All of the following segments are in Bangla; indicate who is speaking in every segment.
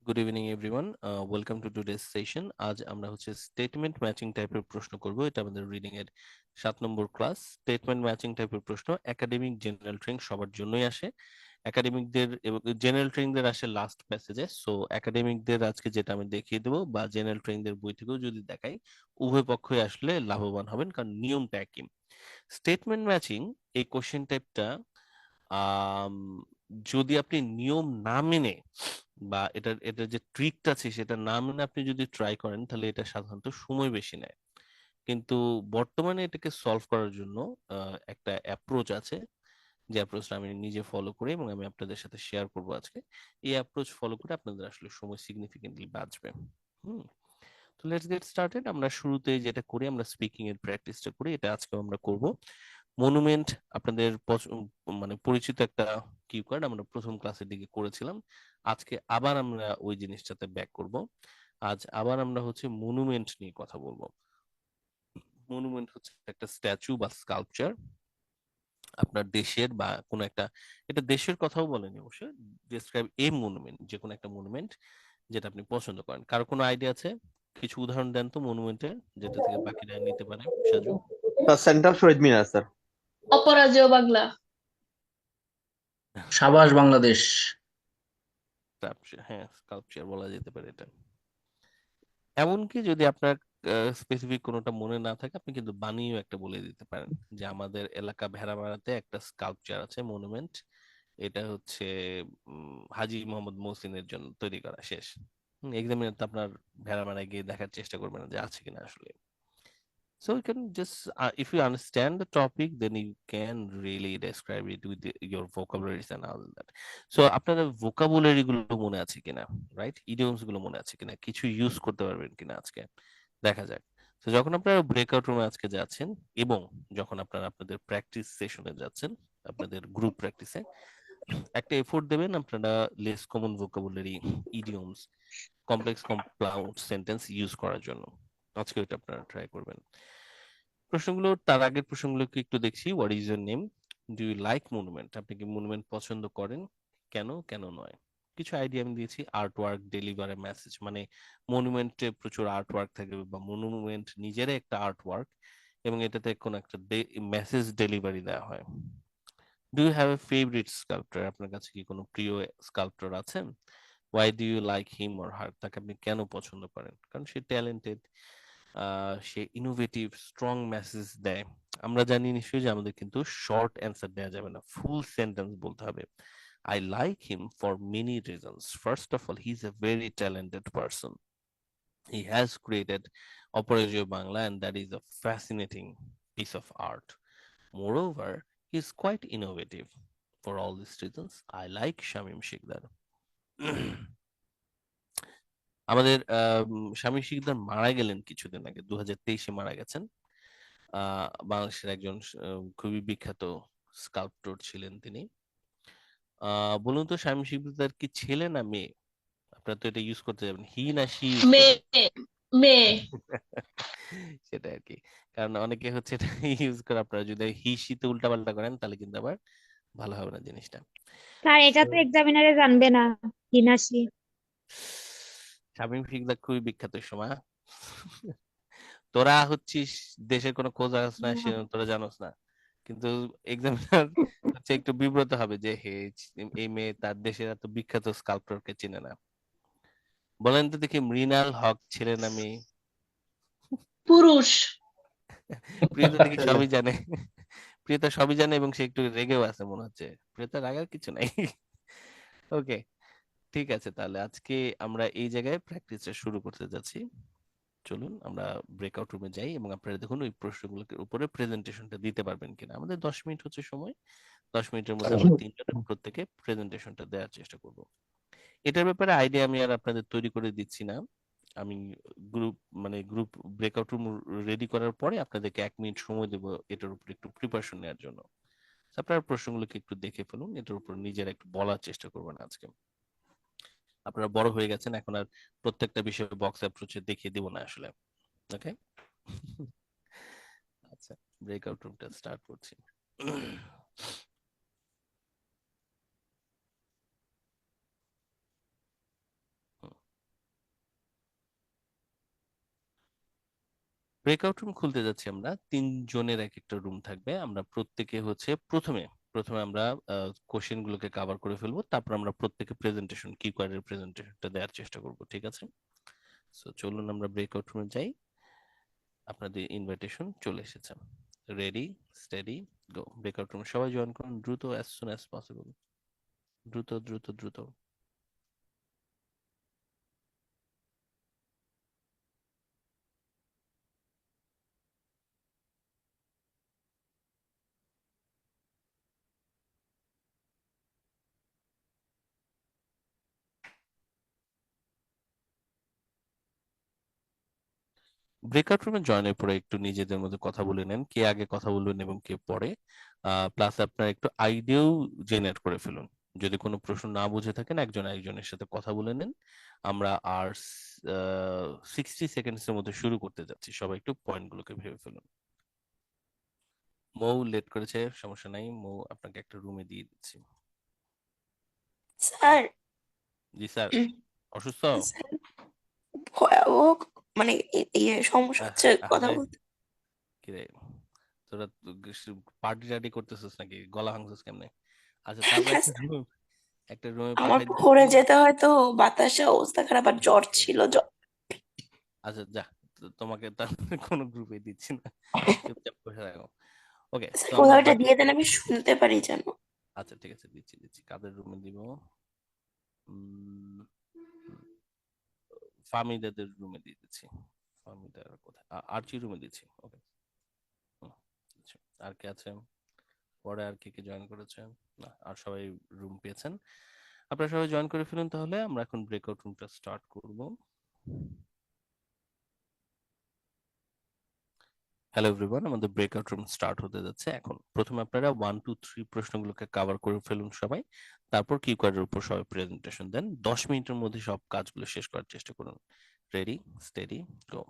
Speaker 1: Good evening everyone, welcome to today's session. আজ আমরা স্টেটমেন্ট ম্যাচিং টাইপের প্রশ্ন করব। এটা আমাদের রিডিং এর 7 নম্বর ক্লাস। স্টেটমেন্ট ম্যাচিং টাইপের প্রশ্ন একাডেমিক জেনারেল ট্রেনিং সবার জন্যই আসে। একাডেমিকদের এবং জেনারেল ট্রেনিংদের আসে লাস্ট প্যাসেজে। সো একাডেমিকদের আজকে যেটা আমি দেখিয়ে দেবো বা জেনারেল ট্রেনিংদের বই থেকেও যদি দেখাই, উভয় পক্ষই আসলে লাভবান হবেন, কারণ নিয়মটা একই। স্টেটমেন্ট ম্যাচিং এই কোশ্চেন টাইপটা আম, যদি আপনি নিয়ম না মেনে বা এটার যে ট্রিকটা আছে সেটা না মেনে আপনি যদি ট্রাই করেন, তাহলে এটা সাধারণত সময় বেশি নেয়। কিন্তু বর্তমানে এটাকে সলভ করার জন্য একটা অ্যাপ্রোচ আছে, যে অ্যাপ্রোচটা আমি নিজে ফলো করি এবং আমি আপনাদের সাথে শেয়ার করব আজকে। এই অ্যাপ্রোচ ফলো করে আপনাদের আসলে সময় সিগনিফিকেন্টলি বাঁচবে। হুম। তো লেটস গেট স্টার্টেড। আমরা শুরুতে যেটা করি, আমরা স্পিকিং এর প্র্যাকটিসটা করি, এটা আজকেও আমরা করব। মনুমেন্ট আপনাদের মানে পরিচিত একটা কিউ কার্ড, আমরা প্রথম ক্লাসের দিকে করেছিলাম। আজকে আবার আমরা ওই জিনিসটাতে ব্যাক করব। আজ আবার আমরা মনুমেন্ট নিয়ে কথা বলবো। মনুমেন্ট হচ্ছে একটা স্ট্যাচু বা স্কাল্পচার আপনার দেশের বা কোনো একটা, এটা দেশের কথাও বলেনি অবশ্যই। ডিসক্রাইব এ মনুমেন্ট, যে কোনো একটা মনুমেন্ট যেটা আপনি পছন্দ করেন। কারো কোনো আইডিয়া আছে? কিছু উদাহরণ দেন তো মনুমেন্টের, যেটা থেকে বাকিরা নিতে পারে। সাজু।
Speaker 2: স্যার সেন্ট্রাল শহীদ মিনার স্যার।
Speaker 3: অপরাজেয় বাংলা।
Speaker 4: সাবাস বাংলাদেশ।
Speaker 1: হ্যাঁ, স্কাল্পচার বলা যেতে পারে এটা। এমনকি যদি আপনার স্পেসিফিক কোনোটা মনে না থাকে, আপনি কিন্তু বানিয়েও একটা বলে দিতে পারেন, যে আমাদের এলাকা ভেড়ামারাতে একটা স্কাল্পচার আছে, মনুমেন্ট। এটা হাজী মোহাম্মদ মহসিনের জন্য তৈরি করা। শেষ। এক্সামিনার তো আপনার ভেড়ামারায় গিয়ে দেখার চেষ্টা করবেন না যে আছে কিনা আসলে। So you can just, if you understand the topic, then you can really describe it with your vocabularies and all that. So আপনাদের vocabulary গুলো মনে আছে কিনা, রাইট? ইডিয়মস গুলো মনে আছে কিনা, কিছু ইউজ করতে পারবেন কিনা আজকে, দেখা যাক। তো যখন আপনারা ব্রেকআউট রুমে আজকে যাচ্ছেন এবং যখন আপনারা আপনাদের প্র্যাকটিস সেশনে যাচ্ছেন, আপনাদের গ্রুপ প্র্যাকটিসে একটা এফোর্ট দেবেন আপনারা less common vocabulary, idioms, complex compound sentence use করার জন্য। আজকে এটা আপনারা ট্রাই করবেন। প্রশ্নগুলো, তার আগের প্রশ্নগুলোকে একটু দেখছি। What is your name? Do you like monument? আপনি কি মনুমেন্ট পছন্দ করেন? কেন, কেন নয়? কিছু আইডিয়া আমি দিয়েছি। আর্ট ওয়ার্ক ডেলিভার এ মেসেজ, মানে মনুমেন্টে প্রচুর আর্ট ওয়ার্ক থাকবে বা মনুমেন্ট নিজেরাই একটা আর্ট ওয়ার্ক, এবং এটাতে কোনো একটা মেসেজ ডেলিভারি দেওয়া হয়। Do you have a favourite sculptor? আপনার কাছে কি কোনো প্রিয় স্কাল্পটর আছেন? Why do you like him or her? তাকে আপনি কেন পছন্দ করেন? কারণ সে ট্যালেন্টেড, সে ইনোভেটিভ, স্ট্রং মেসেজ দেয়। আমরা জানি নিশ্চয়ই যে আমাদের কিন্তু শর্ট অ্যান্সার দেওয়া যাবে না, ফুল সেন্টেন্স বলতে হবে। I like him for many reasons. First of all, he is a very talented person. He has created Aparajeyo Bangla, and that is a fascinating piece of art. Moreover, he is quite innovative. For all these reasons, I like Shamim Shikdar. আমাদের স্বামী শিকদার মারা গেলেন কিছুদিন আগে, 2023-এ মারা গেছেন। বাংলাদেশের একজন খুবই বিখ্যাত স্কাল্পটর ছিলেন তিনি। বলুন তো, স্বামী শিকদার কি ছেলে না মেয়ে? আপনারা তো এটা ইউজ করতে যাবেন, হি না শি ইউজ করবেন।
Speaker 3: মেয়ে। মেয়ে।
Speaker 1: সেটা আর কি। কারণ অনেকে এটা ইউজ করে, আপনারা যদি হি শি তে উল্টাপাল্টা করেন, তাহলে কিন্তু আবার ভালো হবে না জিনিসটা।
Speaker 5: স্যার এটা
Speaker 1: So,
Speaker 5: তো এক্সামিনারে জানবে না হিনাসি।
Speaker 1: শামীম শিকদার খুবই বিখ্যাত এই সময়। তোরা হচ্ছিস দেশের কোনো খোঁজ আছে না, সে তোরা জানোস না। কিন্তু এক্সামিনার একটু বিব্রত হবে যে হে, এই মেয়ে তার দেশের এত বিখ্যাত স্কাল্পটরকে চিনে না। বলেন তো দেখি, মৃণাল হক ছেলে না মেয়ে?
Speaker 3: পুরুষ।
Speaker 1: প্রিয়তা দেখি সবই জানে। প্রিয়তা সবই জানে এবং সে একটু রেগেও আছে মনে হচ্ছে। প্রিয়তা রাগার কিছু নাই। ওকে, ঠিক আছে। তাহলে আজকে আমরা এই জায়গায় প্র্যাকটিসটা শুরু করতে যাচ্ছি। চলুন আমরা ব্রেকআউট রুমে যাই এবং আপনারা দেখুন ওই প্রশ্নগুলোর উপরে প্রেজেন্টেশনটা দিতে পারবেন কিনা। আমাদের 10 মিনিট সময়। 10 মিনিটের মধ্যে আমরা তিনজনের প্রত্যেকে প্রেজেন্টেশনটা দেওয়ার চেষ্টা করব। এটার ব্যাপারে আইডিয়া আমি আর আপনাদের তৈরি করে দিচ্ছি না। আমি group group breakout room ready করার পরে আপনাদেরকে 1 মিনিট সময় দেবো এটার উপর একটু প্রিপারেশন নেওয়ার জন্য। আপনারা প্রশ্নগুলোকে একটু দেখে ফেলুন, এটার উপর নিজেরা একটু বলার চেষ্টা করবেন আজকে। আপনারা বড় হয়ে গেছেন, এখন আর প্রত্যেকটা বিষয় বক্স অ্যাপ্রোচে দেখিয়ে দিব না আসলে। ওকে। আচ্ছা, ব্রেকআউট রুমটা স্টার্ট করছি। হুম। ব্রেকআউট রুম খুলতে যাচ্ছি আমরা, 3 জনের এক একটা রুম থাকবে। আমরা প্রত্যেকে হচ্ছে প্রথমে প্রথমে আমরা কোশ্চেন গুলোকে কভার করে ফেলবো, তারপর আমরা প্রত্যেকে প্রেজেন্টেশন, কি কোয়ারের প্রেজেন্টেশনটা দেওয়ার চেষ্টা করব, ঠিক আছে? সো চলুন আমরা ব্রেকআউট রুমে যাই। আপনাদের ইনভাইটেশন চলে এসেছে। রেডি, স্টেডি, গো। ব্রেকআউট রুমে সবাই জয়েন করুন দ্রুত, অ্যাজ সুন অ্যাজ পসিবল। দ্রুত দ্রুত দ্রুত। ব্রেকআউট রুমে জয়েনের পরে একটু নিজেদের মধ্যে কথা বলে নেন, কে আগে কথা বলবেন এবং কে পরে। প্লাস আপনার একটু আইডিয়াও জেনারেট করে ফেলুন। যদি কোনো প্রশ্ন না বুঝে থাকেন, একজন একজনের সাথে কথা বলে নেন। আমরা আর 60 সেকেন্ডস এর মধ্যে শুরু করতে যাচ্ছি, সবাই একটু পয়েন্ট গুলোকে ভেবে ফেলুন। মৌ লেট করেছে, সমস্যা নাই, মৌ আপনাকে একটা রুমে দিয়ে দিচ্ছি।
Speaker 4: স্যার,
Speaker 1: জি স্যার। অসুস্থ?
Speaker 4: স্যার ভয়াবহ, মানে সমস্যা হচ্ছে কথা
Speaker 1: আরে
Speaker 4: বলতে।
Speaker 1: কিরে, তোরা পার্টি টার্টি করতেছিস নাকি? গলা ভাঙছিস কেমনে? আচ্ছা, তারপর একটা রুমে
Speaker 4: আমার
Speaker 1: পাঠাই দিচ্ছি।
Speaker 4: ভোরে যেতে হয় তো, বাতাসে অবস্থা খারাপ, আর জ্বর ছিল, জ্বর।
Speaker 1: আচ্ছা যা, তোমাকে তার কোনো গ্রুপে দিচ্ছি না, চুপচাপ বসে থাকো। ওকে,
Speaker 4: স্যার
Speaker 1: তো আমরা
Speaker 4: কোথাও একটা
Speaker 1: বাকি।
Speaker 4: দিয়ে দেন, আমি শুনতে পারি যেন।
Speaker 1: আচ্ছা ঠিক আছে, দিচ্ছি দিচ্ছি। কাদের রুমে দিব? উম, ফাহমিদাদের রুমে দিয়ে দিচ্ছি। ফাহমিদার কোথায়? আরচি রুমে দিচ্ছি। ওকে। আচ্ছা, আর কে আছে? পরে আর কে কে জয়েন করেছেন? না, আর সবাই রুম পেয়েছেন। আপনারা সবাই জয়েন করে ফেলুন, তাহলে আমরা এখন ব্রেকআউট রুমটা স্টার্ট করব। হ্যালো এভরিওয়ান, আমাদের ব্রেকআউট রুম স্টার্ট হতে যাচ্ছে এখন। প্রথমে আপনারা 1 2 3 প্রশ্নগুলোকে কভার করে ফেলুন সবাই, তারপর কিউ কার্ডের উপর সবাই প্রেজেন্টেশন দেন। 10 মিনিটের মধ্যে সব কাজগুলো শেষ করার চেষ্টা করুন। রেডি, স্টেডি, গো।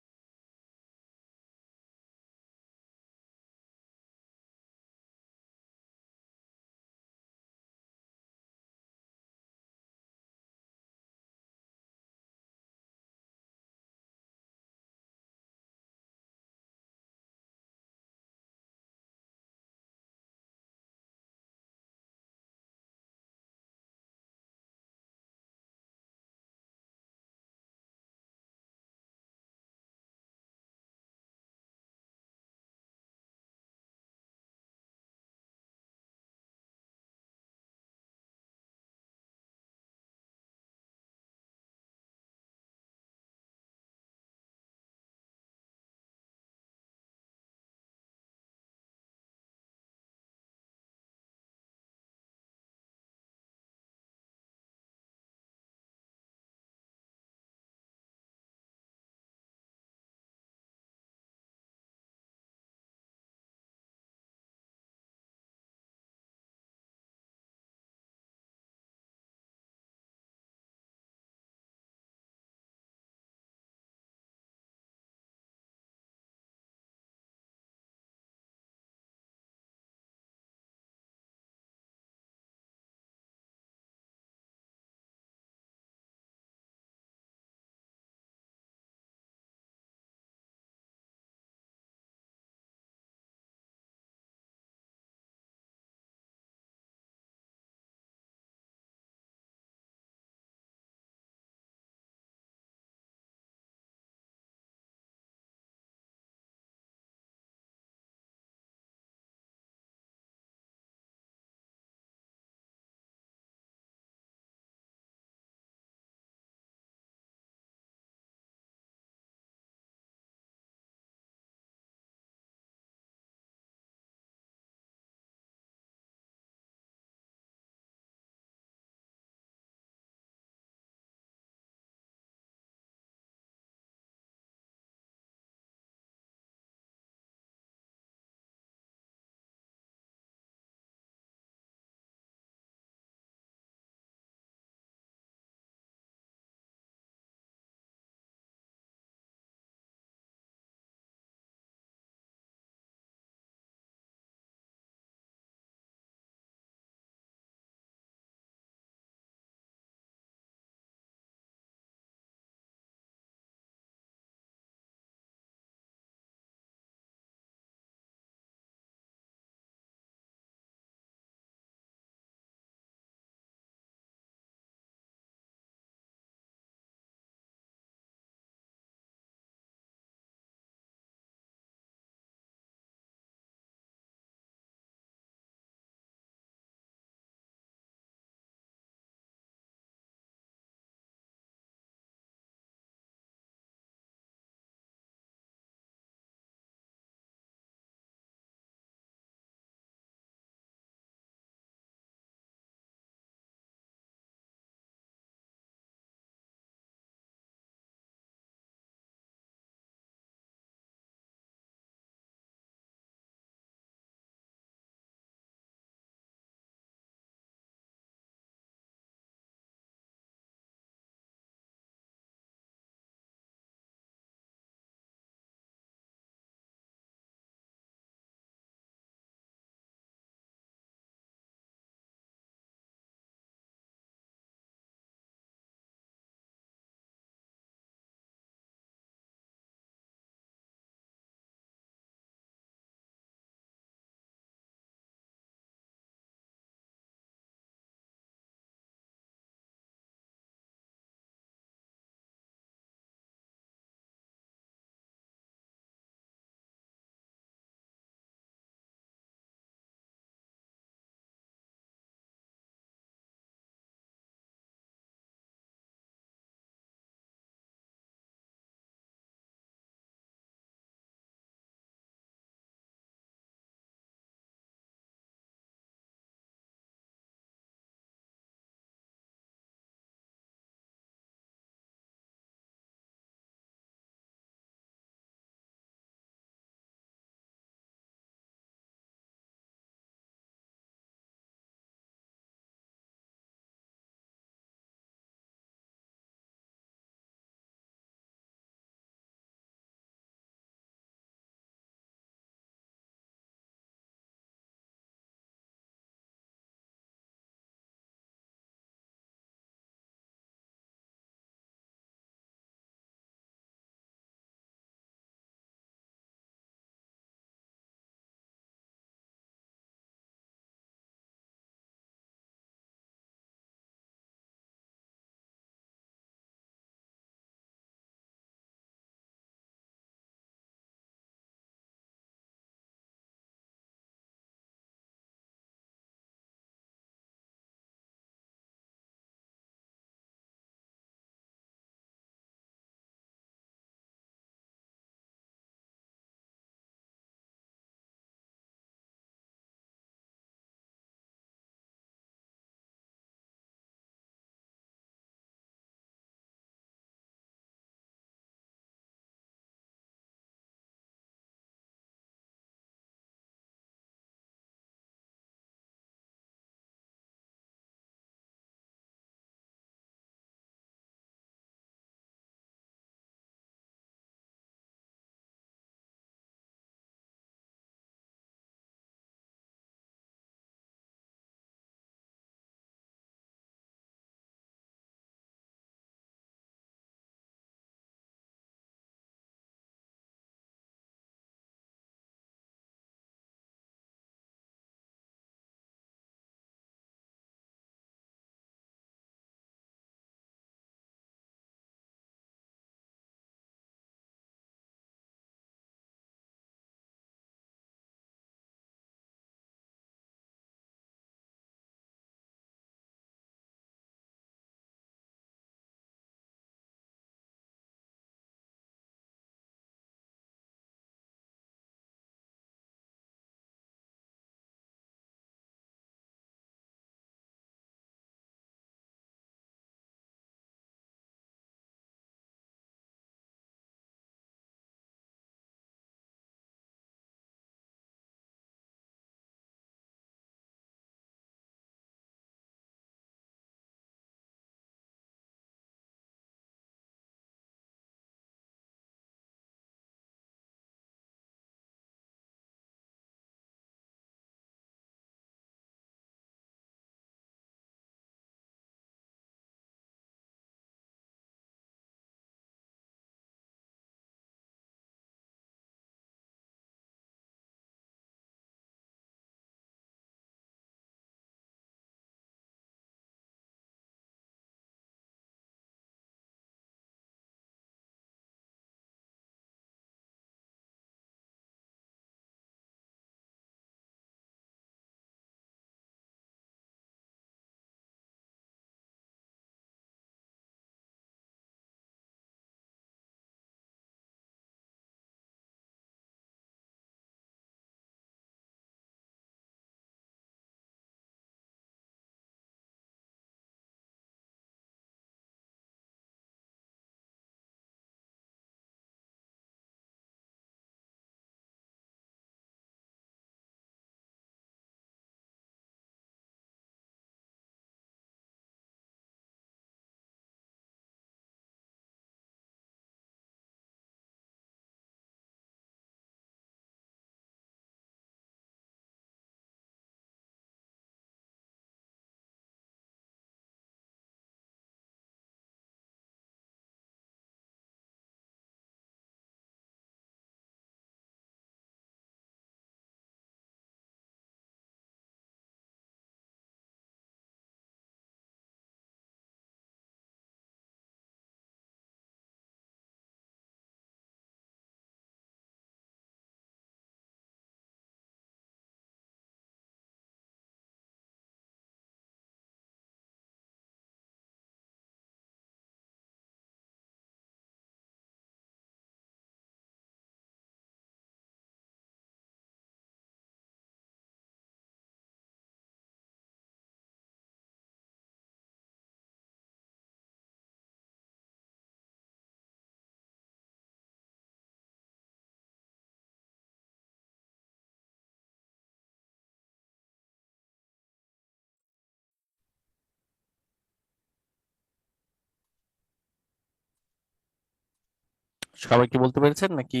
Speaker 1: সবাই কি বলতে পেরেছেন নাকি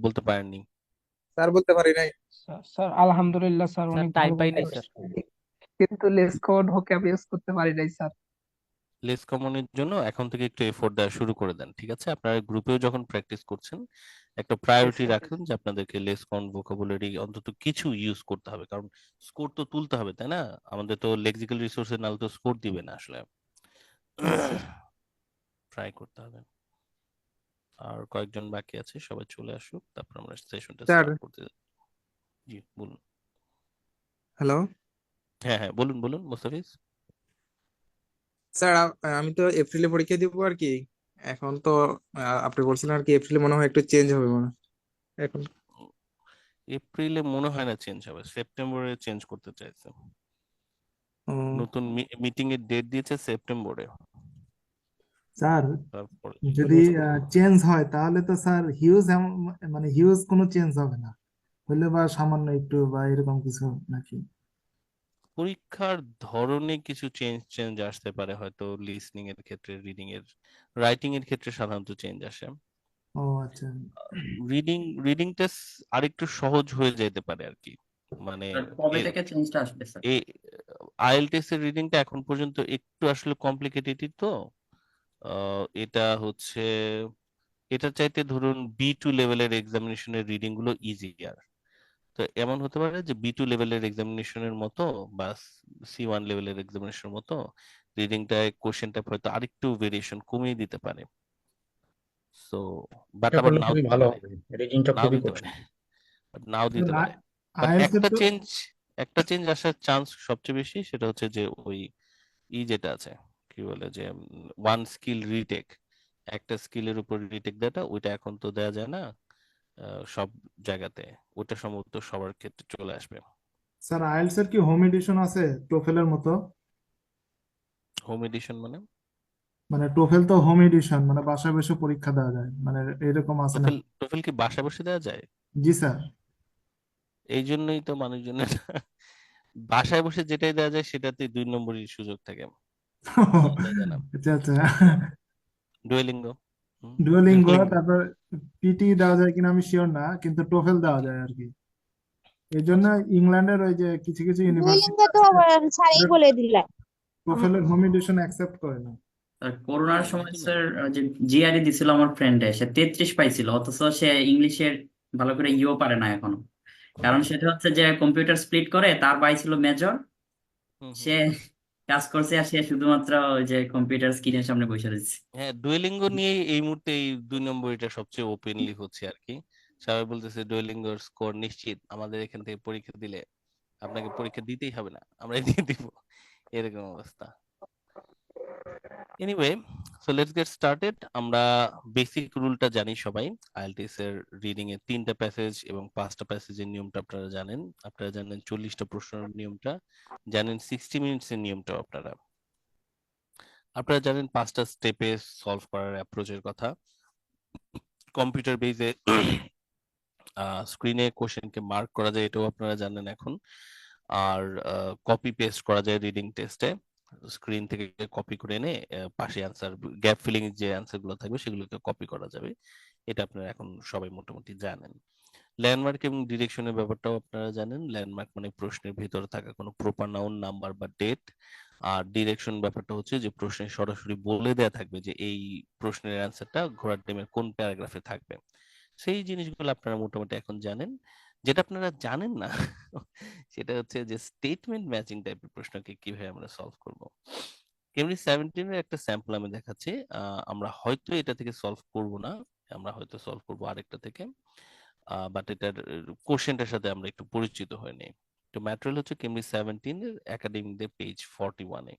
Speaker 1: বলতে পারেননি?
Speaker 6: স্যার বলতে পারি নাই।
Speaker 7: স্যার আলহামদুলিল্লাহ স্যার
Speaker 8: স্যার
Speaker 7: অনেক
Speaker 8: টাইম
Speaker 7: ভালো
Speaker 8: পাই
Speaker 7: বলতে
Speaker 8: নাই স্যার।
Speaker 7: পারছি, কিন্তু লেস কোড ভোকাব ইউজ করতে পারি নাই স্যার।
Speaker 1: লেস কমনের জন্য এখন থেকে একটু এফোর্ট দেওয়া শুরু করে দেন, ঠিক আছে? আপনারা গ্রুপেও যখন প্র্যাকটিস করছেন একটা প্রায়োরিটি রাখুন যে আপনাদেরকে লেস কমন ভোকাবুলারি অন্তত কিছু ইউজ করতে হবে, কারণ স্কোর তো তুলতে হবে, তাই না? আমাদের তো লেক্সিক্যাল রিসোর্সে নাহলে তো স্কোর দিবে না আসলে। ট্রাই করতে হবে। আর কয়েকজন বাকি আছে, সবাই চলে আসুক, তারপর আমরা সেশনটা
Speaker 6: স্যার
Speaker 1: স্টার্ট করতে যাচ্ছি। জি বলুন।
Speaker 6: হ্যালো
Speaker 1: হ্যাঁ হ্যাঁ, বলুন বলুন মুস্তাফিজ।
Speaker 6: স্যার, আমি তো এপ্রিলে পরীক্ষা দিব আর কি। এখন তো আপনি বলছেন আর কি এপ্রিলে মনে হয় একটু চেঞ্জ হবে মনে হয় এখন।
Speaker 1: এপ্রিলে মনে হয় না চেঞ্জ হবে, সেপ্টেম্বরে চেঞ্জ করতে চাইছে।
Speaker 6: ও,
Speaker 1: নতুন মিটিং এর ডেট দিয়েছে সেপ্টেম্বরে।
Speaker 9: স্যার
Speaker 1: তারপরে
Speaker 9: যদি চেঞ্জ হয় তাহলে তো স্যার হিউজ মানে হিউজ কোনো চেঞ্জ হবে না, হলে বা সামান্য একটু বা এরকম কিছু নাকি?
Speaker 1: পরীক্ষার ধরনে কিছু চেঞ্জ চেঞ্জ আসতে পারে, হয়তো লিসনিং এর ক্ষেত্রে, রিডিং এর, রাইটিং এর ক্ষেত্রে সাধারণত চেঞ্জ আসে।
Speaker 9: ও আচ্ছা।
Speaker 1: রিডিং রিডিং টেস্ট আরেকটু সহজ হয়ে যেতে পারে আর কি, মানে
Speaker 10: স্যার কবে থেকে চেঞ্জটা আসবে স্যার?
Speaker 1: এই আইএলটিএস এর রিডিংটা এখন পর্যন্ত একটু আসলে কমপ্লিকেটেড তো। এটা হচ্ছে, এটা চাইতে ধরুন B2 লেভেলের এক্সামিনেশনের রিডিং গুলো ইজিয়ার। তো এমন হতে পারে যে B2 লেভেলের এক্সামিনেশনের মতো বা C1 লেভেলের এক্সামিনেশনের মতো রিডিংটায় কোশ্চেন টাইপ হয়তো আরেকটু ভেরিয়েশন কমিয়ে দিতে পারে। সো বাট
Speaker 10: এটা
Speaker 1: আবার
Speaker 10: করলে
Speaker 1: নাও
Speaker 10: খুবই
Speaker 1: দিতে
Speaker 10: ভালো
Speaker 1: পারে,
Speaker 10: হবে, রিডিংটা
Speaker 1: নাও
Speaker 10: খুবই
Speaker 1: দিতে পারে,
Speaker 10: কঠিন।
Speaker 1: but নাও দিতে পারে। বাট
Speaker 9: আইএলস এর
Speaker 1: একটা
Speaker 9: তো
Speaker 1: চেঞ্জ, একটা চেঞ্জ আসার চান্স সবচেয়ে বেশি, সেটা হচ্ছে যে ওই যেটা আছে কি বলে যে ওয়ান স্কিল রিটেক, একটা স্কিলের উপর রিটেক দেওয়াটা, ওইটা এখন তো দেওয়া যায় না সব জায়গাতে। ওটা সম্ভবত সবার ক্ষেত্রে চলে আসবে।
Speaker 9: স্যার আইএলস এর কি হোম এডিশন আছে টোফেলের মতো?
Speaker 1: হোম এডিশন মানে?
Speaker 9: মানে টোফেল তো হোম এডিশন, মানে বাসায় বসে পরীক্ষা দেওয়া যায়, মানে এরকম আছে
Speaker 1: টোফেল
Speaker 9: নাকি?
Speaker 1: টোফেল কি বাসায় বসে দেওয়া যায়?
Speaker 9: জি স্যার।
Speaker 1: এই জন্যই তো মানুষজনের বাসায় বসে যেটাই দেওয়া যায় সেটাতে 2 নম্বরই সুযোগ থাকে, দেওয়া যায় না।
Speaker 9: আচ্ছা আচ্ছা।
Speaker 1: Duolingo,
Speaker 9: Duolingo,
Speaker 1: Duolingo.
Speaker 9: তারপর পিটি দেওয়া যায় কিনা আমি শিওর না, কিন্তু টোফেল দেওয়া যায় আর কি। এই জন্য
Speaker 1: আচ্ছা
Speaker 9: ইংল্যান্ডের ওই যে কিছু কিছু ইউনিভার্সিটি
Speaker 5: দুইলিঙ্গে তো
Speaker 9: আছে
Speaker 5: স্যারই বলে দিলেন।
Speaker 9: টোফেলের হোম এডিশন অ্যাকসেপ্ট করে না।
Speaker 10: স্যার করোনার
Speaker 1: এই
Speaker 10: সময়
Speaker 1: জন্য
Speaker 10: স্যার যে জিআরই দিছিল আমার ফ্রেন্ডে, সে 33 পাইছিল, অথচ সে ইংলিশের ভালো করে ইও পারে না এখনো। কারণ সেটা হচ্ছে যে কম্পিউটার স্প্লিট করে তার পাইছিল মেজর,
Speaker 1: হুম হুম।
Speaker 10: সে কাজ করছে আর সে শুধুমাত্র ওই যে কম্পিউটার স্ক্রিনের সামনে বসে রয়েছে।
Speaker 1: হ্যাঁ, ডুয়েলিঙ্গো নিয়ে এই মুহূর্তে এই 2 নম্বরটা সবচেয়ে ওপেনলি হচ্ছে আর কি। সবাই বলতেছে ডুয়েলিঙ্গোর স্কোর নিশ্চিত, আমাদের এখান থেকে পরীক্ষা দিলে আপনাকে পরীক্ষা দিতেই হবে না, আমরা দিয়ে দিব, এরকম অবস্থা। Anyway, so let's get started. আমরা বেসিক রুলটা জানি সবাই। আইএলটিএস এর রিডিং এর 3টা প্যাসেজ এবং 5টা প্যাসেজের নিয়মটা আপনারা জানেন। আপনারা জানেন 40টা প্রশ্নের নিয়মটা, জানেন 60 মিনিটস এর নিয়মটাও আপনারা জানেন 5টা স্টেপে সলভ করার অ্যাপ্রোচের কথা। কম্পিউটার বেজে স্ক্রিনে কোশ্চেনকে মার্ক করা যায়, এটাও আপনারা জানেন এখন। আর কপি পেস্ট করা যায় রিডিং টেস্টে, স্ক্রিন থেকে কপি করে এনে পাশে অ্যান্সার, গ্যাপ ফিলিং যে অ্যান্সার গুলো থাকবে সেগুলোকে কপি করা যাবে, এটা আপনারা এখন সবাই মোটামুটি জানেন। ল্যান্ডমার্ক এবং ডিরেকশনের ব্যাপারটাও আপনারা জানেন। ল্যান্ডমার্ক মানে প্রশ্নের ভিতরে থাকা কোনো প্রপার নাউন, নাম্বার বা ডেট। আর ডিরেকশন ব্যাপারটা হচ্ছে যে প্রশ্নে সরাসরি বলে দেয়া থাকবে যে এই প্রশ্নের অ্যান্সারটা ঘোড়ার ডিমের কোন প্যারাগ্রাফে থাকবে। সেই জিনিসগুলো আপনারা মোটামুটি এখন জানেন। যেটা আপনারা জানেন না সেটা হচ্ছে যে স্টেটমেন্ট ম্যাচিং টাইপের প্রশ্নকে কিভাবে আমরা সলভ করব। কেমনি 17 এর একটা স্যাম্পল আমি দেখাচ্ছি। আমরা হয়তো এটা থেকে সলভ করব না, আমরা হয়তো সলভ করব আরেকটা থেকে, বাট এটার কোশ্চেনটার সাথে আমরা একটু পরিচিত হয়ে নেই। তো ম্যাটেরিয়াল হচ্ছে কেমনি 17 এর একাডেমিকদের পেজ 41 এ।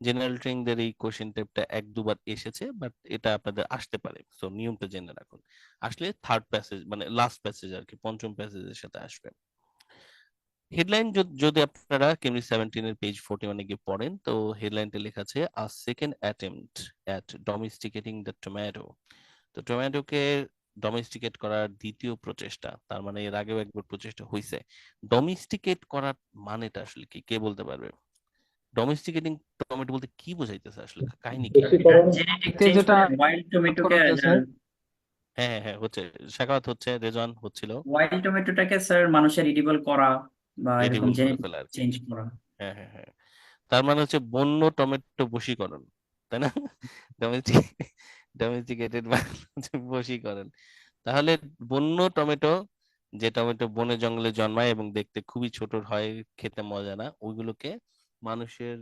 Speaker 1: জেনারেল ট্রেনিংদের এই কোশ্চেন টাইপটা 1-2 বার এসেছে, বাট এটা আপনাদের আসতে পারে, সো নিয়মটা জেনে রাখুন। আসলে থার্ড প্যাসেজ মানে লাস্ট প্যাসেজ আর কি, পঞ্চম প্যাসেজের সাথে আসবে। হেডলাইন যদি আপনারা কেমনি 17 এর পেজ 41 এ গিয়ে পড়েন, তো হেডলাইনটা লেখা আছে a second attempt at domesticating the tomato. তো টমেটোকে ডোমেস্টিকেট করার দ্বিতীয় প্রচেষ্টা, তার মানে এর আগেও একবার প্রচেষ্টা হয়েছে। ডোমেস্টিকেট করার মানেটা আসলে কি, কে বলতে পারবে? ডোমেস্টিকেটিং টমেটো বলতে কি বোঝাইতেছে আসলে, কাহিনী কি?
Speaker 10: এটা জেনেটিক
Speaker 7: এতে
Speaker 10: চেঞ্জ
Speaker 7: যেটা
Speaker 10: করে ওয়াইল্ড টমেটোকে
Speaker 7: করা যায় স্যার,
Speaker 1: হ্যাঁ হ্যাঁ হ্যাঁ হচ্ছে, সাখাওয়াত হচ্ছে, রেজওয়ান হচ্ছিল,
Speaker 10: ওয়াইল্ড টমেটোটাকে স্যার মানুষের ইডিবল করা বা এরকম
Speaker 1: এডিবল করে
Speaker 10: জেনেটিক
Speaker 1: ফেলা আর কি।
Speaker 10: চেঞ্জ করা।
Speaker 1: হ্যাঁ হ্যাঁ হ্যাঁ, তার মানে হচ্ছে বন্য টমেটো বশীকরণ, তাই না? ডোমেস্টিকেটেড বশীকরণ। তাহলে বন্য টমেটো, যে টমেটো বনে জঙ্গলে জন্মায় এবং দেখতে খুবই ছোট হয়, খেতে মজা না, ওইগুলোকে মানুষের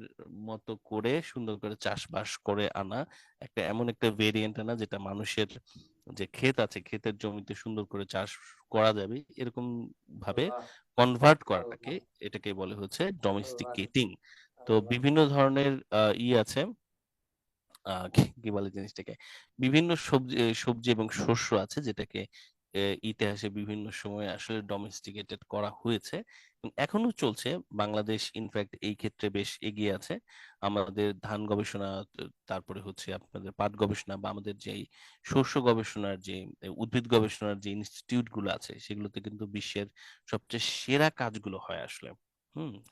Speaker 1: মতো করে সুন্দর করে চাষবাস করে আনা, একটা এমন একটা ভেরিয়েন্ট আনা যেটা মানুষের যে ক্ষেত আছে ক্ষেতের জমিতে সুন্দর করে চাষ করা যাবে এরকম ভাবে কনভার্ট করাটাকে, এটাকে বলে হচ্ছে ডোমেস্টিকেটিং। তো বিভিন্ন ধরনের ই আছে, কি কি বলে জিনিসটাকে, বিভিন্ন সবজি সবজি এবং শস্য আছে যেটাকে ইতিহাসে বিভিন্ন সময় আসলে ডোমেস্টিকেটেড করা হয়েছে এবং এখনো চলছে। বাংলাদেশ ইনফ্যাক্ট এই ক্ষেত্রে বেশ এগিয়ে আছে। আমাদের ধান গবেষণা, তারপরে হচ্ছে আপনাদের পাট গবেষণা বা আমাদের যে শস্য গবেষণার যে উদ্ভিদ গবেষণার যে ইনস্টিটিউট গুলো আছে সেগুলোতে কিন্তু বিশ্বের সবচেয়ে সেরা কাজগুলো হয় আসলে।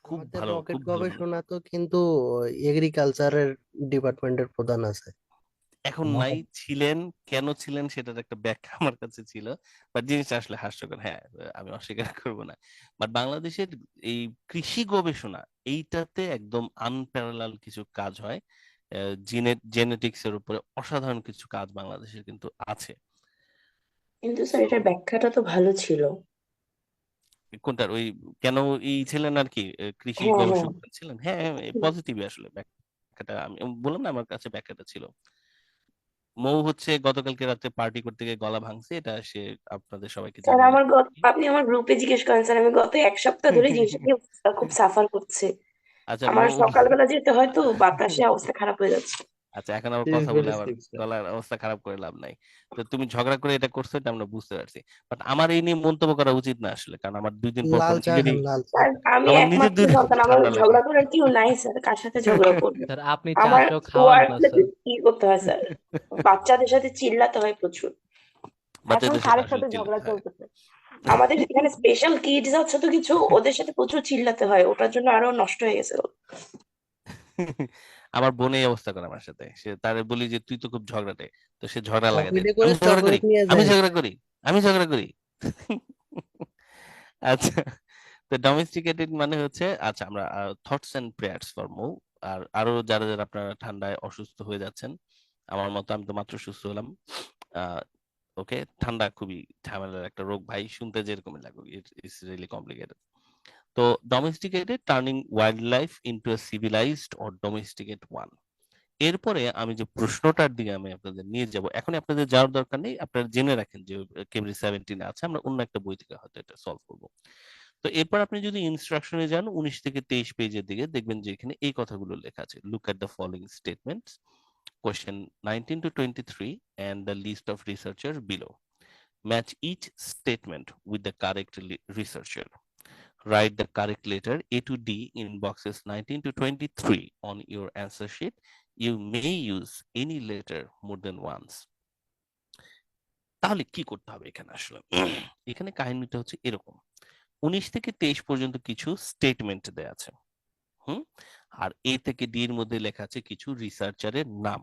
Speaker 1: খুব
Speaker 8: আমাদের
Speaker 1: ভালো,
Speaker 8: রকেট
Speaker 1: খুব ভালো মানে।
Speaker 8: গবেষণা তো কিন্তু এগ্রিকালচারের ডিপার্টমেন্টের প্রধান আছে।
Speaker 1: এখন নাই, ছিলেন, কেন ছিলেন সেটার একটা ব্যাখ্যা আমার কাছে ছিল, বাট জিনিসটা আসলে হাস্যকর, হ্যাঁ, আমি অস্বীকার করব না। বাট বাংলাদেশের এই কৃষি গবেষণা এইটাতে একদম আনপ্যারালাল কিছু কাজ হয়, জেনেটিক্স এর উপরে অসাধারণ কিছু কাজ বাংলাদেশের কিন্তু আছে।
Speaker 4: কিন্তু স্যার এটার ব্যাখ্যাটা তো ভালো ছিল।
Speaker 1: কোনটার? ওই কেন ছিলেন আর কি, কৃষি
Speaker 4: হ্যাঁ হ্যাঁ।
Speaker 1: গবেষক ছিলেন, হ্যাঁ, পজিটিভ আসলে ব্যাখ্যাটা, আমি বললাম না আমার কাছে ব্যাখ্যাটা ছিল। মৌ হচ্ছে গতকালকে রাতে পার্টি করতে গিয়ে গলা ভাঙছে, এটা সে আপনাদের সবাইকে
Speaker 4: স্যার
Speaker 1: জানিয়ে
Speaker 4: আমার
Speaker 1: রাখে।
Speaker 4: আপনি আমার গ্রুপে জিজ্ঞেস করেন স্যার, আমি গত 1 সপ্তাহ ধরে জিনিসটা নিয়ে খুব সাফার করছে।
Speaker 1: আচ্ছা
Speaker 4: আমার
Speaker 1: মৌ,
Speaker 4: সকালবেলা যেতে হয় তো বাতাসে অবস্থা খারাপ হয়ে যাচ্ছে।
Speaker 1: আচ্ছা এখন আবার
Speaker 2: She is
Speaker 1: কথা বলে
Speaker 2: very
Speaker 1: আবার
Speaker 2: sick, sir.
Speaker 1: গলার অবস্থা খারাপ করে লাভ নাই। তো তুমি ঝগড়া করে এটা করছো, এটা আমরা বুঝতে পারছি, বাট আমার এই নিয়ে মন্তব্য করা উচিত না আসলে, কারণ আমার 2 দিন পর পর
Speaker 8: লাল চা
Speaker 1: নিজেরই,
Speaker 8: খান, লাল চা।
Speaker 4: স্যার আমি
Speaker 1: আমার নিজের
Speaker 4: একমাত্র
Speaker 1: 2 দিন
Speaker 4: সন্তান, আমার
Speaker 1: ঠান্ডা লাগে।
Speaker 4: ঝগড়া করার কেউ নাই স্যার, কার সাথে ঝগড়া করবো?
Speaker 11: স্যার আপনি
Speaker 4: আমার
Speaker 11: চাচও খাওয়ান
Speaker 4: ওয়ার্ক
Speaker 11: না
Speaker 4: প্লেসে
Speaker 11: স্যার।
Speaker 4: কি করতে হয় স্যার? বাচ্চাদের সাথে চিল্লাতে হয় প্রচুর। এখন
Speaker 1: বাচ্চাদের সাথে
Speaker 4: স্যারের
Speaker 1: আসলে
Speaker 4: সাথে
Speaker 1: চিল্লাতে
Speaker 4: ঝগড়া
Speaker 1: হয়।
Speaker 4: চলতেছে। আমাদের এখানে স্পেশাল কিডস আছে তো কিছু, ওদের সাথে প্রচুর চিল্লাতে হয়, ওটার জন্য আরো নষ্ট হয়ে গেছে ও।
Speaker 1: আমার বোন এই অবস্থা করে আমার সাথে, সে তারে বলি যে তুই তো খুব ঝগড়াটে, তো সে ঝগড়া লাগা দেয়,
Speaker 8: পকেটে করে
Speaker 1: আমি ঝগড়া করি,
Speaker 8: চকলেট নিয়ে
Speaker 1: আমি
Speaker 8: যায়।
Speaker 1: ঝগড়া করি, আমি ঝগড়া করি। আচ্ছা, তো ডোমেস্টিকেটেড মানে হচ্ছে, আচ্ছা আমরা থটস এন্ড প্রেয়ার্স ফর মৌ, আর আরো যারা যারা আপনারা ঠান্ডায় অসুস্থ হয়ে যাচ্ছেন আমার মতো, আমি তো মাত্র সুস্থ হলাম। ওকে, ঠান্ডা খুবই ঝামেলার একটা রোগ ভাই, শুনতে যেরকমই লাগুক, ইটস রিয়েলি কমপ্লিকেটেড। তো domesticated turning wild life into a civilised or domesticate one. এরপরে আমি যে প্রশ্নটার দিকে আমি আপনাদের নিয়ে যাব, এখন আপনাদের যাওয়ার দরকার নেই, আপনারা জেনে রাখেন যে কেমব্রিজ 17 আছে, আমরা অন্য একটা বই থেকে হয়তো এটা সলভ করবো। তো এরপর আপনি যদি ইনস্ট্রাকশনে যান 19 থেকে 23 পেজের দিকে, দেখবেন যে এখানে এই কথাগুলো লেখা আছে, look at the following statements, question 19 to 23 and the list of researchers below. Match each statement with the correct researcher. Write the correct letter A to D in boxes 19 to 23 on your answer sheet. You may use any letter more than once. তাহলে কি করতে হবে এখানে আসলে? এখানে কাহিনীটা হচ্ছে এরকম, 19 থেকে 23 পর্যন্ত কিছু স্টেটমেন্ট দেয়া আছে, আর এ থেকে ডি এর মধ্যে লেখা আছে কিছু রিসার্চারের নাম।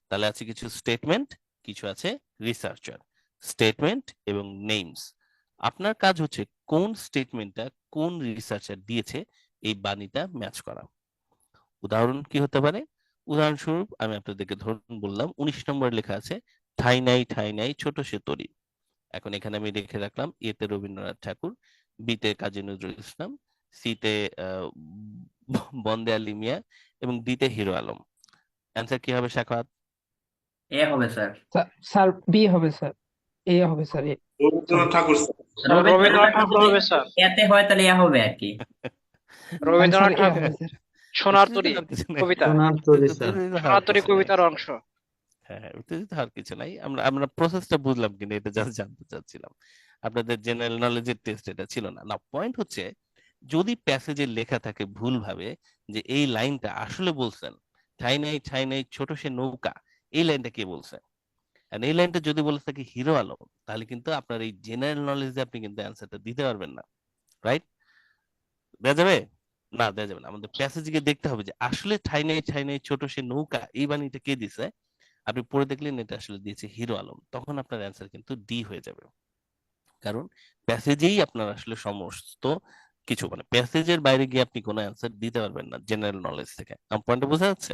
Speaker 1: তাহলে আছে কিছু স্টেটমেন্ট, কিছু আছে রিসার্চার, স্টেটমেন্ট এবং নেমস। আপনার কাজ হচ্ছে কোন স্টেটমেন্টটা কোন রিসার্চার দিয়েছে এই বাণীটা ম্যাচ করা। উদাহরণ কি হতে পারে? উদাহরণস্বরূপ আমি আপনাদেরকে ধরুন বললাম 19 নম্বরে লেখা আছে ঠাই নাই ঠাই নাই ছোট সে তরি। এখন এখানে আমি লিখে রাখলাম এতে রবীন্দ্রনাথ ঠাকুর, বিতে কাজী নজরুল ইসলাম, সিতে বন্দে আলী মিয়া এবং ডিতে হিরো আলম। অ্যান্সার কি হবে সাখাওয়াত?
Speaker 10: এ হবে স্যার।
Speaker 7: স্যার বি হবে স্যার, এ হবে স্যার, এ
Speaker 12: রবীন্দ্রনাথ ঠাকুর স্যার।
Speaker 10: রবীন্দ্রনাথ ঠাকুর হবে স্যার। এতে হয় তাহলে এ হবে আর কি।
Speaker 7: রবীন্দ্রনাথ ঠাকুর স্যার।
Speaker 11: সোনার তরী কবিতা,
Speaker 2: সোনার তরী, স্যার।
Speaker 11: সোনার তরী কবিতার অংশ।
Speaker 1: হ্যাঁ, উত্তেজিত হওয়ার কিছু নাই, আমরা আমরা প্রসেসটা বুঝলাম কিনা এটা জাস্ট জানতে চাচ্ছিলাম। আপনাদের জেনারেল নলেজের টেস্ট এটা ছিল না। না, পয়েন্ট হচ্ছে যদি প্যাসেজে লেখা থাকে ভুল ভাবে যে এই লাইনটা আসলে বলছেন ঠাই নাই ছোট সে নৌকা, এই লাইনটা কে বলছে, আর এই লাইনটা যদি বলে থাকে হিরো আলম, তাহলে কিন্তু আপনার এই জেনারেল নলেজে আপনি কিন্তু অ্যান্সারটা দিতে পারবেন না, রাইট? দেওয়া যাবে না? দেওয়া যাবে না। আমাদের প্যাসেজে দেখতে হবে যে আসলে ঠাই নাই ছোট সে নৌকা এই বাণীটা কে দিছে, আপনি পড়ে দেখলেন এটা আসলে দিয়েছে হিরো আলম, তখন আপনার অ্যান্সার কিন্তু ডি হয়ে যাবে। কারণ প্যাসেজেই আপনার আসলে সমস্ত কিছু, মানে প্যাসেজের বাইরে গিয়ে আপনি কোনো অ্যান্সার দিতে পারবেন না জেনারেল নলেজ থেকে। আমার পয়েন্টটা বোঝা যাচ্ছে?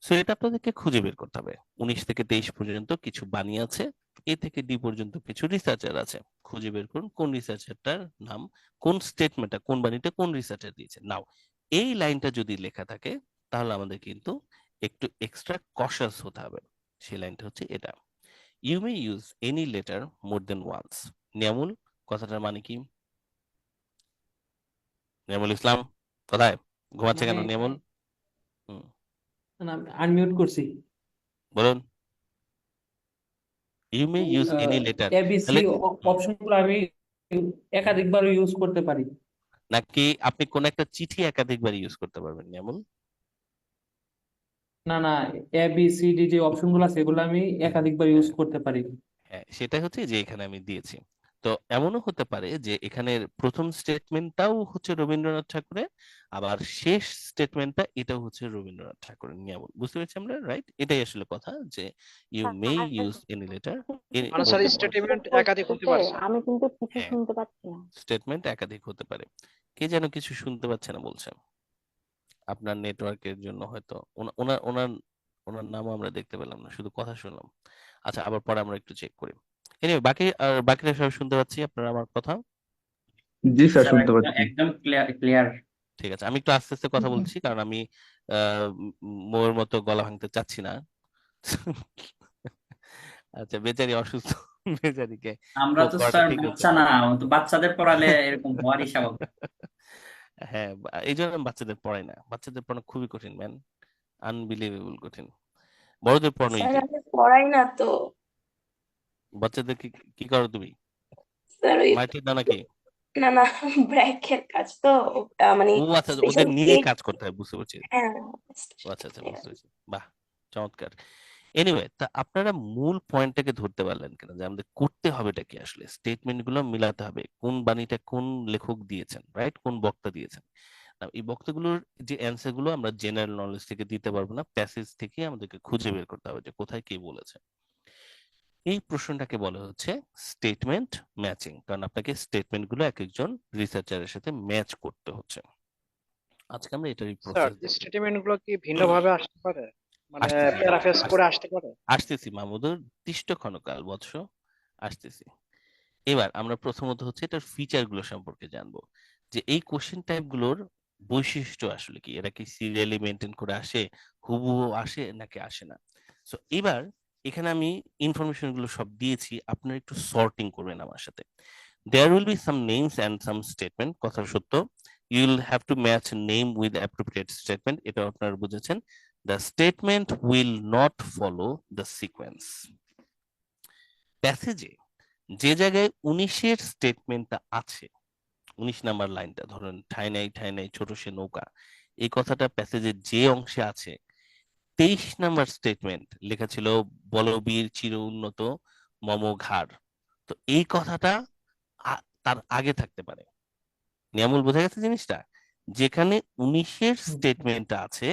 Speaker 1: সো এটা আপনাদেরকে খুঁজে বের করতে হবে। 19 থেকে 23 পর্যন্ত কিছু বাণী আছে, এ থেকে ডি পর্যন্ত কিছু রিসার্চার আছে। খুঁজে বের করুন কোন রিসার্চারটার নাম, কোন স্টেটমেন্টটা, কোন বাণীটা কোন রিসার্চার দিয়েছে। নাও এই লাইনটা যদি লেখা থাকে তাহলে আমাদের কিন্তু একটু এক্সট্রা কশাস হতে হবে। সেই লাইনটা হচ্ছে এটা, you may use any letter more than once. Niamul, কথাটার মানে কি? নিয়ামুল ইসলাম কোথায়? ঘুমাচ্ছে কেন নিয়ামুল? হুম,
Speaker 12: আনমিউট করছি।
Speaker 1: বলুন। You may use any letter,
Speaker 12: A B C
Speaker 1: তাহলে
Speaker 12: অপশনগুলো আমি একাধিকবার ইউজ করতে পারি,
Speaker 1: নাকি আপনি কোন একটা চিঠি একাধিকবার ইউজ করতে পারবেন নিয়ামুল?
Speaker 12: না না, এবিসিডি যে অপশনগুলো আছে এগুলো আমি একাধিকবার ইউজ করতে পারি।
Speaker 1: হ্যাঁ, সেটাই হচ্ছে যে এখানে আমি দিয়েছি। তো এমনও হতে পারে যে এখানের প্রথম স্টেটমেন্টটাও হচ্ছে রবীন্দ্রনাথ ঠাকুরের, আবার শেষ স্টেটমেন্টটা এটাও হচ্ছে রবীন্দ্রনাথ ঠাকুরের। নিয়ামুল, বুঝতে পেরেছি আমরা, রাইট? এটাই আসলে কথা যে you may use any letter
Speaker 11: মানে স্যার স্টেটমেন্ট একাধিক হতে পারছে।
Speaker 4: আমি কিন্তু কিছু
Speaker 1: হ্যাঁ,
Speaker 4: শুনতে পাচ্ছি না।
Speaker 1: স্টেটমেন্ট একাধিক হতে পারে। কে যেন কিছু শুনতে পাচ্ছে না বলছে, আপনার নেটওয়ার্কের জন্য হয়তো। ওনার ওনার ওনার নামও আমরা দেখতে পেলাম না, শুধু কথা শুনলাম। আচ্ছা, আবার পরে আমরা একটু চেক করি। এনিওয়ে, বাকিরা সবাই শুনতে পাচ্ছি আপনারা আমার কথা?
Speaker 2: জি স্যার,
Speaker 10: স্যার
Speaker 2: শুনতে
Speaker 10: একদম
Speaker 2: পাচ্ছি।
Speaker 10: একদম ক্লিয়ার।
Speaker 1: ঠিক আছে, আমি একটু আস্তে আস্তে কথা বলছি কারণ আমি মোর মতো গলা ভাঙতে চাচ্ছি না। আচ্ছা, বেচারি অসুস্থ, বেচারিকে
Speaker 10: আমরা তো
Speaker 1: করাটা
Speaker 10: স্যার
Speaker 1: ঠিক হচ্ছে
Speaker 10: বাচ্চা
Speaker 1: না।
Speaker 10: না, তো বাচ্চাদের পড়ালে এরকম হওয়ারই স্বাভাবিক।
Speaker 1: হ্যাঁ, এই জন্য আমি বাচ্চাদের পড়াই না, বাচ্চাদের পড়ানো খুবই কঠিন ম্যান, আনবিলিভেবল কঠিন। বড়দের পড়ানো
Speaker 4: স্যার
Speaker 1: ইজি।
Speaker 4: আমি পড়াই না তো
Speaker 1: বাচ্চাদের কি কি করো তুমি?
Speaker 4: স্যার, ওই
Speaker 1: মাইটি দাও নাকি?
Speaker 4: না না ব্র্যাকের কাজ তো, মানে
Speaker 1: ও আচ্ছা,
Speaker 4: স্পেশাল
Speaker 1: ওদের নিয়ে
Speaker 4: কিড।
Speaker 1: কাজ করতে হয়, বুঝতে পারছি।
Speaker 4: হ্যাঁ
Speaker 1: ও আচ্ছা আচ্ছা, বুঝতে পারছি। বাহ, চমৎকার। এনিওয়ে, তা আপনারা মূল পয়েন্টটাকে ধরতে পারলেন কিনা যে আমাদের করতে হবেটা কি? আসলে স্টেটমেন্ট গুলো মিলাতে হবে, কোন বাণীটা কোন লেখক দিয়েছেন, রাইট, কোন বক্তা দিয়েছেন। না, এই বক্তাগুলোর যে অ্যান্সার গুলো আমরা জেনারেল নলেজ থেকে দিতে পারবো না, প্যাসেজ থেকে আমাদেরকে খুঁজে বের করতে হবে যে কোথায় কে বলেছে। এই প্রশ্নটাকে বলা হচ্ছে স্টেটমেন্ট ম্যাচিং, কারণ আপনাকে স্টেটমেন্ট গুলো এক একজন রিসার্চারের সাথে ম্যাচ করতে হচ্ছে। আজকে আমরা এটারই
Speaker 11: স্যার
Speaker 1: প্রসেস দেখব।
Speaker 11: স্টেটমেন্ট গুলো কি ভিন্ন ভাবে আসতে পারে, মানে
Speaker 1: আসতেছি
Speaker 11: প্যারাফ্রেজ করে আসতে পারে?
Speaker 1: আসতেছি মাহমুদুর, তিষ্ট ক্ষণকাল বৎস, আসতেছি। এবার আমরা প্রথমত হচ্ছে এটার ফিচার গুলো সম্পর্কে জানবো, যে এই কোশ্চেন টাইপ গুলোর বৈশিষ্ট্য আসলে কি, এরা কি সিরিয়ালি মেনটেন করে আসে, হুবহু আসে নাকি আসে না। সো এবার এখানে আমি ইনফরমেশন গুলো সব দিয়েছি, আপনারা একটু সর্টিং করবেন আমার সাথে। There will be some names and some statement, কথা সত্য। You will have to match name with appropriate statement, এটা আপনারা বুঝেছেন। The statement will not follow the sequence. প্যাসেজে যে জায়গায় 19-এর স্টেটমেন্টটা আছে, 19 নাম্বার লাইনটা ধরেন, ঠাই নাই ঠাই নাই ছোট সে নৌকা, এই কথাটা প্যাসেজের যে অংশে আছে, 23 নাম্বার স্টেটমেন্ট লেখা ছিল বলবীর চির উন্নত মম ঘাড়। তো এই কথাটা তার আগে থাকতে পারে। নিয়ামুল, বোঝা গেছে জিনিসটা? যেখানে 19-এর স্টেটমেন্টটা আছে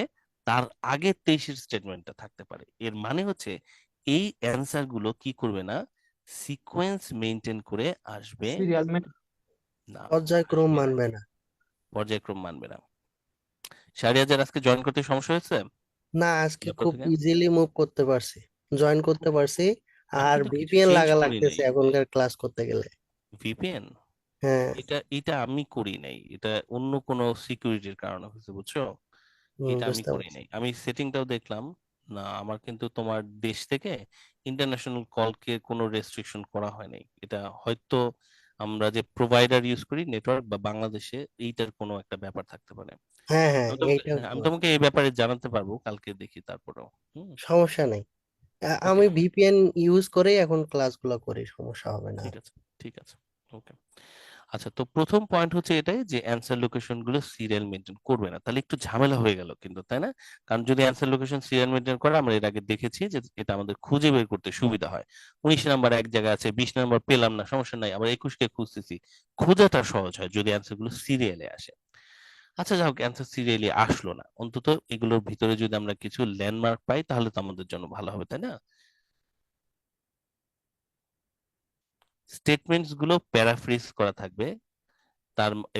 Speaker 1: তার আগে 23-এর স্টেটমেন্টটা থাকতে পারে। এর মানে হচ্ছে এই অ্যান্সার গুলো কি করবে না, সিকোয়েন্স মেনটেন করে আসবে
Speaker 12: সিরিয়াল
Speaker 1: না,
Speaker 8: পর্যায়ক্রম
Speaker 1: আসবে না,
Speaker 8: মানবে না।
Speaker 1: পর্যায়ক্রম মানবে না। শাহরিয়ার আজকে জয়েন করতে সমস্যা হয়েছে
Speaker 8: না, আজকে
Speaker 1: ল্যাপটপ
Speaker 8: খুব
Speaker 1: থেকে?
Speaker 8: ইজিলি মুভ করতে পারছি, জয়েন করতে পারছি।
Speaker 1: আমি
Speaker 8: আর
Speaker 1: কিন্তু কিছু
Speaker 8: ভিপিএন
Speaker 1: চেঞ্জ
Speaker 8: লাগা
Speaker 1: করি নাই।
Speaker 8: লাগতেছে এখনকার ক্লাস করতে গেলে।
Speaker 1: ভিপিএন
Speaker 8: হ্যাঁ,
Speaker 1: এটা আমি করি নাই, এটা অন্য কোনো সিকিউরিটির কারণে হয়েছে, বুঝছো? এটা আমি
Speaker 8: বুঝতে
Speaker 1: করি
Speaker 8: পারছি।
Speaker 1: নাই, আমি সেটিংটাও দেখলাম না। আমার কিন্তু তোমার দেশ থেকে ইন্টারন্যাশনাল কলকে কোনো রেস্ট্রিকশন করা হয় নাই। এটা হয়তো আমরা যে প্রোভাইডার ইউজ করি নেটওয়ার্ক বা বাংলাদেশে, এইটার কোনো একটা ব্যাপার থাকতে পারে।
Speaker 8: হ্যাঁ হ্যাঁ, এইটা
Speaker 1: আমি তোমাকে এই ব্যাপারে জানাতে পারবো কালকে, দেখি তারপরেও।
Speaker 8: সমস্যা নেই।
Speaker 1: ওকে,
Speaker 8: আমি ভিপিএন ইউজ করেই এখন ক্লাসগুলো করি, সমস্যা হবে না।
Speaker 1: ঠিক আছে, ঠিক আছে, ওকে। আচ্ছা, তো প্রথম পয়েন্ট হচ্ছে এটাই যে অ্যান্সার লোকেশন গুলো সিরিয়াল মেনটেন করবে না, তাহলে একটু ঝামেলা হয়ে গেল কিন্তু, তাই না? কারণ যদি অ্যান্সার লোকেশন সিরিয়াল মেনটেন করে, আমরা এর আগে দেখেছি যে এটা আমাদের খুঁজে বের করতে সুবিধা হয়। 19 নাম্বার এক জায়গায় আছে, 20 নাম্বার পেলাম না, সমস্যা নাই, আবার 21-কে খুঁজতেছি, খোঁজাটা সহজ হয় যদি অ্যান্সার গুলো সিরিয়ালে আসে। আচ্ছা যাই হোক, অ্যান্সার সিরিয়ালি আসলো না, অন্তত এগুলোর ভিতরে যদি আমরা কিছু ল্যান্ডমার্ক পাই তাহলে তো আমাদের জন্য ভালো হবে, তাই না? স্টেটমেন্টস গুলো প্যারাফ্রেজ করা থাকবে,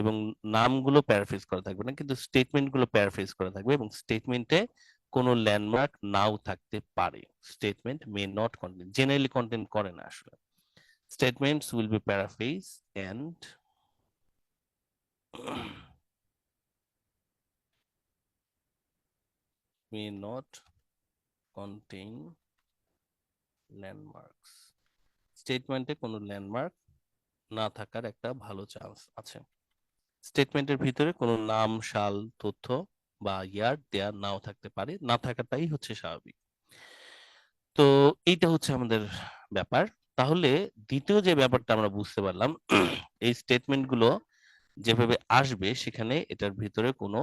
Speaker 1: এবং নামগুলো প্যারাফ্রেজ করা থাকবে না, কিন্তু স্টেটমেন্ট গুলো প্যারাফ্রেজ করা থাকবে, এবং স্টেটমেন্টে কোনো ল্যান্ডমার্ক নাও থাকতে পারে। Statement may not contain, generally contain করে না আসলে। Statements will be paraphrase and may not contain landmarks. স্টেটমেন্টে কোনো ল্যান্ডমার্ক না থাকার একটা ভালো চান্স আছে। স্টেটমেন্টের ভিতরে কোনো নাম, সাল, তথ্য বা ইয়ার দেয়া নাও থাকতে পারে, না থাকাটাই হচ্ছে স্বাভাবিক। তো এইটা হচ্ছে আমাদের ব্যাপার। তাহলে দ্বিতীয় যে ব্যাপারটা আমরা বুঝতে পারলাম, এই স্টেটমেন্ট গুলো যেভাবে আসবে সেখানে এটার ভিতরে কোনো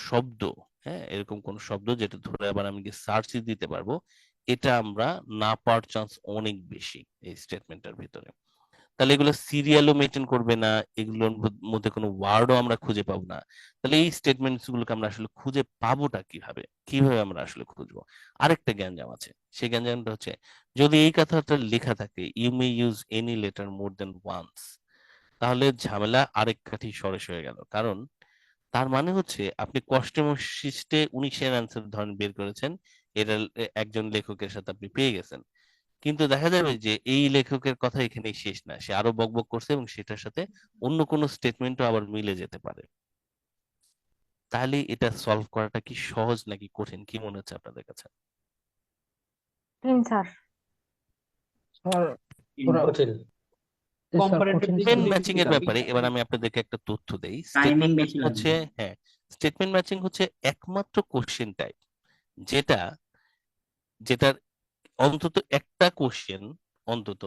Speaker 1: শব্দ, হ্যাঁ, এরকম কোন শব্দ যেটা ধরে আবার আমি সার্চ দিতে পারবো, এটা আমরা না পাওয়ার চান্স অনেক বেশি এই স্টেটমেন্টের ভিতরে। তাহলে এগুলো সিরিয়ালও মেনটেন করবে না, এগুলোর মধ্যে কোনো ওয়ার্ডও আমরা খুঁজে পাবো না। তাহলে এই স্টেটমেন্টস গুলোকে আমরা আসলে খুঁজে পাবোটা কিভাবে, কিভাবে আমরা আসলে খুঁজবো? আরেকটা গ্যাঞ্জাম আছে, সেই গ্যাঞ্জামটা হচ্ছে যদি এই কথাটা লেখা থাকে you may use any letter more than once, তাহলে ঝামেলা আরেক কাঠি সরেস হয়ে গেল। কারণ তার মানে হচ্ছে আপনি কষ্টে মস্তিষ্কে 19-এর অ্যান্সার ধরেন বের করেছেন, এটা একজন লেখকের সাথে আপনি পেয়ে গেছেন, কিন্তু দেখা যাবে যে এই লেখকের কথা এখানেই শেষ না, সে আরো বকবক করছে এবং সেটার সাথে অন্য কোনো স্টেটমেন্টও আবার মিলে যেতে পারে। তাহলে এটা সলভ করাটা কি সহজ নাকি কঠিন, কি মনে হচ্ছে আপনাদের কাছে?
Speaker 5: স্যার
Speaker 7: স্যার ওরা
Speaker 8: কঠিন।
Speaker 7: স্যার
Speaker 12: কম্পারেটিভ
Speaker 7: কঠিন
Speaker 12: দিক
Speaker 7: স্যার।
Speaker 1: স্টেটমেন্ট
Speaker 12: থেকে
Speaker 1: ম্যাচিং এর
Speaker 12: বেশি
Speaker 1: ব্যাপারে এবার আমি আপনাদেরকে একটা তথ্য দেই।
Speaker 10: টাইমিং
Speaker 1: স্টেটমেন্ট
Speaker 10: বেশি
Speaker 1: ম্যাচিং
Speaker 10: লাগবে।
Speaker 1: হচ্ছে, হ্যাঁ, স্টেটমেন্ট ম্যাচিং হচ্ছে একমাত্র কোশ্চেন টাইপ যেটা, যেটার অন্তত একটা কোশ্চেন অন্তত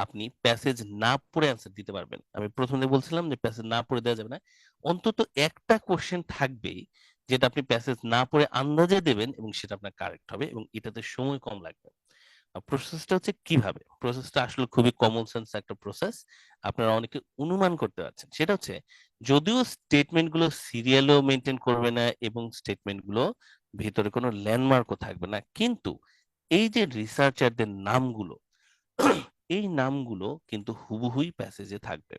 Speaker 1: আপনি প্যাসেজ না পড়ে অ্যান্সার দিতে পারবেন। আমি প্রথমে বলছিলাম যে প্যাসেজ না পড়ে দেওয়া যাবে না, অন্তত একটা কোশ্চেন থাকবেই যেটা আপনি প্যাসেজ না পড়ে আন্দাজে দেবেন এবং সেটা আপনার কারেক্ট হবে এবং এটাতে সময় কম লাগবে। প্রসেসটা হচ্ছে কিভাবে, প্রসেসটা আসলে খুবই কমন সেন্স একটা প্রসেস, আপনারা অনেকে অনুমান করতে পারছেন। সেটা হচ্ছে যদিও স্টেটমেন্ট গুলো সিরিয়ালও মেনটেন করবে না এবং স্টেটমেন্ট গুলো ভিতরে কোনো ল্যান্ডমার্কও থাকবে না, কিন্তু এই যে রিসার্চারদের নামগুলো, এই নামগুলো কিন্তু হুবহুই প্যাসেজে থাকবে।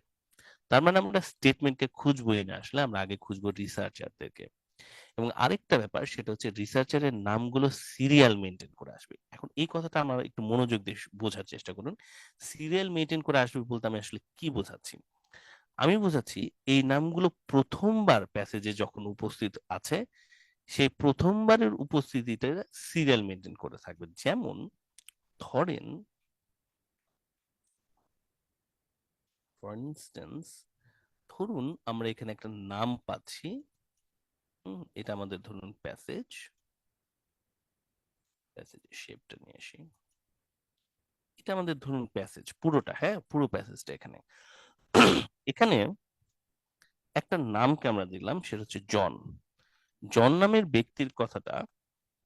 Speaker 1: তার মানে আমরা স্টেটমেন্টকে খুঁজবোই না, আসলে আমরা আগে খুঁজবো রিসার্চারদেরকে। এবং আরেকটা ব্যাপার সেটা হচ্ছে রিসার্চারের নামগুলো সিরিয়াল মেনটেন করে আসবে। এখন এই কথাটা আমরা একটু মনোযোগ দিয়ে বোঝার চেষ্টা করুন। সিরিয়াল মেনটেন করে আসবে বলতে আমি আসলে কি বোঝাচ্ছি? আমি বোঝাচ্ছি এই নামগুলো প্রথমবার প্যাসেজে যখন উপস্থিত আছে সেই প্রথমবারের উপস্থিতিটা সিরিয়াল মেনটেন করে থাকবে। যেমন ধরেন, ফর ইনস্টেন্স, ধরুন আমরা এখানে একটা নাম পাচ্ছি, এটা আমাদের ধরুন প্যাসেজ, প্যাসেজের শেপটা নিয়ে আসি, এটা আমাদের ধরুন প্যাসেজ পুরোটা, হ্যাঁ, পুরো প্যাসেজটা এখানে। এখানে একটা নামকে আমরা দিলাম, সেটা হচ্ছে জন। জন নামের ব্যক্তির কথাটা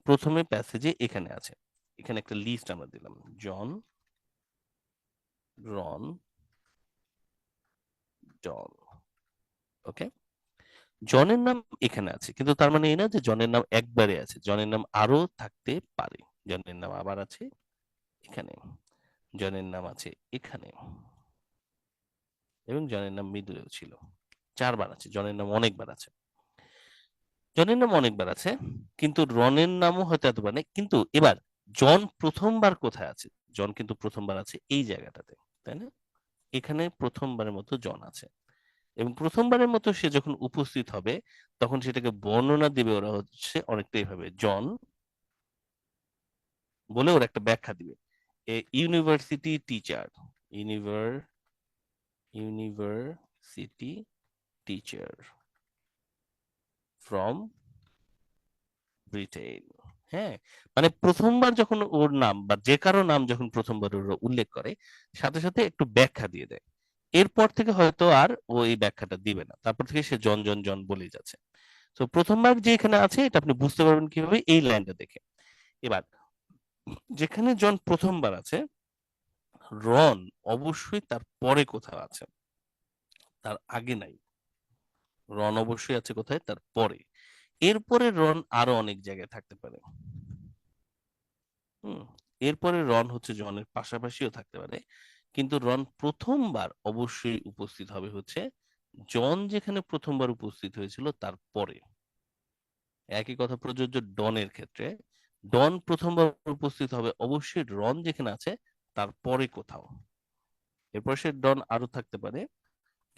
Speaker 1: প্রথমে প্যাসেজে এখানে আছে, এখানে একটা লিস্ট আমরা দিলাম, জন, রন, জন। ওকে, জনের নাম এখানে আছে, কিন্তু তার মানে এই না যে জনের নাম একবারে আছে, জনের নাম আরো থাকতে পারে। জনের নাম আবার আছে এখানে, জনের নাম আছে এখানে, এবং জনের নাম মিডলেও ছিল, 4বার আছে। জনের নাম অনেকবার আছে, জনের নাম অনেকবার আছে, কিন্তু রনের নামও হয়তো এতবার নেই। কিন্তু এবার জন প্রথমবার কোথায় আছে? জন কিন্তু প্রথমবার আছে এই জায়গাটাতে, তাই না? এখানে প্রথমবারের মতো জন আছে, এবং প্রথমবারের মতো সে যখন উপস্থিত হবে তখন সেটাকে বর্ণনা দিবে ওরা হচ্ছে অনেকটা এইভাবে, জন বলে ওরা একটা ব্যাখ্যা দিবে, a university teacher, university teacher from Britain. হ্যাঁ, মানে প্রথমবার যখন ওর নাম বা যে কারো নাম যখন প্রথমবার ওরা উল্লেখ করে সাথে সাথে একটু ব্যাখ্যা দিয়ে দেয়, এরপর থেকে হয়তো আর ও এই ব্যাখ্যাটা দিবে না, তারপর থেকে সে জন জন জন বলেই যাচ্ছে। তো প্রথমবার যে এখানে আছে এটা আপনি বুঝতে পারবেন কিভাবে, এই লাইনটা দেখে। এবার যেখানে জন প্রথমবার আছে, রন অবশ্যই তার পরে কোথাও আছে, তার আগে নাই। রন অবশ্যই আছে কোথায়, তার পরে। এরপরে রন আরো অনেক জায়গায় থাকতে পারে। হুম। এরপরে রন হচ্ছে জনের পাশাপাশিও থাকতে পারে, কিন্তু রন প্রথমবার অবশ্যই উপস্থিত হবে হচ্ছে জন যেখানে প্রথমবার উপস্থিত হয়েছিল তারপরে। একই কথা প্রযোজ্য ডনের ক্ষেত্রে। ডন প্রথমবার উপস্থিত হবে অবশ্যই রন যেখানে আছে তারপরে কোথাও। এরপর সে ডন আরো থাকতে পারে,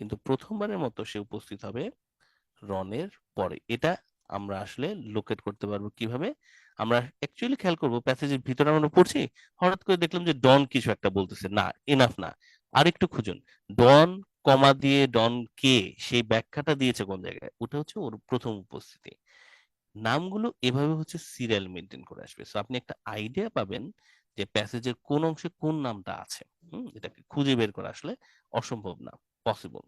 Speaker 1: কিন্তু প্রথমবারের মতো সে উপস্থিত হবে রনের পরে। এটা আমরা আসলে লোকেট করতে পারবো কিভাবে? আমরা অ্যাকচুয়ালি খেয়াল করবো প্যাসেজের ভিতরে আমরা পড়ছি, হঠাৎ করে দেখলাম যে ডন কিছু একটা বলতেছে, না এনাফ না, আরেকটু খুঁজুন। ডন কমা দিয়ে ডন কে, সেই ব্যাখ্যাটা দিয়েছে কোন জায়গায়, ওটা হচ্ছে ওর প্রথম উপস্থিতি। নামগুলো এভাবে হচ্ছে সিরিয়াল মেনটেন করে আসবে, সো আপনি একটা আইডিয়া পাবেন যে প্যাসেজের কোন অংশে কোন নামটা আছে। এটাকে খুঁজে বের করা আসলে অসম্ভব না, পসিবল।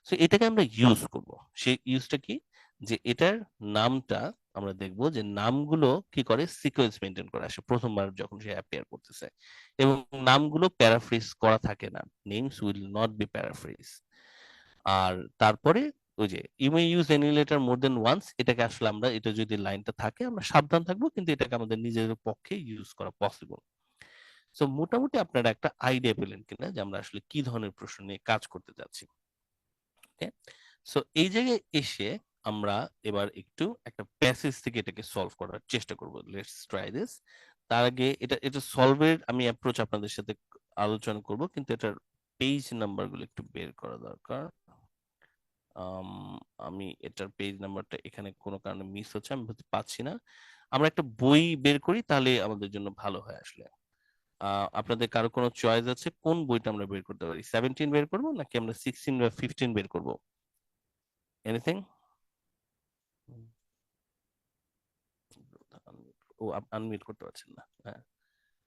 Speaker 1: সো এটাকে আমরা ইউজ করব। সেই ইউজটা কি, যে এটার নামটা আমরা দেখব যে নামগুলো কি করে, সিকোয়েন্স মেনটেন করে আসে প্রথমবার যখন সে অ্যাপিয়ার করতেছে, এবং নামগুলো প্যারাফ্রেজ করা থাকে না, names will not be paraphrase. আর তারপরে ওই যে you may use any letter more than once, এটাকে আসলে আমরা, এটা যদি লাইনটা থাকে আমরা সাবধান থাকবো, কিন্তু এটাকে আমাদের নিজেদের পক্ষে ইউজ করা পসিবল। সো মোটামুটি আপনারা একটা আইডিয়া পেলেন কিনা যে আমরা আসলে কি ধরনের প্রশ্ন নিয়ে কাজ করতে যাচ্ছি। সো এই জায়গায় এসে আমরা এবার একটু একটা প্যাসেজ থেকে এটাকে সলভ করার চেষ্টা করব। Let's try this. তার আগে এটা এটা সলভের আমি অ্যাপ্রোচ আপনাদের সাথে আলোচনা করব, কিন্তু এটার পেজ নাম্বার গুলো একটু বের করা দরকার। আম, আমি এটার পেজ নাম্বারটা এখানে কোনো কারণে মিস হচ্ছে, আমি হয়তো পাচ্ছি না। আমরা একটা বই বের করি, তাহলে আমাদের জন্য ভালো হয় আসলে। আপনাদের কারো কোনো চয়েস আছে কোন বইটা আমরা বের করতে পারি? 17 বের করবো নাকি আমরা 16 বা 15 বের করবো? এনিথিং? ও আনমিউট করতে পারছেন না, হ্যাঁ।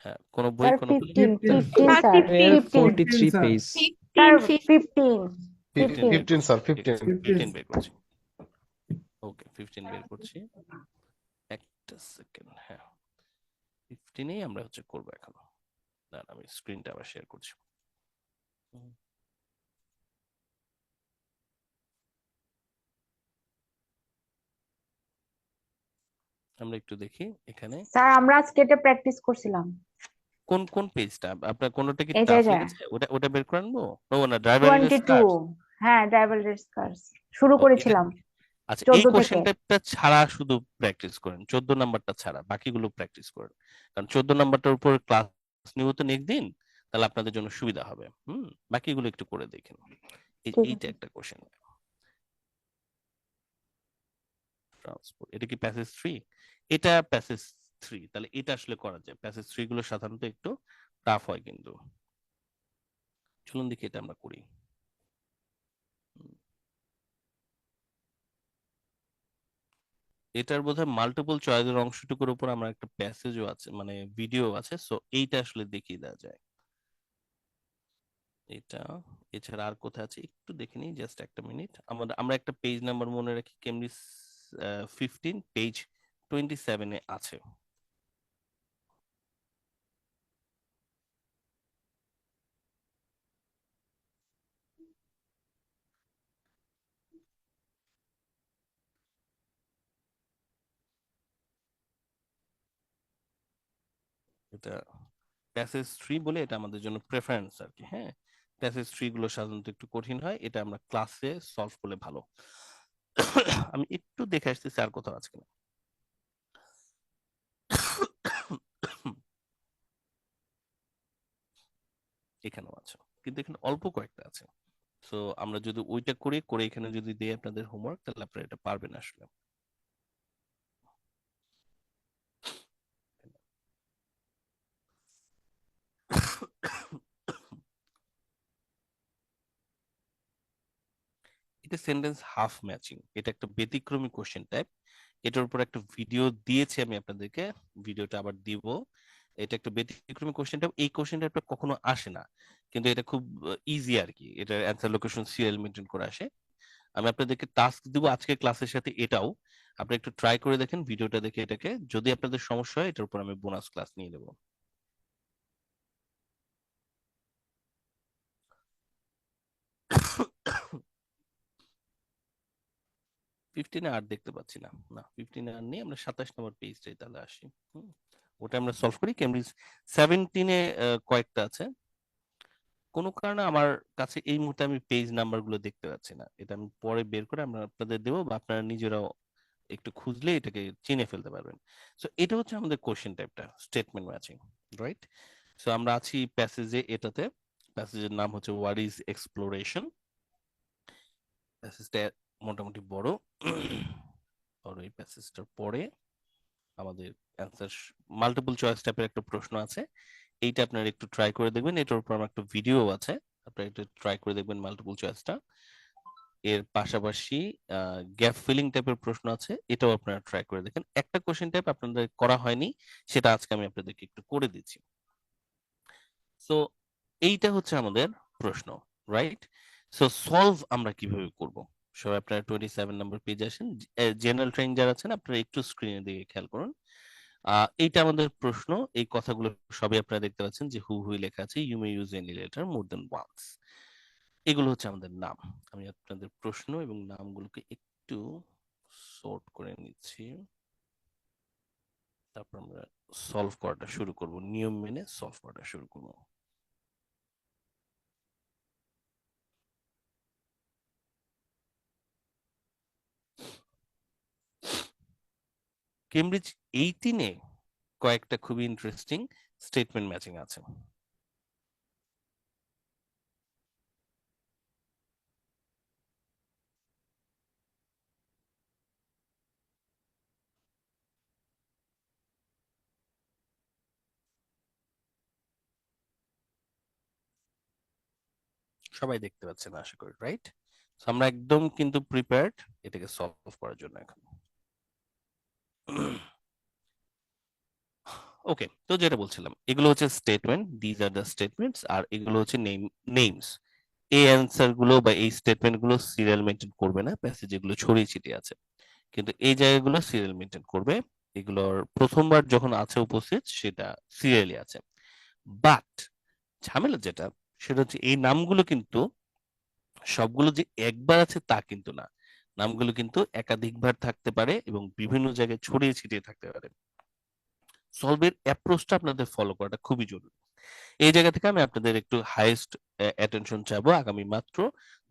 Speaker 1: হ্যাঁ, কোন বই,
Speaker 13: স্যার
Speaker 1: কোন বই?
Speaker 13: 15
Speaker 9: 15
Speaker 13: 15 স্যার 15
Speaker 9: 15 স্যার।
Speaker 13: স্যার 15 15
Speaker 2: 15 স্যার,
Speaker 1: ঠিক আছে,
Speaker 2: 15।
Speaker 1: 15 বের করছি। ওকে, 15 বের করছি। একটা সেকেন্ড, হ্যাঁ 15এই আমরা হচ্ছে করবো এখন। দাঁড়ান, আমি স্ক্রিনটা আবার শেয়ার করছি। আমরা একটু দেখি এখানে
Speaker 13: স্যার আমরা আজকে এটা প্র্যাকটিস করছিলাম।
Speaker 1: কোন কোন পেজটা আপনার, কোনটা কি
Speaker 13: এটা
Speaker 1: টাফ
Speaker 13: এটা
Speaker 1: লেগেছে? ওটা ওটা বের করে আনবো। ও না, ড্রাইভারলেস
Speaker 13: 22
Speaker 1: কার্স।
Speaker 13: হ্যাঁ ড্রাইভারলেস কার্স শুরু
Speaker 1: এটা,
Speaker 13: করেছিলাম
Speaker 1: আচ্ছা এই
Speaker 13: 14
Speaker 1: কোশ্চেন
Speaker 13: থেকে।
Speaker 1: টাইপটা ছাড়া শুধু প্র্যাকটিস করেন, 14 নাম্বারটা ছাড়া বাকিগুলো প্র্যাকটিস করেন, কারণ 14 নাম্বারটার উপর ক্লাস নিব তো নেক্সট দিন, তাহলে আপনাদের জন্য সুবিধা হবে। বাকিগুলো একটু করে দেখেন।
Speaker 13: ঠিক
Speaker 1: এইটা
Speaker 13: আছে
Speaker 1: একটা কোশ্চেন। ট্রান্সপোর্ট, এটা কি প্যাসেজ 3? এটা প্যাসেজ 3, তাহলে এটা আসলে করা যায়। প্যাসেজ 3 গুলো সাধারণত একটু টাফ হয়, কিন্তু চলুন দেখি এটা আমরা করি। এটার বোধহয় মাল্টিপল চয়েসের অংশটুকুর উপর আমার একটা প্যাসেজও আছে, মানে ভিডিও আছে, সো এইটা আসলে দেখিয়ে দেওয়া যায়। এটা এছাড়া আর কোথায় আছে একটু দেখে নিই, জাস্ট একটা মিনিট। আমরা একটা পেজ নাম্বার মনে রাখি, কেমব্রিজ 15 পেজ 27 এ আছে। এটা প্যাসেজ 3 বলে, এটা আমাদের জন্য প্রেফারেন্স আর কি। হ্যাঁ, প্যাসেজ 3 গুলো সাধারণত একটু কঠিন হয়, এটা আমরা ক্লাসে সলভ করলে ভালো। আমি একটু দেখে আসতেছি আর কোথাও আছে কিনা। এখানেও আছে, কিন্তু এখানে অল্প কয়েকটা আছে। সো আমরা যদি ওইটা করে করে এখানে যদি দিই আপনাদের হোমওয়ার্ক, তাহলে আপনারা এটা পারবেন আসলে। এটা সেন্টেন্স হাফ ম্যাচিং, এটা একটা ব্যতিক্রমী কোশ্চেন টাইপ। এটার উপর একটা ভিডিও দিয়েছি আমি আপনাদেরকে, ভিডিওটা আবার দিব। এটা একটা ব্যতিক্রমী কোশ্চেন টাইপ, এই কোশ্চেন টাইপটা কখনো আসে না, কিন্তু এটা খুব ইজি আর কি। এটার অ্যান্সার লোকেশন সিরিয়াল মেনটেন করে আসে। আমি আপনাদেরকে টাস্ক দিব আজকে ক্লাসের সাথে এটাও, আপনি একটু ট্রাই করে দেখেন ভিডিওটা দেখে এটাকে, যদি আপনাদের সমস্যা হয় এটার উপর আমি বোনাস ক্লাস নিয়ে নেব। 15-এ আর দেখতে পাচ্ছি না, না 15-এ আর নেই। আমরা 27 নম্বর পেজটাই তাহলে আসি। ওটা আমরা সলভ করি। কেমব্রিজ 17-এ কয়েকটা আছে, কোনো কারণে আমার কাছে এই মুহূর্তে আমি পেজ নাম্বার গুলো দেখতে পাচ্ছি না। এটা আমি পরে বের করে আমরা আপনাদের দেবো, বা আপনারা নিজেরাও একটু খুঁজলে এটাকে চিনে ফেলতে পারবেন। সো এটা হচ্ছে আমাদের কোশ্চেন টাইপটা, স্টেটমেন্ট ম্যাচিং, রাইট? সো আমরা আছি প্যাসেজে, এটাতে প্যাসেজের নাম হচ্ছে হোয়াট ইজ এক্সপ্লোরেশন। প্যাসেজটা মোটামুটি বড়, আর এই প্যাসেজটার পরে আমাদের অ্যান্সার মাল্টিপল চয়েস টাইপের একটা প্রশ্ন আছে। এইটা আপনারা একটু ট্রাই করে দেখবেন, এটার উপর আমার একটা ভিডিও আছে, আপনারা একটু ট্রাই করে দেখবেন মাল্টিপল চয়েসটা। এর পাশাপাশি গ্যাপ ফিলিং টাইপের প্রশ্ন আছে, এটাও আপনারা ট্রাই করে দেখেন। একটা কোশ্চেন টাইপ আপনাদের করা হয়নি, সেটা আজকে আমি আপনাদেরকে একটু করে দিচ্ছি। সো এইটা হচ্ছে আমাদের প্রশ্ন, রাইট? সো সলভ আমরা কিভাবে করব? সবাই আপনারা 27 নম্বর পেজে আসেন। জেনারেল ট্রেন যারা আছেন আপনারা একটু স্ক্রিনের দিকে খেয়াল করুন। এইটা আমাদের প্রশ্ন, এই কথাগুলো সবই আপনারা দেখতে পাচ্ছেন যে হু হুই লেখা আছে, you may use any letter more than once. এগুলো হচ্ছে আমাদের নাম। আমি আপনাদের প্রশ্ন এবং নামগুলোকে একটু সর্ট করে নিচ্ছি, তারপর আমরা সলভ করাটা শুরু করব, নিয়ম মেনে সলভ করাটা শুরু করব। কেমব্রিজ 18-এ কয়েকটা খুবই ইন্টারেস্টিং স্টেটমেন্ট ম্যাচিং আছে। সবাই দেখতে পাচ্ছেন আশা করি, রাইট? আমরা একদম কিন্তু প্রিপেয়ার্ড এটাকে সলভ করার জন্য এখন। ওকে, তো যেটা বলছিলাম, এগুলো হচ্ছে statement, these are the statements, আর এগুলো হচ্ছে নেমস। এই অ্যান্সার গুলো বা এই স্টেটমেন্ট গুলো সিরিয়াল মেনটেন করবে না, প্যাসেজ যেগুলো ছড়িয়ে ছিটিয়ে আছে, কিন্তু এই জায়গাগুলো সিরিয়াল মেনটেন করবে। এগুলোর প্রথমবার যখন আছে উপস্থিত সেটা সিরিয়ালি আছে। বাট ঝামেলা যেটা, সেটা হচ্ছে এই নামগুলো কিন্তু সবগুলো যে একবার আছে তা কিন্তু না। নামগুলো কিন্তু একাধিকবার থাকতে পারে এবং বিভিন্ন জায়গায় ছড়িয়ে ছিটিয়ে থাকতে পারে। সলভের অ্যাপ্রোচটা আপনাদের ফলো করাটা খুবই জরুরি। এই জায়গা থেকে আমি আপনাদের একটু হাইয়েস্ট অ্যাটেনশন চাইবো আগামী মাত্র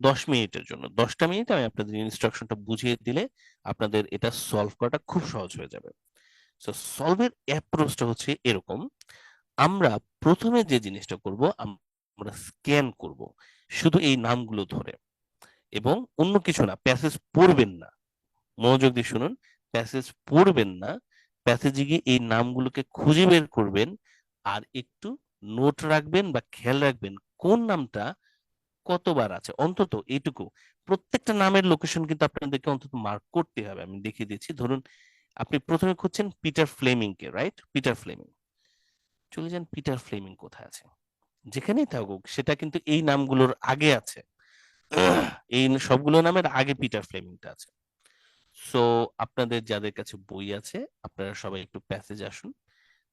Speaker 1: 10 মিনিটের জন্য। 10টা মিনিট আমি আপনাদের ইনস্ট্রাকশনটা বুঝিয়ে দিলে আপনাদের এটা সলভ করাটা খুব সহজ হয়ে যাবে। সো সলভের অ্যাপ্রোচটা হচ্ছে এরকম, আমরা প্রথমে যে জিনিসটা করব, আমরা স্ক্যান করব শুধু এই নামগুলো ধরে, এবং অন্য কিছু না, প্যাসেজ পড়বেন না, মনোযোগ দিয়ে শুনুন, প্যাসেজ পড়বেন না, প্যাসেজে গিয়ে এই নামগুলোকে খুঁজে বের করবেন, আর একটু নোট রাখবেন বা খেয়াল রাখবেন কোন নামটা কতবার আছে, অন্তত এইটুকু। প্রত্যেকটা নামের লোকেশন কিন্তু আপনাদেরকে অন্তত মার্ক করতে হবে। আমি দেখিয়ে দিচ্ছি, ধরুন আপনি প্রথমে খুঁজছেন পিটার ফ্লেমিং কে, রাইট? পিটার ফ্লেমিং, চলে যান পিটার ফ্লেমিং কোথায় আছে, যেখানেই থাকুক সেটা কিন্তু এই নামগুলোর আগে আছে, এই সবগুলো নামের আগে পিটার ফ্লেমিংটা আছে। সো আপনাদের যাদের কাছে বই আছে আপনারা সবাই একটু প্যাসেজে আসুন,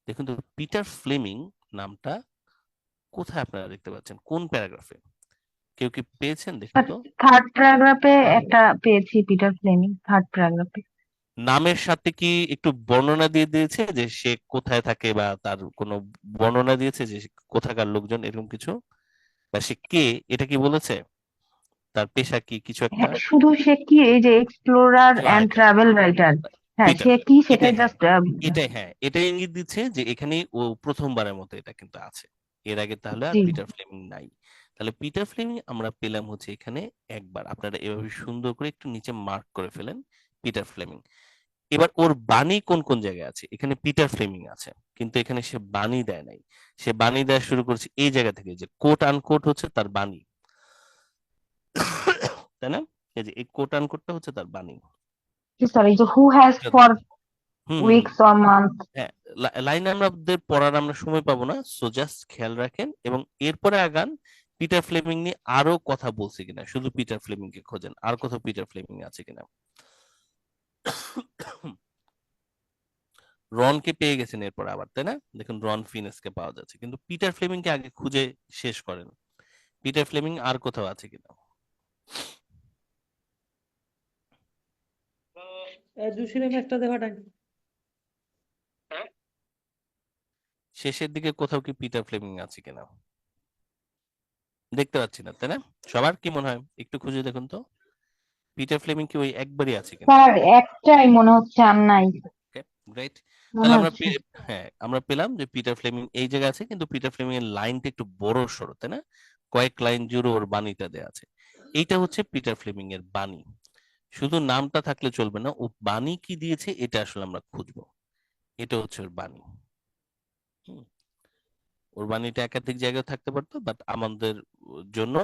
Speaker 1: দেখুন তো পিটার ফ্লেমিং নামটা কোথায় আপনারা দেখতে পাচ্ছেন, কোন প্যারাগ্রাফে? কেউ কি পেয়েছেন? দেখুন তো।
Speaker 13: থার্ড প্যারাগ্রাফে একটা পেয়েছি, পিটার ফ্লেমিং, থার্ড প্যারাগ্রাফে।
Speaker 1: নামের সাথে কি একটু বর্ণনা দিয়ে দিয়েছে যে সে কোথায় থাকে, বা তার কোনো বর্ণনা দিয়েছে যে সে কোথাকার লোকজন, এরকম কিছু? বা সে কে, এটা কি বলেছে? তার পেশা কি, কিছু একটা?
Speaker 13: শুধু সে কি, এই যে explorer and
Speaker 1: write,
Speaker 13: travel writer, হ্যাঁ
Speaker 1: পিটার,
Speaker 13: সে কি
Speaker 1: এটাই,
Speaker 13: সেটাই
Speaker 1: হ্যাঁ
Speaker 13: জাস্ট।
Speaker 1: এটাই, হ্যাঁ এটাই ইঙ্গিত দিচ্ছে যে এখানে ও প্রথমবারের মতো এটা কিন্তু আছে, এর আগে তাহলে আর
Speaker 13: জি,
Speaker 1: পিটার ফ্লেমিং নাই। তাহলে পিটার ফ্লেমিং আমরা পেলাম হচ্ছে এখানে একবার। আপনারা এভাবে সুন্দর করে একটু নিচে মার্ক করে ফেলেন পিটার ফ্লেমিং। এবার ওর বাণী কোন কোন জায়গায় আছে? এখানে পিটার ফ্লেমিং আছে, কিন্তু এখানে সে বাণী দেয় নাই, সে বাণী দেওয়া শুরু করেছে এই জায়গা থেকে, যে কোট আনকোট হচ্ছে তার বাণী, তাই না? এই যে এই কোট আনকোটটা হচ্ছে তার বাণী।
Speaker 13: Sorry, who has for
Speaker 1: hmm hmm
Speaker 13: weeks or month.
Speaker 1: হ্যাঁ, লাইন আমাদের পড়ার আমরা সময় পাবো না, সো জাস্ট খেয়াল রাখেন এবং এরপরে আগান। পিটার ফ্লেমিং নিয়ে আরো কথা বলছে কিনা, শুধু পিটার ফ্লেমিং কে খোঁজেন, আর কোথাও পিটার ফ্লেমিং আছে কিনা। রনকে পেয়ে গেছেন এরপর আবার, তাই না? দেখুন রন ফিনেসকে পাওয়া যাচ্ছে, কিন্তু পিটার ফ্লেমিং কে আগে খুঁজে শেষ করেন, পিটার ফ্লেমিং আর কোথাও আছে কিনা। শেষের দিকে কোথাও কি পিটার ফ্লেমিং আছে কিনা দেখতে পাচ্ছি না, তাই না? সবার কি মনে হয় একটু খুঁজে দেখুন তো, পিটার ফ্লেমিং কি ওই একবারই আছে কিনা।
Speaker 13: স্যার একটাই মনে হচ্ছে আর নাই
Speaker 1: ওকে, গ্রেট।
Speaker 13: মনে
Speaker 1: তাহলে আমরা
Speaker 13: হচ্ছে।
Speaker 1: হ্যাঁ আমরা পেলাম যে পিটার ফ্লেমিং এই জায়গায় আছে, কিন্তু পিটার ফ্লেমিং এর লাইনটা একটু বড় সড়ো, তাই না? কয়েক লাইন জুড়ে ওর বাণীটা দেয়া আছে। এইটা হচ্ছে পিটার ফ্লেমিং এর বাণী। শুধু নামটা থাকলে চলবে না, ও বাণী কি দিয়েছে এটা আসলে আমরা খুঁজবো। এটা হচ্ছে ওর বাণী। হুম, ওর বাণীটা একাধিক জায়গায় থাকতে পারতো, বাট আমাদের জন্য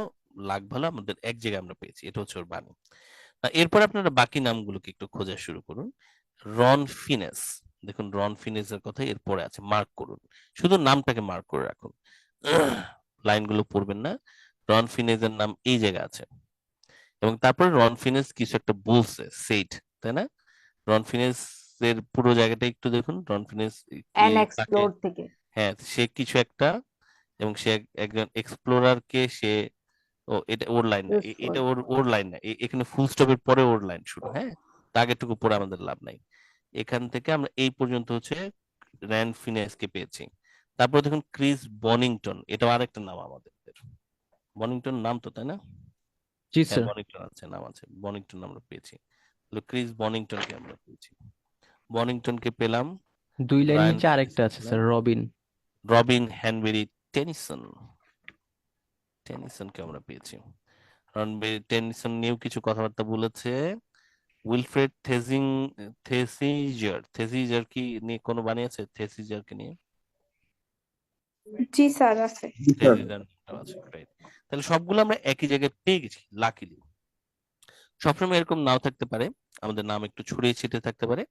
Speaker 1: লাগ ভালো আমাদের এক জায়গায় আমরা পেয়েছি, এটা হচ্ছে ওর বাণী। এরপর আপনারা বাকি নামগুলোকে একটু খোঁজা শুরু করুন। রন ফিনেস, দেখুন রন ফিনেসের কথা এরপরে আছে, মার্ক করুন, শুধু নামটাকে মার্ক করে রাখুন, লাইনগুলো পড়বেন না। রন ফিনেসের নাম এই জায়গায় আছে, এবং তারপরে রন ফিনেস কিছু একটা বলছে, সেইড, তাই না? রন ফিনেস এর পুরো জায়গাটা একটু দেখুন। রন ফিনেস তাকে,
Speaker 13: থেকে
Speaker 1: হ্যাঁ সে কিছু একটা, এবং সে একজন এক্সপ্লোরার কে সে, ও এটা ওর লাইন না, এটা ওর ওর লাইন না, এখানে ফুল স্টপের পরে ওর লাইন শুরু, হ্যাঁ? তা আগেরটুকু পরে আমাদের লাভ নাই। এখান থেকে আমরা এই পর্যন্ত হচ্ছে র্যান ফিনেস কে পেয়েছি। তারপর দেখুন ক্রিস বনিংটন, এটাও আরেকটা নাম আমাদের। বনিংটন নাম তো, তাই না?
Speaker 14: জি
Speaker 1: হ্যাঁ
Speaker 14: স্যার।
Speaker 1: বনিংটন আছে, নাম আছে, বনিংটন আমরা পেয়েছি। ক্রিস বনিংটনকে আমরা পেয়েছি, বনিংটনকে পেলাম।
Speaker 14: 2 লাইন
Speaker 1: রায়ান
Speaker 14: নিচে আরেকটা
Speaker 1: ফিনিক্সকে
Speaker 14: আছে
Speaker 1: পেলাম।
Speaker 14: স্যার, রবিন।
Speaker 1: রবিন হ্যানবেরি টেনিসন, টেনিসনকে আমরা পেয়েছি। রনবেরি টেনিসন নিয়েও কিছু কথাবার্তা বলেছে। উইলফ্রেড থেসিজার কি নিয়ে কোনো বাণী আছে? থেসিজারকে নিয়ে
Speaker 4: জি স্যার আছে।
Speaker 2: জি স্যার।
Speaker 1: থেসিজার নামটাও আছে, great। তাহলে সবগুলো আমরা একই জায়গায় পেয়ে গেছি লাকিলি। সবসময় এরকম নাও থাকতে পারে, আমাদের নাম একটু ছড়িয়ে ছিটিয়ে থাকতে পারে।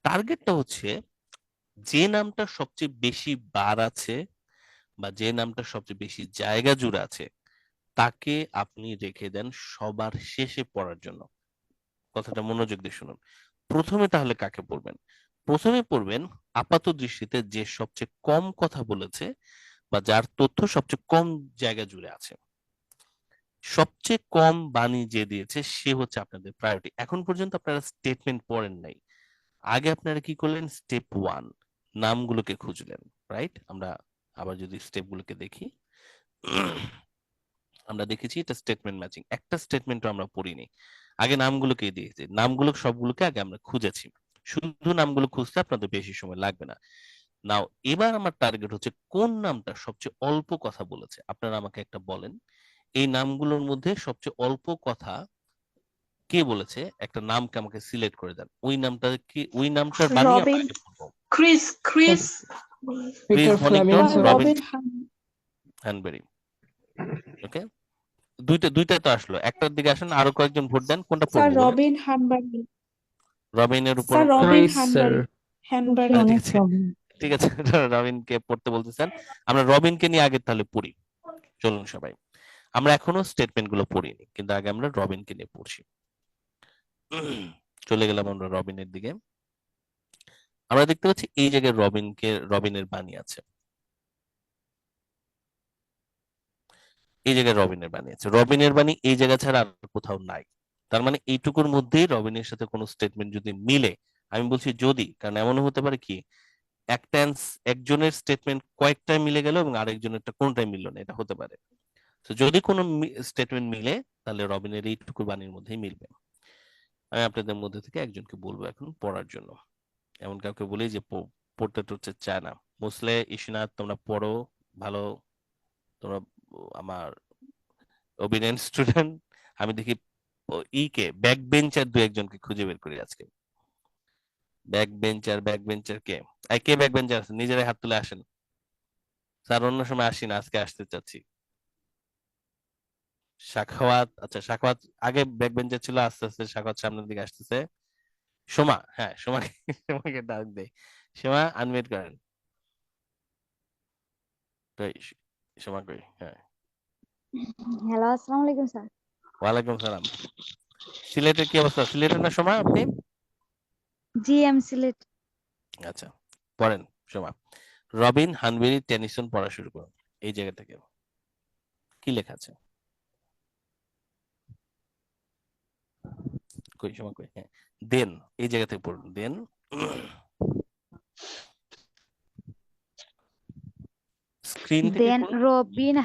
Speaker 1: টার্গেটটা হচ্ছে যে নামটা সবচেয়ে বেশি বার আছে, বা যে নামটা সবচেয়ে বেশি জায়গা জুড়ে আছে, তাকে আপনি রেখে দেন সবার শেষে পড়ার জন্য। কথাটা মনোযোগ দিয়ে শুনুন। প্রথমে তাহলে কাকে পড়বেন? প্রথমে পড়বেন আপাত দৃষ্টিতে যে সবচেয়ে কম কথা বলেছে, বা যার তথ্য সবচেয়ে কম জায়গা জুড়ে আছে। সবচেয়ে কম বাণী যে দিয়েছে সে হচ্ছে আপনাদের প্রায়োরিটি। এখন পর্যন্ত আপনারা স্টেটমেন্ট পড়েন নাই, আগে আপনারা কি করলেন? স্টেপ 1 নামগুলোকে খুঁজলেন, রাইট? আমরা আবার যদি স্টেপগুলোকে দেখি, আমরা দেখেছি এটা স্টেটমেন্ট ম্যাচিং, একটা স্টেটমেন্টও আমরা পড়িনি। আগে নামগুলোকে দিয়েছি, নামগুলো সবগুলোকে আগে আমরা খুঁজেছি। শুধু নামগুলো খুঁজতে আপনাদের বেশি সময় লাগবে না। নাও এবার আমার টার্গেট হচ্ছে কোন নামটা সবচেয়ে অল্প কথা বলেছে। আপনারা আমাকে একটা বলেন, এই নামগুলোর মধ্যে সবচেয়ে অল্প কথা কে বলেছে? একটা নামকে আমাকে সিলেক্ট করে দেন। ওই নামটা কি, ওই নামটার বানিয়ে আমরা
Speaker 3: রবিন,
Speaker 1: আগে পড়বো।
Speaker 3: Chris
Speaker 1: Chris
Speaker 14: Peter Fleming,
Speaker 1: Bonington, Robin
Speaker 3: Robin
Speaker 1: Hanbury. Okay, দুইটা তো আসলো, একটার দিকে আসেন, আরো কয়েকজন ভোট দেন, কোনটা পড়বো বলেন?
Speaker 3: রবিন হানবারি,
Speaker 1: রবিনের উপর
Speaker 3: রবিন
Speaker 14: ক্রিস স্যার।
Speaker 3: হ্যানবারি।
Speaker 1: ঠিক
Speaker 13: অনেক
Speaker 1: আছে,
Speaker 13: প্রবলেম।
Speaker 1: ঠিক আছে, রবিনকে পড়তে বলতেছেন। আমরা রবিনকে নিয়ে আগে তাহলে পড়ি, চলুন সবাই। আমরা এখনো স্টেটমেন্ট গুলো পড়িনি, কিন্তু আগে আমরা রবিনকে নিয়ে পড়ছি। চলে গেলাম আমরা রবিনের দিকে। আমরা দেখতে পাচ্ছি এই জায়গায় রবিনের বাণী আছে, এই জায়গায় রবিনের বাণী আছে। রবিনের বাণী এই জায়গা ছাড়া আর কোথাও নাই। তার মানে এইটুকুর মধ্যেই রবিনের সাথে কোনো স্টেটমেন্ট যদি মিলে, আমি বলছি যদি, কারণ এমনও হতে পারে কি একজনের স্টেটমেন্ট কয়েকটায় মিলে গেল এবং আরেকজনেরটা কোনটাই মিললো না, এটা হতে পারে। তো যদি কোনো স্টেটমেন্ট মিলে, তাহলে রবিনের এইটুকু বাণীর মধ্যেই মিলবে। আমি আপনাদের মধ্যে থেকে একজনকে বলবো এখন পড়ার জন্য। এমন কাউকে বলি যে পড়তে টড়তে চায় না। মুসলে, ইশনাত, তোমরা পড়ো ভালো, তোমরা আমার অবিনেন্ট স্টুডেন্ট। আমি দেখি কে ব্যাক বেঞ্চার দু একজনকে খুঁজে বের করি আজকে। ব্যাক বেঞ্চার কে? কে ব্যাক বেঞ্চার আছে নিজেরাই হাত তুলে আসেন। স্যার অন্য সময় আসি না, আজকে আসতে চাচ্ছি। সাখাওয়াত, আচ্ছা সাখাওয়াত আগে ব্যাক বেঞ্চার ছিল, আস্তে আস্তে সাখাওয়াত সামনের দিকে আসতেছে। সোমা, হ্যাঁ সোমাকে, সোমাকে ডাক দেই। সোমা আনমিউট করেন। কই সোমা কই? হ্যাঁ,
Speaker 5: হ্যালো, আসসালামু আলাইকুম স্যার।
Speaker 1: ওয়ালাইকুম সালাম। সিলেটের কি অবস্থা? সিলেটের না সোমা আপনি?
Speaker 5: জি, আমি সিলেট।
Speaker 1: আচ্ছা, পড়েন সোমা। রবিন হানবেরি টেনিসন পড়া শুরু করুন। এই জায়গা থেকে কি লেখা আছে? কই সময় কই, হ্যাঁ দেন এই জায়গা থেকে পড়ুন দেন স্ক্রিন থেকে
Speaker 5: Then
Speaker 1: পড়ুন।
Speaker 5: Robin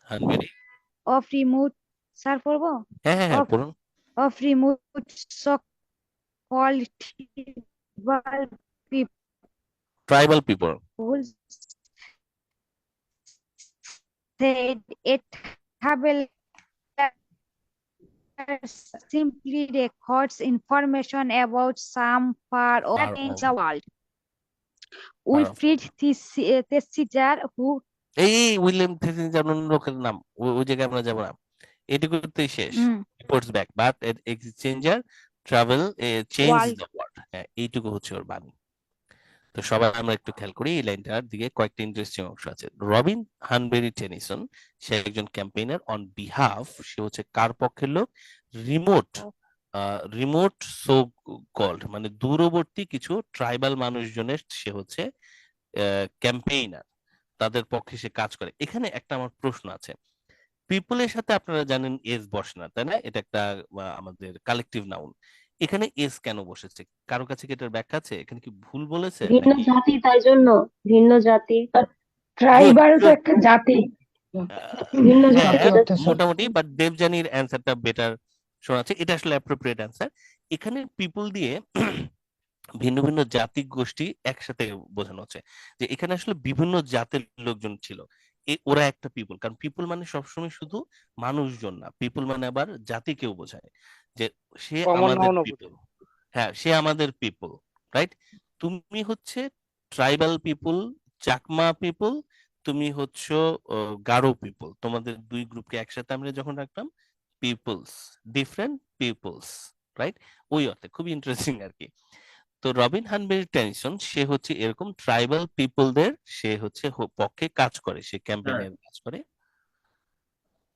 Speaker 1: হানবেরি,
Speaker 5: of removed, স্যার পড়বো?
Speaker 1: হ্যাঁ হ্যাঁ হ্যাঁ
Speaker 5: Of
Speaker 1: পড়ুন।
Speaker 5: removed so-called tribal
Speaker 1: tribal people,
Speaker 5: people said it travelers simply records information about some far off
Speaker 1: Far
Speaker 5: in
Speaker 1: off.
Speaker 5: the world.
Speaker 1: Far off.
Speaker 5: Wilfrid Thesiger, who
Speaker 1: এই উইলিয়াম থিসিঞ্জার লোকের নাম, ওই জায়গায় আমরা যাবো না, এটুকুতেই শেষ। Reports back but exchanger travel change
Speaker 5: world
Speaker 1: the world, হ্যাঁ এইটুকু হচ্ছে ওর বাণী। তো সবাই আমরা একটু খেয়াল করি এই লাইনটার দিকে, কয়েকটা ইন্টারেস্টিং অংশ আছে। রবিন হানবেরি টেনিসন, সে একজন ক্যাম্পেইনার অন বিহাফ, সে হচ্ছে কার পক্ষের লোক? রিমোট রিমোট সো কল্ড, মানে দূরবর্তী কিছু ট্রাইবাল মানুষজনের সে হচ্ছে ক্যাম্পেইনার, তাদের পক্ষে সে কাজ করে। এখানে একটা আমার প্রশ্ন আছে, পিপলের সাথে আপনারা জানেন এস বসে না, তাই না? এটা একটা আমাদের কালেকটিভ নাউন, এখানে এস কেন বসেছে? কারো কাছে কি এটার ব্যাখ্যা আছে? এখানে কি ভুল বলেছে
Speaker 13: ভিন্ন
Speaker 1: নাকি?
Speaker 13: জাতি, তাই জন্য ভিন্ন জাতি। ট্রাইবাল তো একটা জাতি, ভিন্ন
Speaker 1: হ্যাঁ
Speaker 13: জাতি।
Speaker 1: মোটামুটি, বাট দেবযানীর অ্যান্সারটা বেটার শোনাচ্ছে, এটা আসলে অ্যাপ্রোপ্রিয়েট অ্যান্সার। এখানে পিপল দিয়ে ভিন্ন ভিন্ন জাতি গোষ্ঠী একসাথে বোঝানো হচ্ছে, যে এখানে আসলে বিভিন্ন জাতের লোকজন ছিল, ওরা একটা পিপল। কারণ পিপল মানে সবসময় শুধু মানুষজন না, পিপল মানে আবার জাতিকেও বোঝায়, যে সে
Speaker 11: কমন
Speaker 1: আমাদের
Speaker 11: নাউনও
Speaker 1: পিপল, হ্যাঁ সে আমাদের পিপল, রাইট? তুমি হচ্ছে ট্রাইবাল পিপল, চাকমা পিপল, তুমি হচ্ছে গারো পিপল, তোমাদের দুই গ্রুপকে একসাথে আমরা যখন রাখলাম পিপলস, ডিফারেন্ট পিপলস, রাইট? ওই অর্থে খুবই ইন্টারেস্টিং আর কি। তো রবিন হানবেরি টেনিসন সে হচ্ছে এরকম ট্রাইবাল পিপলদের সে হচ্ছে পক্ষে কাজ করে, সে ক্যাম্পেইনের কাজ করে।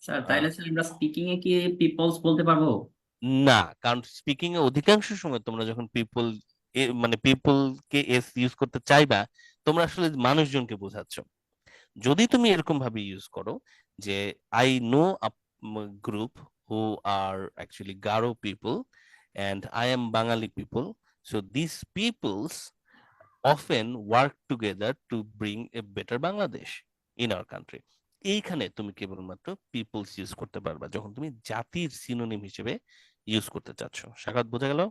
Speaker 10: স্যার তাইলে স্যার আমরা স্পিকিং এ কি পিপলস বলতে পারবো?
Speaker 1: না, কারণ স্পিকিং এ অধিকাংশ সময় তোমরা যখন পিপল মানে পিপল কে এস ইউজ করতে চাইবা, তোমরা আসলে মানুষজনকে বোঝাচ্ছ। যদি তুমি এরকম ভাবে ইউজ করো যে I know a group who are actually Garo people and I am Bengali people, so these peoples often work together to bring a better Bangladesh in our country. এইখানে তুমি কেবলমাত্র পিপলস ইউজ করতে পারবা যখন তুমি জাতির সিনোনিম হিসেবে ইউজ করতে চাচ্ছ। সাকাত বোঝা গেল?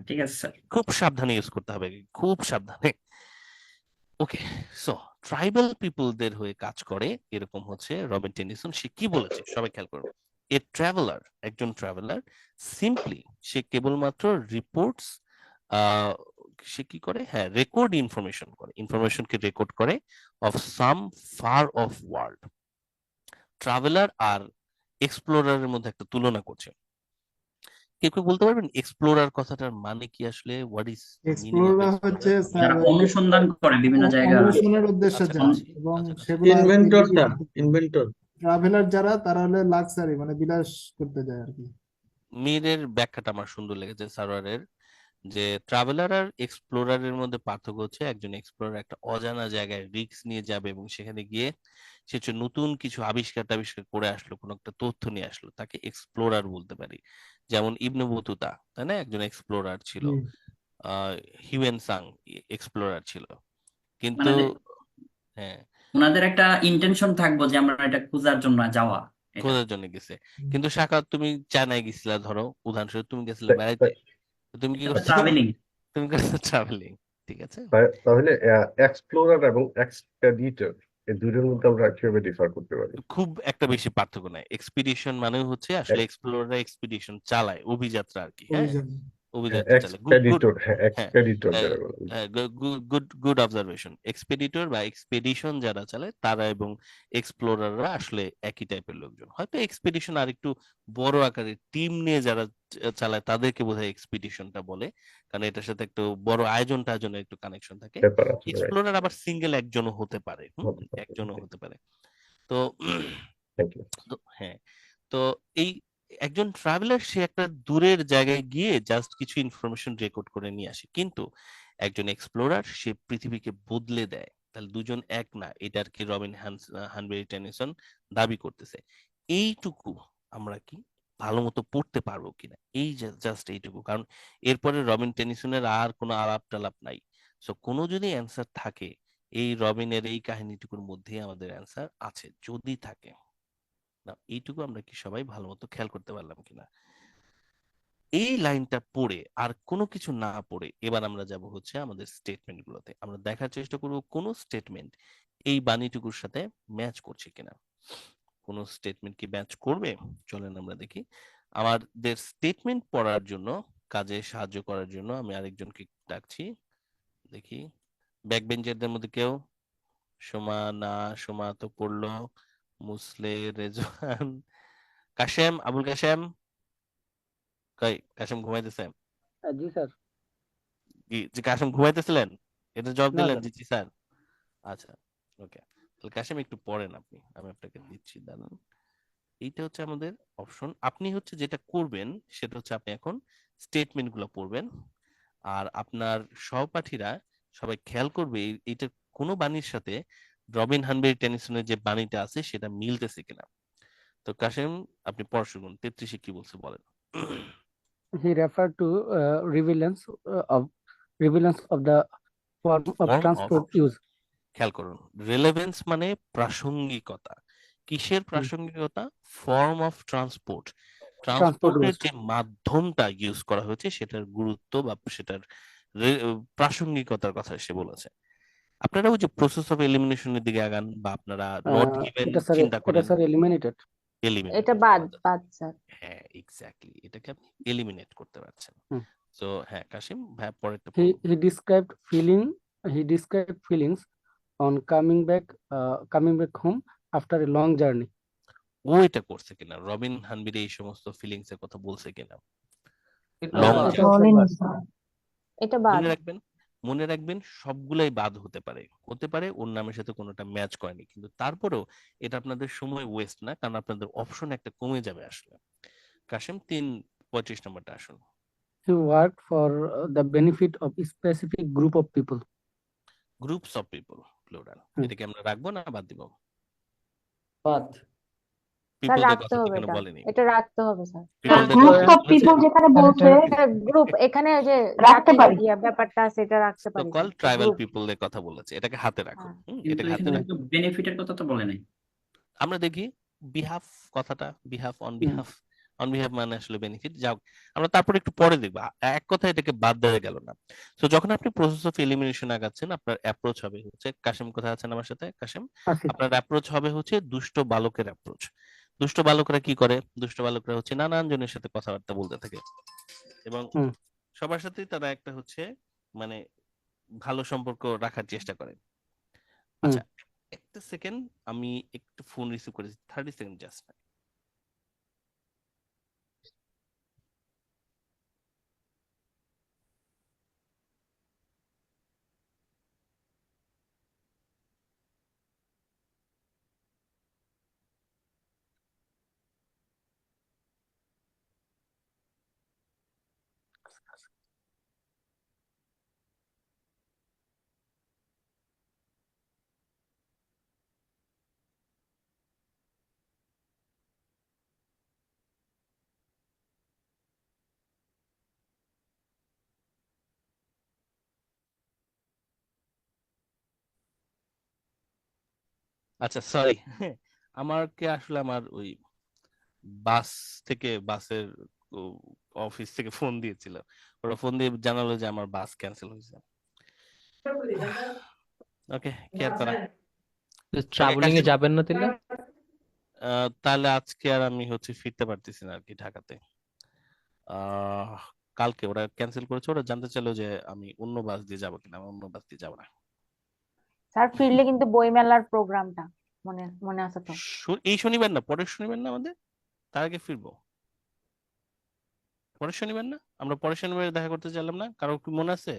Speaker 10: ঠিক আছে স্যার।
Speaker 1: খুব সাবধানে ইউজ করতে হবে, খুব সাবধানে। ওকে, সো ট্রাইবাল পিপলদের হয়ে কাজ করে এরকম হচ্ছে রবিন টেনিসন। সে কি বলেছে সবাই খেয়াল করো, এ ট্রাভেলার, একজন ট্রাভেলার সিম্পলি, সে কেবলমাত্র রিপোর্টস, সে কি করে, হ্যাঁ রেকর্ড ইনফরমেশন করে, ইনফরমেশনকে রেকর্ড করে of some far off world. Traveller আর এক্সপ্লোরারের মধ্যে একটা তুলনা করছে। কেউ কেউ বলতে পারবেন এক্সপ্লোরার কথাটার মানে কি আসলে? What is meaning of
Speaker 9: explorer হচ্ছে
Speaker 1: এক্সপ্লোরার?
Speaker 9: স্যার
Speaker 10: যারা অনুসন্ধান করে বিভিন্ন জায়গা।
Speaker 9: অন্বেষণের উদ্দেশ্যে
Speaker 1: আচ্ছা
Speaker 9: যায়,
Speaker 1: আচ্ছা
Speaker 9: এবং
Speaker 1: আচ্ছা,
Speaker 9: সেগুলো
Speaker 2: ইনভেন্টর স্যার, ইনভেন্টর।
Speaker 9: ট্রাভেলার যারা তারা হলে লাক্সারি মানে বিলাস করতে যায় আর কি।
Speaker 1: মিরের ব্যাখ্যাটা আমার সুন্দর লেগেছে সারোয়ারের, যে ট্রাভেলার আর এক্সপ্লোরারের মধ্যে পার্থক্য হচ্ছে একজন এক্সপ্লোরার একটা অজানা জায়গায় রিস্ক নিয়ে যাবে এবং সেখানে গিয়ে সে হচ্ছে নতুন কিছু আবিষ্কার টাবিষ্কার করে আসলো, কোনো একটা তথ্য নিয়ে আসলো, তাকে এক্সপ্লোরার বলতে পারি। যেমন ইবনে বতুতা, তাই না, একজন এক্সপ্লোরার ছিল। হিউয়েন সাং এক্সপ্লোরার ছিল, কিন্তু
Speaker 10: মানে
Speaker 1: হ্যাঁ
Speaker 10: ওনাদের একটা ইন্টেনশন থাকবো যে আমরা এটা খোঁজার জন্য যাওয়া, এটা।
Speaker 1: খোঁজার জন্য গেছে। কিন্তু সাকাত তুমি চায়নায় গেছিলা, ধরো উদাহরণস্বরূপ তুমি গেছিলে বেড়াইতে, তুমি কি করছো?
Speaker 10: ট্রাভেলিং।
Speaker 1: তুমি করছো ট্রাভেলিং, ঠিক আছে।
Speaker 2: তাহলে এক্সপ্লোরার এবং এক্সপেডিটর এই দুইটার মধ্যে আমরা কিভাবে ডিফার করতে পারি?
Speaker 1: খুব একটা বেশি পার্থক্য নাই। এক্সপিডিশন মানে হচ্ছে আসলে এক্সপ্লোরার এক্সপিডিশন চালায়, অভিযাত্রা আর কি, হ্যাঁ অভিযাত্রা চালায়।
Speaker 2: এক্সপেডিটর, হ্যাঁ এক্সপেডিটর যারা বলে।
Speaker 1: Good observation. এক্সপেডিটর বা এক্সপেডিশন যারা চালায় তারা এবং এক্সপ্লোরাররা আসলে একই টাইপের লোকজন। হয়তো এক্সপেডিশন আর একটু বড় আকারের টিম নিয়ে যারা চালায় তাদেরকে বোধহয় এক্সপেডিশনটা বলে, কারণ এটার সাথে একটু বড় আয়োজন টায়োজনের একটু কানেকশন থাকে।
Speaker 2: ব্যাপার আছে, right?
Speaker 1: এক্সপ্লোরার আবার সিঙ্গেল একজনও হতে পারে, একজনও হতে পারে। তো
Speaker 2: থ্যাংক ইউ।
Speaker 1: হ্যাঁ, তো এই একজন ট্রাভেলার সে একটা দূরের জায়গায় গিয়ে জাস্ট কিছু ইনফরমেশন রেকর্ড করে নিয়ে আসে, কিন্তু একজন এক্সপ্লোরার সে পৃথিবীকে বদলে দেয়। তাহলে দুজন এক না, এটা আর কি রবিন হানবেরি টেনিসন দাবি করতেছে। এইটুকু আমরা কি ভালো মতো পড়তে পারবো কিনা, এই জাস্ট এইটুকু। কারণ এরপরে রবিন টেনিসনের আর কোনো আলাপ টালাপ নাই। সো কোনো যদি অ্যান্সার থাকে, এই রবিনের এই কাহিনীটুকুর মধ্যেই আমাদের অ্যান্সার আছে, যদি থাকে। না, এইটুকু আমরা কি সবাই ভালো মতো খেয়াল করতে পারলাম কিনা? এই লাইনটা পড়ে আর কোনো কিছু না পড়ে এবার আমরা যাব হচ্ছে আমাদের স্টেটমেন্ট গুলোতে। আমরা দেখার চেষ্টা করব কোন স্টেটমেন্ট এই বাণীটুকুর সাথে ম্যাচ করছে কিনা। কোন স্টেটমেন্ট কি ম্যাচ করবে? চলেন আমরা দেখি। আমাদের স্টেটমেন্ট পড়ার জন্য, কাজে সাহায্য করার জন্য আমি আরেকজনকে ডাকছি। দেখি ব্যাক বেঞ্চারদের মধ্যে কেউ? সোমা? না, সোমা তো পড়লো। মুসলে, রেজওয়ান, কাশেম, আবুল কাশেম কই? কাশেম ঘুমাইতেছে?
Speaker 14: জি স্যার।
Speaker 1: যে কাশেম ঘুমাইতেছিলেন, এটা জবাব
Speaker 14: না
Speaker 1: দিলেন
Speaker 14: স্যার।
Speaker 1: জি জি স্যার। আচ্ছা, ওকে। তাহলে কাশেম একটু পড়েন আপনি, আমি আপনাকে দিচ্ছি, দাঁড়ান। এইটা হচ্ছে আমাদের অপশন। আপনি হচ্ছে যেটা করবেন সেটা হচ্ছে আপনি এখন স্টেটমেন্ট গুলো পড়বেন, আর আপনার সহপাঠীরা সবাই খেয়াল করবে এইটার কোনো বাণীর সাথে রবিন হানবেরি টেনিসনের যে বাণীটা আছে সেটা মিলতেছে কিনা। তো কাশেম, আপনি পড়া শুরু করুন। 33-এ কি বলছে বলেন।
Speaker 14: He referred to relevance of the form of
Speaker 1: form of,
Speaker 14: transport use.
Speaker 1: খেয়াল করুন, রিলেভেন্স মানে প্রাসঙ্গিকতা। কিসের প্রাসঙ্গিকতা? Form of transport.
Speaker 14: Transport
Speaker 1: ট্রান্সপোর্টের
Speaker 14: use.
Speaker 1: যে মাধ্যমটা ইউজ করা হয়েছে সেটার গুরুত্ব বা সেটার প্রাসঙ্গিকতার কথা সে বলেছে। আপনারা ওই যে প্রসেস অফ এলিমিনেশনের দিকে আগান, বা আপনারা নট গিভেন চিন্তা করেন।
Speaker 14: Eliminated.
Speaker 1: এলিমিনেট
Speaker 5: এটা
Speaker 1: করতে
Speaker 5: বাদ
Speaker 1: পারছেন।
Speaker 5: বাদ স্যার।
Speaker 1: হ্যাঁ, এক্স্যাক্টলি, এটাকে আপনি এলিমিনেট করতে পারছেন।
Speaker 14: হুম।
Speaker 1: তো হ্যাঁ কাশিম ভাই, পরেরটা
Speaker 14: He
Speaker 1: পড়ুন।
Speaker 14: he described feelings on coming back home after a long journey.
Speaker 1: ও এটা করছে কিনা, রবিন হানবির এই সমস্ত ফিলিংস এর কথা বলছে কিনা?
Speaker 12: এটা
Speaker 1: লং
Speaker 12: বাদ।
Speaker 14: এটা হচ্ছে বাদ।
Speaker 5: এটা বাদ।
Speaker 1: মনে রাখবেন, মনে রাখবেন সবগুলাই বাদ হতে পারে, হতে পারে ওর নামের সাথে কোনোটা ম্যাচ করেনি, কিন্তু তারপরেও এটা আপনাদের সময় ওয়েস্ট না, কারণ আপনাদের অপশন একটা কমে যাবে আসলে। কাশিম 35 নম্বরটা আসুন।
Speaker 14: He worked for the benefit of a specific group of people.
Speaker 1: Groups of people, plural.
Speaker 14: হুম।
Speaker 1: এটাকে আমরা রাখবো না বাদ দিব?
Speaker 12: বাদ।
Speaker 5: স্যার
Speaker 1: পিপলদের
Speaker 5: রাখতে
Speaker 1: কথা তো
Speaker 5: হবে,
Speaker 1: এখানে
Speaker 5: এটা
Speaker 1: বলেনি।
Speaker 5: এটা রাখতে হবে স্যার।
Speaker 1: পিপলদের
Speaker 13: গ্রুপস
Speaker 1: কথা
Speaker 13: অফ
Speaker 1: বলেছে,
Speaker 13: পিপল যেখানে বলছে
Speaker 5: গ্রুপ, এখানে যে
Speaker 13: রাখতে
Speaker 5: জাতির
Speaker 13: পারি।
Speaker 5: ব্যাপারটা আছে এটা রাখতে
Speaker 1: তো
Speaker 5: পারি
Speaker 1: কল
Speaker 5: স্যার।
Speaker 1: Tribal
Speaker 5: group.
Speaker 1: পিপলদের কথা বলেছে, এটাকে হাতে রাখুন।
Speaker 10: কিন্তু
Speaker 1: এটাকে হাতে
Speaker 10: এখানে
Speaker 1: রাখুন।
Speaker 10: তো বেনিফিটের কথা তো বলে নাই।
Speaker 1: আমরা দেখি বিহাফ কথাটা, behalf, on behalf, on behalf মানে আসলে বেনিফিট। যাও, আমরা তারপরে একটু পরে দেখবো। এক কথা এটাকে বাদ দেওয়া গেল না। তো যখন আপনি প্রসেস অফ এলিমিনেশন আগাচ্ছেন, আপনার অ্যাপ্রোচ হবে হচ্ছে, কাশিম কোথায় আছেন আমার সাথে? কাশিম,
Speaker 14: আছি।
Speaker 1: আপনার অ্যাপ্রোচ হবে হচ্ছে দুষ্ট বালকের অ্যাপ্রোচ। দুষ্ট বালকরা কি করে? দুষ্ট বালকরা হচ্ছে নানান জনের সাথে কথাবার্তা বলতে থাকে, এবং
Speaker 14: হুম।
Speaker 1: সবার সাথেই তারা একটা হচ্ছে মানে ভালো সম্পর্ক রাখার চেষ্টা করে।
Speaker 14: হুম।
Speaker 1: আচ্ছা, একটা সেকেন্ড, আমি একটু ফোন রিসিভ করেছি, 30 সেকেন্ড জাস্ট। আচ্ছা, সরি, আমাকে আসলে আমার ওই বাস থেকে, বাসের অফিস থেকে ফোন দিয়েছিল। ওরা ফোন দিয়ে জানালো যে আমার বাস ক্যান্সেল হয়েছে। ওকে, কি আর করা।
Speaker 14: ট্রাভেলিং এ যাবেন না তাহলে?
Speaker 1: তাহলে আজকে আর আমি হচ্ছে ফিরতে পারতেছি না আর কি ঢাকাতে। কালকে ওরা ক্যান্সেল করেছে। ওরা জানতে চাইলো যে আমি অন্য বাস দিয়ে যাবো কিনা। আমি অন্য বাস দিয়ে যাবো না।
Speaker 5: স্যার ফিরলে কিন্তু বইমেলার প্রোগ্রামটা মনে মনে আছে তো?
Speaker 1: এই শনিবার না, পরের শনিবার না আমাদের, তার আগে ফিরবো। পরের শনিবার না, আমরা পরের শনিবারে দেখা করতে চাইলাম না? কারো কি মনে আছে?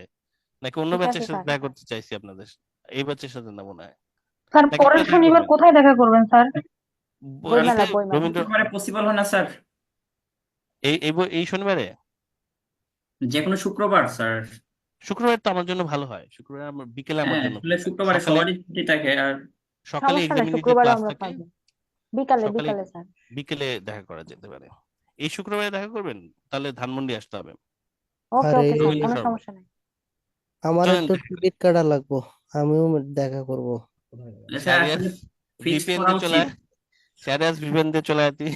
Speaker 1: নাকি অন্য
Speaker 5: ঠিক
Speaker 1: ব্যাচের
Speaker 5: আছে
Speaker 1: সাথে
Speaker 5: স্যার।
Speaker 1: দেখা করতে চাইছি আপনাদের? এই ব্যাচের সাথে না মনে হয়।
Speaker 13: স্যার
Speaker 1: নাকি
Speaker 13: পরের
Speaker 1: আপনারা দেখা
Speaker 13: শনিবার
Speaker 1: করবেন?
Speaker 13: কোথায় দেখা করবেন স্যার?
Speaker 5: বইমেলা
Speaker 1: ইতে
Speaker 5: বইমেলা।
Speaker 1: রবীন্দ্র,
Speaker 10: শুক্রবারে পসিবল হয় না স্যার?
Speaker 1: এই শনিবারে?
Speaker 10: যে কোনো শুক্রবার স্যার।
Speaker 1: শুক্রবার তো আমার জন্য ভালো হয়। শুক্রবার আমার বিকেলে আমার
Speaker 10: হ্যাঁ,
Speaker 1: জন্য
Speaker 10: আসলে
Speaker 1: ভালো হয়।
Speaker 10: শুক্রবারে
Speaker 1: সকালে,
Speaker 10: সবারই ছুটি থাকে। আর
Speaker 1: সকালে
Speaker 5: সমস্যা নেই,
Speaker 1: এক্সামিনেটিভ
Speaker 5: শুক্রবারে
Speaker 1: ক্লাস
Speaker 5: আমরা
Speaker 1: থাকে,
Speaker 5: পাবো। বিকালে
Speaker 1: সকালে
Speaker 5: বিকালে স্যার।
Speaker 1: বিকেলে দেখা করা যেতে পারে। এই শুক্রবারে দেখা করবেন, তাহলে ধানমন্ডি আসতে হবে,
Speaker 5: ওকে
Speaker 8: আরে
Speaker 5: ওকে স্যার,
Speaker 1: রবীন্দ্র
Speaker 5: কোনো
Speaker 1: সরোবর।
Speaker 5: সমস্যা নেই।
Speaker 8: আমার
Speaker 1: চলেন
Speaker 8: একটু টিকিট কাটা লাগবো, আমিও দেখা করব।
Speaker 10: স্যার
Speaker 1: শাহরিয়াজ
Speaker 10: আসলে ফিক্স
Speaker 1: ভিপিএন
Speaker 10: করা
Speaker 1: দিয়ে চলে
Speaker 10: উচিত।
Speaker 1: আয়, শাহরিয়াজ ভিপিএন দিয়ে চলে আয় তুই।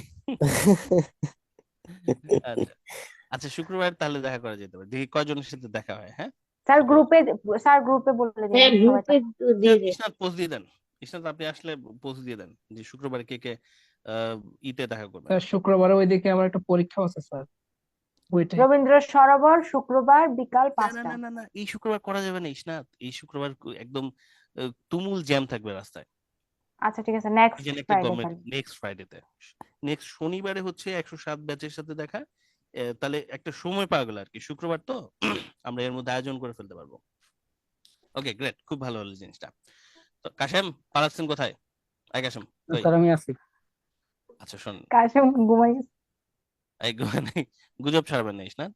Speaker 1: আচ্ছা আচ্ছা, শুক্রবার তাহলে দেখা করা যেতে পারে, দেখি কয়জনের সাথে দেখা হয়। হ্যাঁ,
Speaker 5: স্যার গ্রুপে বলে দিন,
Speaker 13: হ্যাঁ
Speaker 5: আমি সবাই
Speaker 13: গ্রুপে দিয়ে দে।
Speaker 1: ইসনাত পোস্ট দিয়ে দেন, ইসনাত আপনি আসলে পোস্ট দিয়ে দেন যে শুক্রবার কে কে ইতে দেখা করবেন।
Speaker 7: স্যার শুক্রবারে ওইদিকে আমার একটা পরীক্ষা আছে স্যার, ওইটাই।
Speaker 5: রবীন্দ্র সরোবর শুক্রবার বিকাল
Speaker 1: না না
Speaker 5: 5টা।
Speaker 1: না না না, এই শুক্রবার করা যাবে না ইসনাত, এই শুক্রবার একদম তুমুল জ্যাম থাকবে রাস্তায়।
Speaker 5: আচ্ছা ঠিক আছে,
Speaker 1: এই
Speaker 5: নেক্সট
Speaker 1: জন্য একটা
Speaker 5: ফ্রাইডে
Speaker 1: গভর্নমেন্ট
Speaker 5: তাহলে।
Speaker 1: নেক্সট ফ্রাইডেতে, নেক্সট শনিবারে হচ্ছে 107 ব্যাচের সাথে দেখা। তাহলে একটা সময় পাওয়া গেল আর কি, শুক্রবার তো আমরা এর মধ্যে আয়োজন করে ফেলতে পারবো। ওকে গ্রেট, খুব ভালো হলো জিনিসটা। তো কাশেম পালাচ্ছেন কোথায়? আই কাশেম কই?
Speaker 14: স্যার আমি আছি।
Speaker 1: আচ্ছা শোন,
Speaker 5: কাশেম ঘুমাই গেছে।
Speaker 1: এই গুজব ছাড়বেন না ইসনাত।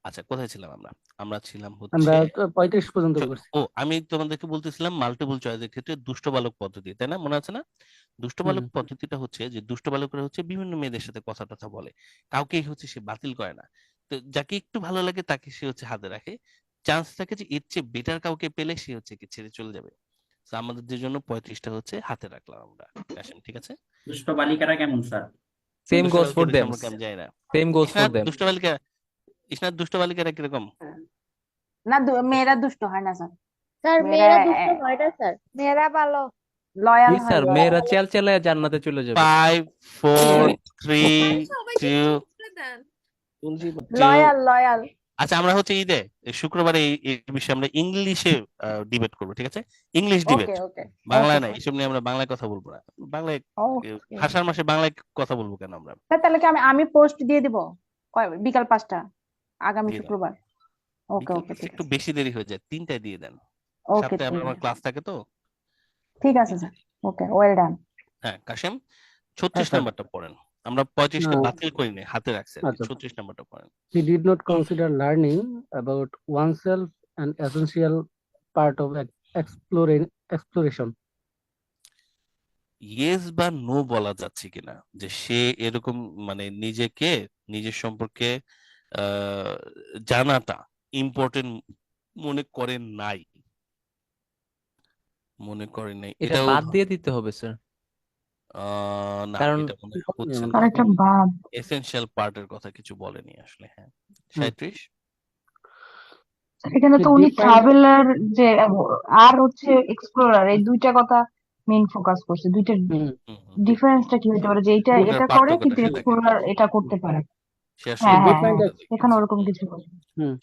Speaker 1: আচ্ছা কোথায় ছিলাম আমরা? আমরা ছিলাম
Speaker 14: আমরা
Speaker 1: হচ্ছে
Speaker 14: 35 পর্যন্ত করছি।
Speaker 1: আমি তোমাদেরকে বলতেছিলাম মাল্টিপল চয়েসের ক্ষেত্রে দুষ্ট বালক পদ্ধতি, তাই না? মনে আছে না? দুষ্ট বালক পদ্ধতিটা হচ্ছে যে দুষ্ট বালকরা হচ্ছে বিভিন্ন মেয়েদের সাথে কথা টথা বলে, কাউকেই হচ্ছে সে বাতিল করে না। তো যাকে একটু ভালো লাগে তাকে সে হচ্ছে হাতে রাখে, চান্স থাকে যে এর চেয়ে বেটার কাউকে পেলে সে হচ্ছে কি ছেড়ে চলে যাবে। তো আমাদের জন্য 35টা হচ্ছে হাতে রাখলাম আমরা। কাশেম ঠিক আছে?
Speaker 10: দুষ্ট বালিকারা কেমন স্যার?
Speaker 15: Same
Speaker 1: দুষ্ট
Speaker 15: goes for
Speaker 1: বালিকাদের
Speaker 15: them.
Speaker 1: সম্পর্কে আমি জানি না।
Speaker 15: Same goes for
Speaker 1: ইসনাত
Speaker 15: them.
Speaker 1: দুষ্ট বালিকা, ইসনাত দুষ্ট বালিকারা কিরকম?
Speaker 5: না মেয়েরা দুষ্ট হয় না স্যার,
Speaker 13: স্যার
Speaker 5: মেয়েরা
Speaker 13: মেয়েরা দুষ্ট হয় না স্যার, মেয়েরা ভালো।
Speaker 5: লয়াল
Speaker 15: জি
Speaker 5: হয়,
Speaker 15: স্যার,
Speaker 5: লয়াল।
Speaker 15: মেয়েরা চেলচেলায় জান্নাতে চলে যাবে।
Speaker 1: 5 4 3 2
Speaker 5: লয়াল লয়াল।
Speaker 1: আচ্ছা আমরা হচ্ছে ঈদে শুক্রবারে এই বিষয়ে আমরা ইংলিশে ডিবেট করবো, ঠিক আছে? ইংলিশ ডিবেট,
Speaker 5: ওকে ওকে
Speaker 1: বাংলায়
Speaker 5: ওকে
Speaker 1: না, এসব নিয়ে আমরা বাংলায় কথা বলবো না। বাংলায়
Speaker 5: ওকে।
Speaker 1: ভাষার মাসে বাংলায় কথা বলবো কেন আমরা?
Speaker 5: স্যার তাহলে কি আমি পোস্ট দিয়ে দিব বিকাল 5টা আগামী
Speaker 1: দিয়ে দাও,
Speaker 5: শুক্রবার? ওকে
Speaker 1: বিকেল
Speaker 5: ওকে
Speaker 1: 5টা
Speaker 5: ঠিক
Speaker 1: একটু
Speaker 5: আছে।
Speaker 1: বেশি দেরি হয়ে যায়, 3টায় দিয়ে দেন,
Speaker 5: ওকে
Speaker 1: 7টায়
Speaker 5: ঠিক
Speaker 1: আমার
Speaker 5: আছে
Speaker 1: ক্লাস থাকে তো।
Speaker 5: ঠিক আছে স্যার, ওকে ওয়েল ডান।
Speaker 1: হ্যাঁ কাশেম
Speaker 14: হ্যাঁ
Speaker 1: 36
Speaker 14: স্যার।
Speaker 1: নাম্বারটা পড়েন, আমরা 35কে বাতিল করিনি, হাতে রাখছি আর কি।
Speaker 14: আচ্ছা।
Speaker 1: 36 নাম্বারটা পড়েন।
Speaker 14: He did not consider learning about oneself an essential part of exploration.
Speaker 1: Yes বা নো বলা যাচ্ছে কিনা যে সে এরকম মানে নিজেকে নিজের সম্পর্কে জানাটা ইম্পর্টেন্ট মনে করেন নাই, মনে করেন নাই,
Speaker 15: এটা
Speaker 1: এটাও
Speaker 15: বাদ দিয়ে দিতে হবে স্যার,
Speaker 1: না
Speaker 15: কারণ
Speaker 1: এটা মনে হচ্ছে না,
Speaker 5: আরেকটা বাদ।
Speaker 1: এসেনশিয়াল পার্টের কথা কিছু বলেনি আসলে। হ্যাঁ 37
Speaker 16: এখানে তো
Speaker 14: He
Speaker 16: উনি
Speaker 14: defined
Speaker 16: ট্রাভেলার যে আর হচ্ছে এক্সপ্লোরার, এই দুইটা কথা মেইন ফোকাস করছে। দুইটার ডিফারেন্সটা কি হতে পারে, যে এটা
Speaker 1: দুটার
Speaker 16: এটা করে
Speaker 1: পার্থক্যটা
Speaker 16: কিন্তু
Speaker 1: সে দেখে
Speaker 16: এক্সপ্লোরার এটা করতে পারে?
Speaker 1: সে আসলে
Speaker 16: হ্যাঁ হ্যাঁ
Speaker 14: defined
Speaker 16: হ্যাঁ,
Speaker 1: পার্থক্যটা
Speaker 16: এখানে
Speaker 1: দেখিয়েছে।
Speaker 16: ওরকম কিছু করে।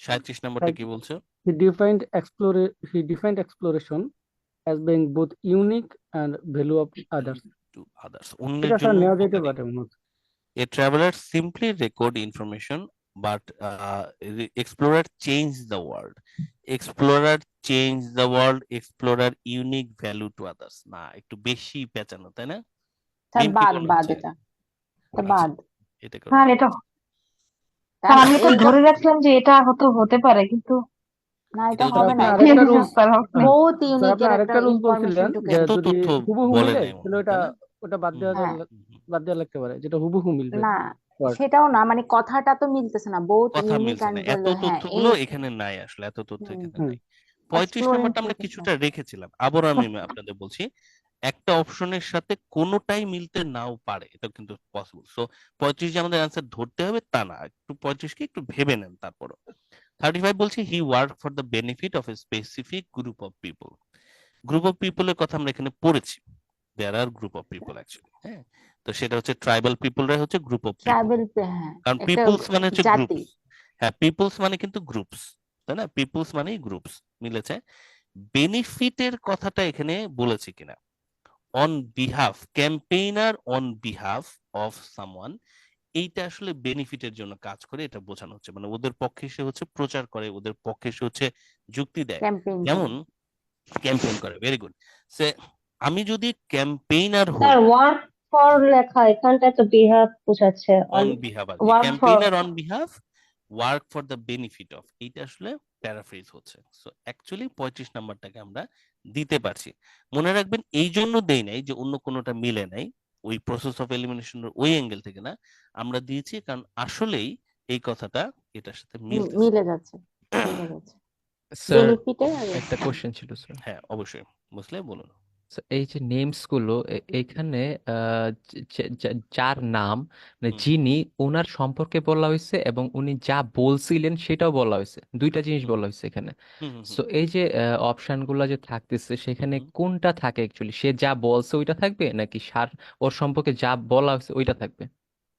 Speaker 1: 37 নাম্বারটা কি বলছে?
Speaker 14: he defined exploration as being both unique and value of others.
Speaker 1: To others, অন্যের
Speaker 14: এটা স্যার
Speaker 1: জন্য
Speaker 14: নেওয়া যেতে
Speaker 1: উপকারী।
Speaker 14: পারে মনে হচ্ছে।
Speaker 1: A traveler simply record information, but explorer change the world. Explorer change the world. Explorer unique value to others. না একটু বেশি পেঁচানো, তাই না?
Speaker 5: স্যার
Speaker 1: মেন কি
Speaker 5: বাদ
Speaker 1: মনে
Speaker 5: বাদ
Speaker 1: হচ্ছে?
Speaker 5: এটা
Speaker 1: আচ্ছা,
Speaker 5: বাদ।
Speaker 1: এটা করো।
Speaker 16: হ্যাঁ এটা
Speaker 5: তার
Speaker 16: আমি তো
Speaker 5: এইটা
Speaker 16: ধরে রাখলাম যে এটা হতে পারে, কিন্তু
Speaker 5: না, এটা
Speaker 1: এটা
Speaker 5: হবে
Speaker 14: আপনি
Speaker 5: না,
Speaker 14: আরেকটা
Speaker 5: এখানে
Speaker 14: রুল
Speaker 16: স্যার হবে না।
Speaker 5: বহুত
Speaker 14: স্যার
Speaker 5: ইউনিক
Speaker 14: আপনি
Speaker 5: এর একটা
Speaker 14: আরেকটা রুল
Speaker 5: ইনফরমেশন
Speaker 14: বলছিলেন
Speaker 5: ঢুকে
Speaker 14: যে
Speaker 1: এত
Speaker 14: যদি
Speaker 1: তথ্য
Speaker 14: হুবহু
Speaker 1: বলে
Speaker 14: মিলে
Speaker 1: নাই মনে
Speaker 14: তাহলে
Speaker 1: হয়,
Speaker 14: ওটা
Speaker 1: তাই না?
Speaker 14: ওটা বাদ দেওয়া
Speaker 5: হ্যাঁ
Speaker 14: বাদ দেওয়া লাগতে পারে, যেটা হুবহু মিলবে
Speaker 5: না
Speaker 14: word।
Speaker 5: সেটাও না, মানে কথাটা তো মিলতেছে না, বহুত
Speaker 1: কথা
Speaker 5: ইউনিক
Speaker 1: মিলছে না,
Speaker 5: অ্যান্ড
Speaker 1: এত
Speaker 5: হ্যাঁ
Speaker 1: তথ্যগুলো
Speaker 5: এই
Speaker 1: এখানে নাই আসলে, এত তথ্য এখানে
Speaker 14: হুম
Speaker 1: নাই। 35
Speaker 5: এক্সপ্লোরিং
Speaker 1: নাম্বারটা আমরা
Speaker 5: প্লেসেস।
Speaker 1: কিছুটা রেখেছিলাম, আবার আমি আপনাদের বলছি একটা অপশনের সাথে কোনোটাই মিলতে নাও পারে, এটা কিন্তু পসিবল। সো 35 যে আমাদের অ্যান্সার ধরতে হবে তা না, একটু 35কে একটু ভেবে নেন তারপরও। 35 বলছি he work for the benefit of a specific group of people. Group of পিপলের কথা আমরা এখানে পড়েছি, there are group of people actually. হ্যাঁ, তো সেটা হচ্ছে ট্রাইবাল পিপলরা হচ্ছে গ্রুপ অফ পিপল,
Speaker 5: ট্রাইবেল, হ্যাঁ
Speaker 1: কারণ
Speaker 5: একটা
Speaker 1: পিপলস মানে হচ্ছে
Speaker 5: জাতি।
Speaker 1: গ্রুপস। হ্যাঁ পিপলস মানে কিন্তু গ্রুপস, তাই না? পিপলস মানেই গ্রুপস, মিলেছে। বেনিফিটের কথাটা এখানে বলেছি কিনা, on behalf, campaigner on behalf of someone, এইটা আসলে বেনিফিটের জন্য কাজ করে, এটা বোঝানো হচ্ছে, মানে ওদের পক্ষে সে হচ্ছে প্রচার করে, ওদের পক্ষে সে হচ্ছে যুক্তি দেয়।
Speaker 5: ক্যাম্পেইন
Speaker 1: যেমন ক্যাম্পেইন করে, ভেরি গুড। সে আমি যদি ক্যাম্পেইনার হই,
Speaker 13: স্যার ওয়ার্ক ফর লেখা, এখানটায় তো বিহাফ বোঝাচ্ছে,
Speaker 1: অন বিহাফ আর কি,
Speaker 13: work for.
Speaker 1: Campaigner on behalf, work for the benefit of, এইটা আসলে প্যারাফ্রেজ হচ্ছে। সো অ্যাকচুয়ালি 35 নাম্বারটাকে আমরা দিতে পারছি। মনে রাখবেন এই জন্য দেই নাই যে অন্য কোনোটা মিলে নাই, ওই প্রসেস অফ এলিমিনেশনের ওই অ্যাঙ্গেল থেকে না, আমরা দিয়েছি কারণ আসলেই এই কথাটা এটার সাথে মিলতেছে।
Speaker 5: মিলে যাচ্ছে মিলে যাচ্ছে
Speaker 15: স্যার
Speaker 5: বেনিফিটে আর
Speaker 15: একটা কোশ্চেন ছিল স্যার।
Speaker 1: হ্যাঁ অবশ্যই, বুঝলে বলুন।
Speaker 15: So, এই যে নেমস গুলো এইখানে যার নাম মানে যিনি ওনার সম্পর্কে বলা হয়েছে এবং উনি যা বলছিলেন সেটাও বলা হয়েছে, দুইটা জিনিস বলা হয়েছে এখানে। সো এই যে অপশন গুলা যে থাকতেছে সেখানে কোনটা থাকে অ্যাকচুয়ালি, সে যা বলছে ওইটা থাকবে নাকি সার ওর সম্পর্কে যা বলা হয়েছে ওইটা থাকবে?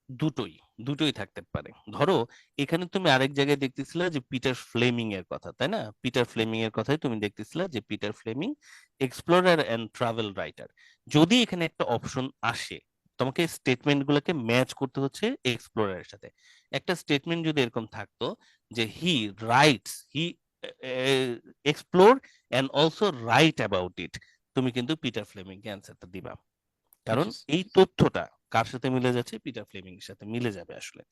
Speaker 1: দুটোই দুটোই থাকতে পারে। ধরো এখানে তুমি আরেক জায়গায় দেখতেছিলে যে পিটার ফ্লেমিং এর কথা, তাই না? পিটার ফ্লেমিং এর কথাই তুমি দেখতেছিলে যে Peter Fleming explorer and travel writer. যদি এখানে একটা অপশন আসে, তোমাকে স্টেটমেন্ট গুলোকে ম্যাচ করতে হচ্ছে এক্সপ্লোরারের সাথে। একটা স্টেটমেন্ট যদি এরকম থাকতো যে he writes, he explore and also write about it, তুমি কিন্তু পিটার ফ্লেমিং কে অ্যান্সারটা দিবা, কারণ এই তথ্যটা কার সাথে মিলে যাচ্ছে? পিটার ফ্লেমিং এর সাথে মিলে যাবে আসলে।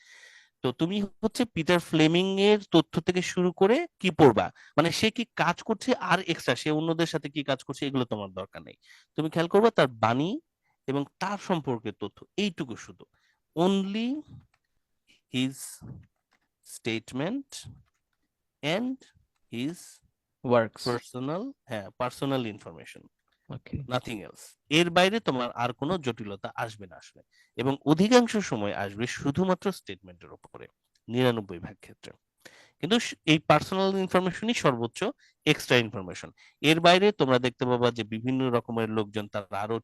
Speaker 1: তো তুমি হচ্ছে পিটার ফ্লেমিং এর তথ্য থেকে শুরু করে কি পড়বা, মানে সে কি কাজ করছে আর এক্সট্রা সে অন্যদের সাথে কি কাজ করছে এগুলো তোমার দরকার নেই। তুমি খেয়াল করবা তার বাণী এবং তার সম্পর্কে তথ্য, এইটুকু শুধু। Only his statement and his
Speaker 15: works.
Speaker 1: Personal, হ্যাঁ personal information,
Speaker 15: okay.
Speaker 1: Nothing else. এর বাইরে তোমার আর কোনো জটিলতা আসবে না আসলে, এবং অধিকাংশ সময় আসবে শুধুমাত্র স্টেটমেন্টের উপরে, 99% ক্ষেত্রে। কিন্তু এই পার্সোনাল ইনফরমেশনই সর্বোচ্চ এক্সট্রা ইনফরমেশন। এর বাইরে তোমরা দেখতে পাবা যে বিভিন্ন রকমের লোকজন তারা আরো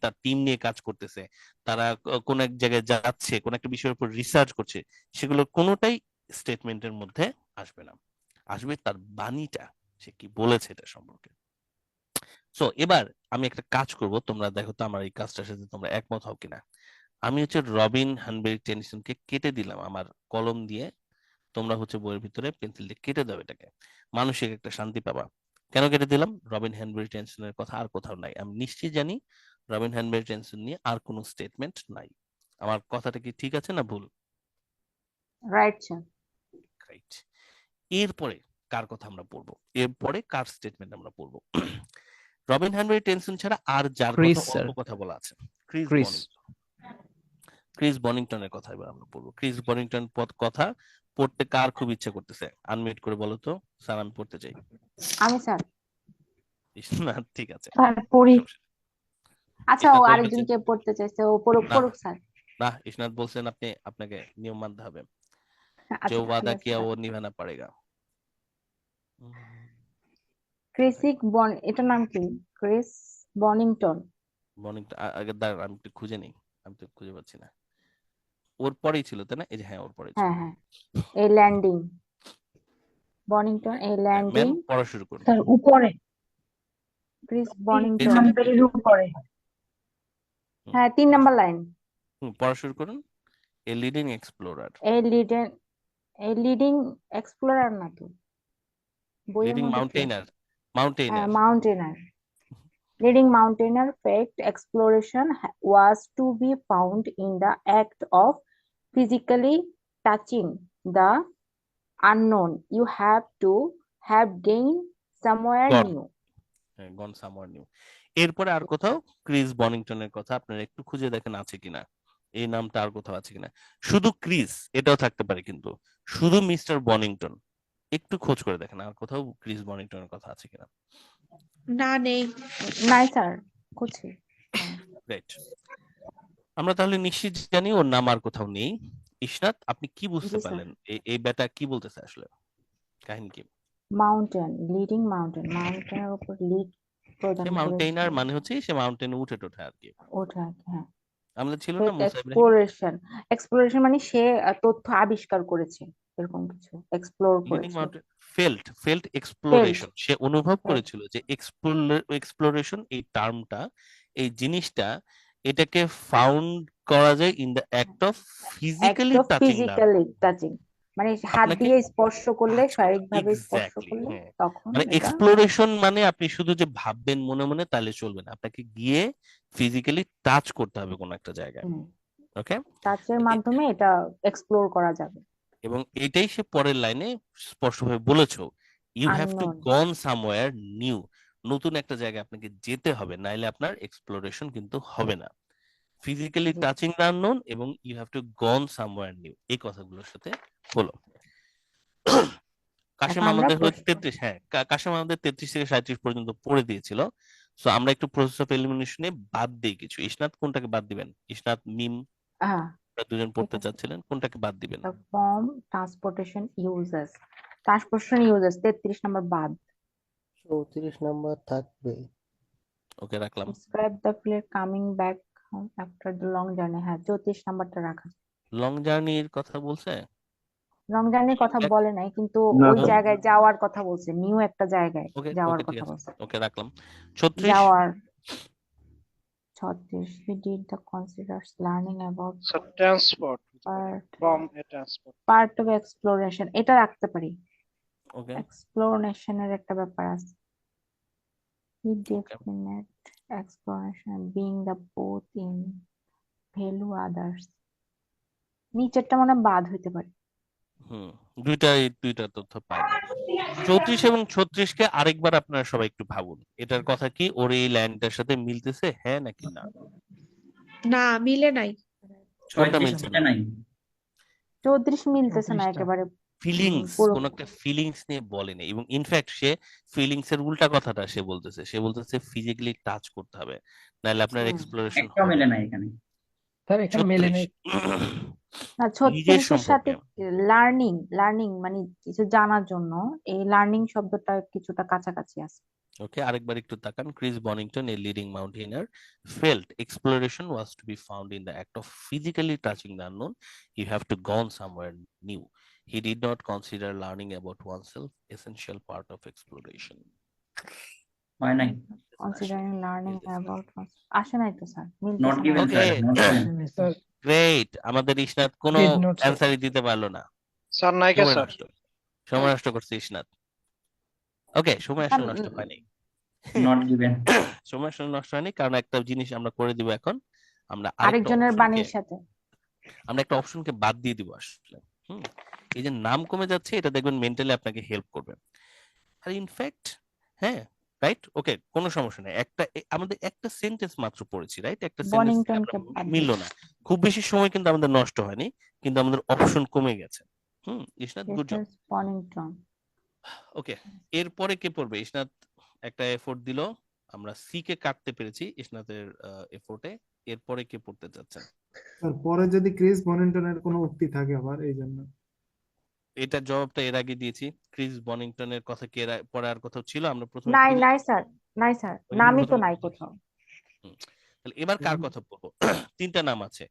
Speaker 1: তার টিম নিয়ে কাজ করতেছে, তারা কোন এক জায়গায় যাচ্ছে, কোন একটা বিষয়ের উপর রিসার্চ করছে, সেগুলো কোনোটাই স্টেটমেন্টের মধ্যে আসবে না। আসবে তার বাণীটা, সে কি বলেছে এটা সম্পর্কে। সো এবার আমি একটা কাজ করব, তোমরা দেখো তো আমার এই কাজটার সাথে তোমরা একমত হও কিনা। আমি হচ্ছে রবিন হানবেরি টেনিসনকে কেটে দিলাম আমার কলম দিয়ে, তোমরা হচ্ছে বইয়ের ভিতরে পেন্সিল দিয়ে কেটে দাও এটাকে, মানসিক একটা শান্তি পাবা। কেন কেটে দিলাম? রবিন হ্যানবেরি টেনিসনের কথা আর কোথাও নাই, আমি নিশ্চয়ই জানি রবিন হ্যানবেরি টেনিসন নিয়ে আর কোনো স্টেটমেন্ট নাই। আমার কথাটা কি ঠিক আছে না ভুল?
Speaker 5: Right sir.
Speaker 1: রাইট। এরপরে কার কথা আমরা পড়বো? এরপরে কার স্টেটমেন্ট আমরা পড়বো? রবিন হ্যানবেরি টেনসন ছাড়া আর যার
Speaker 15: ক্রিস
Speaker 1: কথা
Speaker 15: স্যার।
Speaker 1: অল্প কথা বলা আছে, ক্রিস
Speaker 15: ক্রিস।
Speaker 1: ক্রিস বনিংটনের কথা এবার আমরা পড়বো। ক্রিস বনিংটন কথা পড়তে কার খুব ইচ্ছা করতেছে? আনমিউট করে বলো তো। স্যার আমি পড়তে চাই।
Speaker 5: আমি স্যার।
Speaker 1: না ঠিক আছে,
Speaker 16: স্যার পড়ি।
Speaker 1: সমস্যা নেই।
Speaker 5: আচ্ছা ও
Speaker 1: ইসনাত বলবেন যে
Speaker 5: আরেকজনকে পড়তে চাইছে, ও পড়ুক
Speaker 1: না,
Speaker 5: পড়ুক স্যার।
Speaker 1: না ইসনাত বলছেন আপনাকে নিয়ম মানতে হবে,
Speaker 5: আচ্ছা
Speaker 1: जो वादा
Speaker 5: yes,
Speaker 1: किया
Speaker 5: স্যার।
Speaker 1: वो निभाना पड़ेगा।
Speaker 5: ক্রিসিক বন, এটার নাম কি? ক্রিস বনিংটন।
Speaker 1: বনিংটন আগে দাঁড়ান আমি একটু খুঁজে নিই, আমি তো খুঁজে পাচ্ছি না। ওর পরেই ছিল তাই না? এই যে হ্যাঁ ওর পরেই ছিল।
Speaker 5: হ্যাঁ হ্যাঁ, এই ল্যান্ডিং বনিংটন, এই ল্যান্ডিং।
Speaker 1: ম্যাম পড়া শুরু করুন।
Speaker 16: স্যার উপরে
Speaker 5: ক্রিস
Speaker 1: এই
Speaker 5: বনিংটন।
Speaker 1: যে
Speaker 16: হাম্বেরির উপরে।
Speaker 5: হ্যাঁ 3 নাম্বার লাইন।
Speaker 1: পড়া শুরু করুন। এ লিডিং এক্সপ্লোরার,
Speaker 5: এই লিডিং এক্সপ্লোরার না তো বইয়ের
Speaker 1: লিডিং
Speaker 5: মধ্যে কি আছে?
Speaker 1: মাউন্টেইনার, মাউন্টেইনার
Speaker 5: মাউন্টেনার। Leading mountaineer fact exploration was to be found in the act of physically touching the unknown. You have to have gained somewhere
Speaker 1: gone,
Speaker 5: new.
Speaker 1: Gone somewhere new. এরপরে আর কোথাও ক্রিস বনিংটনের কথা আপনারা একটু খুঁজে দেখেন আছে কিনা, এই নামটা আর কোথাও আছে কিনা। শুধু ক্রিস এটাও থাকতে পারে, কিন্তু শুধু মিস্টার বনিংটন একটু খোঁজ করে দেখেন আর কোথাও ক্রিস বনিংটনের কথা আছে কিনা।
Speaker 3: না নেই।
Speaker 5: নাই স্যার, খুঁজছি।
Speaker 1: রাইট, আমরা তাহলে নিশ্চিত জানি ওর নাম আর কোথাও নেই। ইশরাত আপনি কি বুঝতে
Speaker 5: জি স্যার।
Speaker 1: পারলেন এই বেটা কি বলতেছে আসলে, কাহিনী কি?
Speaker 5: মাউন্টেন, লিডিং মাউন্টেন, মাউন্টেনের উপর লিড প্রদান
Speaker 1: সে
Speaker 5: করেছে।
Speaker 1: মাউন্টেইনার মানে হচ্ছে সে মাউন্টেনে উঠে টোঠে আর কি।
Speaker 5: ওঠা, হ্যাঁ।
Speaker 1: আমাদের ছিল না মুসা ইব্রাহিম?
Speaker 5: এক্সপ্লোরেশন মানে সে তথ্য আবিষ্কার করেছে, এরকম কিছু এক্সপ্লোর
Speaker 1: লিডিং
Speaker 5: করেছে।
Speaker 1: মাউন্টেন ফেল্ট এক্সপ্লোরেশন, সে অনুভব করেছিল যে এক্সপ্লোরেশন এই টার্মটা, এই জিনিসটা, এটাকে ফাউন্ড করা যায় in the act of physically touching the,
Speaker 5: touching মানে হাত
Speaker 1: আপনাকে
Speaker 5: দিয়ে স্পর্শ করলে,
Speaker 1: touch করা।
Speaker 5: শারীরিকভাবে স্পর্শ
Speaker 1: এক্স্যাক্টলি,
Speaker 5: করলে
Speaker 1: হ্যাঁ।
Speaker 5: তখন
Speaker 1: মানে
Speaker 5: এটা
Speaker 1: এক্সপ্লোরেশন মানে আপনি শুধু যে ভাববেন মনে মনে তাহলে চলবে না, আপনাকে গিয়ে ফিজিক্যালি টাচ করতে হবে কোনো একটা জায়গায়। ওকে,
Speaker 5: টাচের মাধ্যমে এটা এক্সপ্লোর করা যাবে।
Speaker 1: এবং এটাই সে পরের লাইনে স্পষ্টভাবে বলেছো, you have to
Speaker 5: Unknown.
Speaker 1: Gone somewhere new, নতুন একটা জায়গায় আপনাকে যেতে হবে, নাইলে আপনার এক্সপ্লোরেশন কিন্তু হবে না। ফিজিক্যালি
Speaker 5: জি
Speaker 1: টাচিং দ্য আননোন এবং you have to gone somewhere new, এই কথাগুলোর সাথে হলো। কাশেম
Speaker 5: এখন আমরা
Speaker 1: আমাদের হচ্ছে
Speaker 5: প্রশ্ন
Speaker 1: 33, হ্যাঁ কাশেম আমাদের 33 থেকে 37 পর্যন্ত পড়ে দিয়েছিল। সো আমরা একটু প্রসেস অফ এলিমিনেশনে বাদ দিই কিছু। ইসনাত কোনটাকে বাদ দিবেন? ইসনাত, মিম,
Speaker 5: হ্যাঁ
Speaker 1: দুজন
Speaker 5: ঠিক
Speaker 1: পড়তে
Speaker 5: আছে।
Speaker 1: চাচ্ছিলেন, কোনটাকে বাদ দিবেন?
Speaker 5: The form transportation uses 33 নম্বর বাদ।
Speaker 8: 34 নাম্বার থাকবে।
Speaker 1: ওকে রাখলাম।
Speaker 5: Describe the player coming back home after the long journey, হ্যাঁ 34 নাম্বারটা রাখা।
Speaker 1: লং জার্নির কথা বলছে?
Speaker 5: লং জার্নির কথা
Speaker 1: Back-
Speaker 5: বলে নাই, কিন্তু
Speaker 2: না
Speaker 5: ওই
Speaker 2: স্যার,
Speaker 5: জায়গায় যাওয়ার কথা বলছে, নিউ একটা জায়গায়
Speaker 1: ওকে
Speaker 5: যাওয়ার
Speaker 1: ওকে ঠিক
Speaker 5: কথা
Speaker 1: আছে,
Speaker 5: বলছে।
Speaker 1: ওকে রাখলাম। 36
Speaker 5: যাওয়ার 36 he did the considers learning about
Speaker 11: So transport
Speaker 5: part
Speaker 11: from a transport.
Speaker 5: part of exploration, এটা রাখতে পারি।
Speaker 1: ওকে
Speaker 5: exploration এর একটা ব্যাপার আছে। He
Speaker 1: okay
Speaker 5: definite exploration being the both in value others, নিচেরটা মনে হয় বাদ হইতে পারে।
Speaker 1: দুইটা তথ্য পাইনি। 34 এবং 36 কে আরেকবার আপনারা সবাই একটু ভাবুন, এটার কথা কি ওর এই লাইনটার সাথে মিলতেছে, হ্যাঁ নাকি না?
Speaker 3: না, মিলে নাই।
Speaker 1: কোনটা
Speaker 10: 36
Speaker 1: মিলছে
Speaker 10: মিলে
Speaker 1: না?
Speaker 10: নাই।
Speaker 5: 34 মিলতেছে না
Speaker 7: 34টা
Speaker 5: একেবারে।
Speaker 1: ফিলিংস,
Speaker 5: পুরো
Speaker 1: কোন একটা ফিলিংস নিয়ে বলেনি, এবং ইনফ্যাক্ট সে ফিলিংস এর উল্টা কথাটা সে বলতেছে ফিজিক্যালি টাচ করতে হবে, নাহলে আপনার এক্সপ্লোরেশন
Speaker 10: একটাও
Speaker 1: হবে
Speaker 10: মিলে
Speaker 1: না।
Speaker 10: নাই এখানে।
Speaker 7: স্যার এখানে মেলে
Speaker 1: 36
Speaker 7: নেই।
Speaker 5: না,
Speaker 1: নিজের
Speaker 5: 36 এর সাথে
Speaker 1: সম্পর্কে।
Speaker 5: লার্নিং মানে কিছু জানার জন্য এই লার্নিং শব্দটা কিছুটা কাছাকাছি আছে।
Speaker 1: ওকে আরেকবার একটু তাকান। Chris Bonington, a leading mountaineer, felt exploration was to be found in the act of physically touching the unknown. You have to go somewhere new. He did not consider learning about oneself essential part of exploration.
Speaker 10: হয় নাই।
Speaker 5: কনসিডারিং লার্নিং অ্যাবাউট আসে নাই তো স্যার,
Speaker 10: নট
Speaker 5: মিলতেছে না
Speaker 10: গিভেন
Speaker 5: কেন?
Speaker 10: Sir,
Speaker 1: okay
Speaker 10: not given.
Speaker 7: আসেনি স্যার।
Speaker 1: গ্রেট, আমাদের ইসনাত কোনো
Speaker 7: Did not, sir.
Speaker 1: অ্যান্সারই দিতে পারলো না।
Speaker 11: স্যার নায়িকা
Speaker 1: সময়
Speaker 11: স্যার।
Speaker 1: নষ্ট, সময় নষ্ট করছে ইসনাত। ওকে সময় আসলে নষ্ট হয়নি,
Speaker 10: নট গিভেন।
Speaker 1: সময় আসলে নষ্ট হয়নি, কারণ একটা জিনিস আমরা করে দিব এখন, আমরা আরেকটা
Speaker 5: আরেকজনের
Speaker 1: অপশনকে,
Speaker 5: বাণীর সাথে।
Speaker 1: আমরা একটা অপশনকে বাদ দিয়ে দিব আসলে। এই যে নাম কমে যাচ্ছে, এটা দেখবেন মেন্টালি আপনাকে হেল্প করবে। আর ইনফ্যাক্ট হ্যাঁ রাইট, ওকে কোনো সমস্যা নেই। আমাদের একটা সেন্টেন্স মাত্র পড়েছি, রাইট? একটা সেন্টেন্স
Speaker 5: বনিংটনকে বাদ
Speaker 1: মিলল না, খুব বেশি সময় কিন্তু আমাদের নষ্ট হয়নি, কিন্তু আমাদের অপশন কমে গেছে। ইসনাত গুড জব।
Speaker 5: বনিংটন।
Speaker 1: ওকে এরপরে কে পড়বে? ইসনাত একটা এফোর্ট দিল, আমরা সি কে কাটতে পেরেছি ইসনাতের এফোর্টে। এরপরে কে পড়তে চাচ্ছেন?
Speaker 9: স্যার পরে যদি ক্রিস বনিংটনের কোনো উক্তি থাকে আবার এই জন্য।
Speaker 1: এটার জবাবটা এর আগে দিয়েছি। ক্রিস বনিংটনের কথা কি পরে আর কোথাও ছিল? আমরা প্রথমে
Speaker 5: নাই নাই স্যার, নাই স্যার, নামই তো নাই কোথাও।
Speaker 1: তাহলে এবার কার কথা বলবো? তিনটা নাম আছে,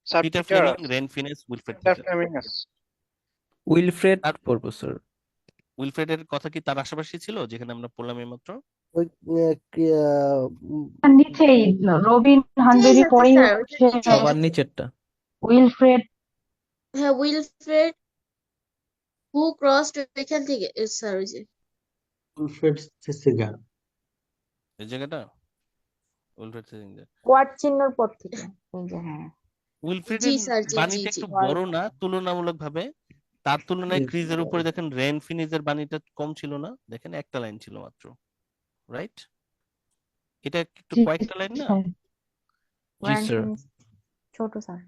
Speaker 11: sir
Speaker 1: Peter
Speaker 11: Peter
Speaker 1: Fleming, Ran Fiennes, Wilfred
Speaker 11: Peter
Speaker 1: Thesiger.
Speaker 11: ফ্লেমিঙ্গাস।
Speaker 15: উইলফ্রেড
Speaker 1: আর
Speaker 15: পড়বো স্যার।
Speaker 1: উইলফ্রেডের কথা কি তার আশেপাশে ছিল যেখানে আমরা পড়লাম এইমাত্র?
Speaker 8: ওই
Speaker 16: নিচেই রবিন হানবেরি পরেই
Speaker 3: স্যার,
Speaker 16: হচ্ছে
Speaker 15: সবার নিচেরটা।
Speaker 16: উইলফ্রেড।
Speaker 3: হ্যাঁ, উইলফ্রেড হু ক্রসড এখান থেকে স্যার, ওই যে
Speaker 8: উইলফ্রেড সিসিগার।
Speaker 1: এই জায়গাটা উইলফ্রেড থিসেল।
Speaker 5: কোয়াড চিহ্নর পর থেকে এই যে হ্যাঁ।
Speaker 1: উইলফ্রেডের
Speaker 3: স্যার, জি
Speaker 1: বাণীটা একটু বড় না তুলনামূলক ভাবে? তার তুলনায় ক্রিজের উপরে দেখেন রেন ফিনিজের বাণীটা কম ছিল না? দেখেন একটা লাইন ছিল মাত্র, রাইট? এটা একটু কয়েকটা লাইন না?
Speaker 15: জি স্যার।
Speaker 5: ছোট স্যার,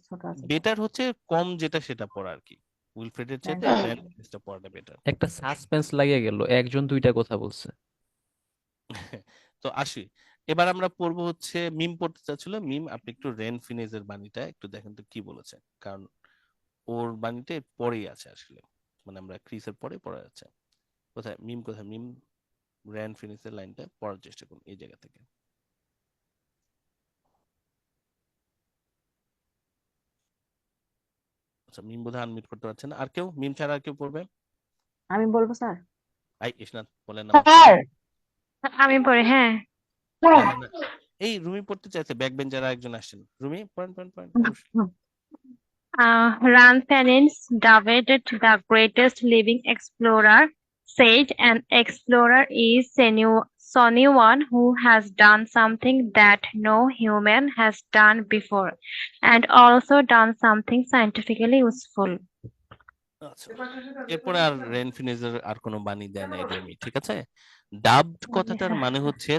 Speaker 5: ছোট আছে।
Speaker 1: বেটার হচ্ছে কম যেটা সেটা পড়া আর কি। উইলফ্রেডের চাইতে রেন ফিনিজটা পড়াটা বেটার।
Speaker 15: একটা সাসপেন্স লাগিয়ে গেল, একজন দুইটা কথা বলছে।
Speaker 1: তো আসি, এবার আমরা পড়বো হচ্ছে মিম পড়তে চাচ্ছিল। মিম আপনি একটু রেন ফিনেজের বাণীটা একটু দেখেন তো কি বলেছে, কারণ ওর বাণীটা পরেই আছে আসলে, মানে আমরা ক্রিসের পরে পড়া যাচ্ছে। কোথায় মিম, কোথায় মিম? রেন ফিনেজের লাইনটা পড়ার চেষ্টা করুন এই জায়গা থেকে। আচ্ছা মিম বোধহয় আনমিউট করতে পারছেন না। আর কেউ মিম ছাড়া আর কেউ পড়বে?
Speaker 5: আমি বলবো স্যার।
Speaker 1: আই ইসনাত বলেন না।
Speaker 16: স্যার
Speaker 17: আমি পড়ি, হ্যাঁ।
Speaker 1: এই রুমি পড়তে চাইছে, ব্যাক বেঞ্চার একজন আসছেন। Rumi point point point.
Speaker 17: Ranfanins, David, the greatest living explorer, said an explorer is anyone who has done something that no human has done before, and also done something scientifically useful.
Speaker 1: আচ্ছা এরপরে আর রেন ফিনেজের আর কোনো বাণী দেয় নাই রুমি, ঠিক আছে? ডাবড কথাটার মানে হচ্ছে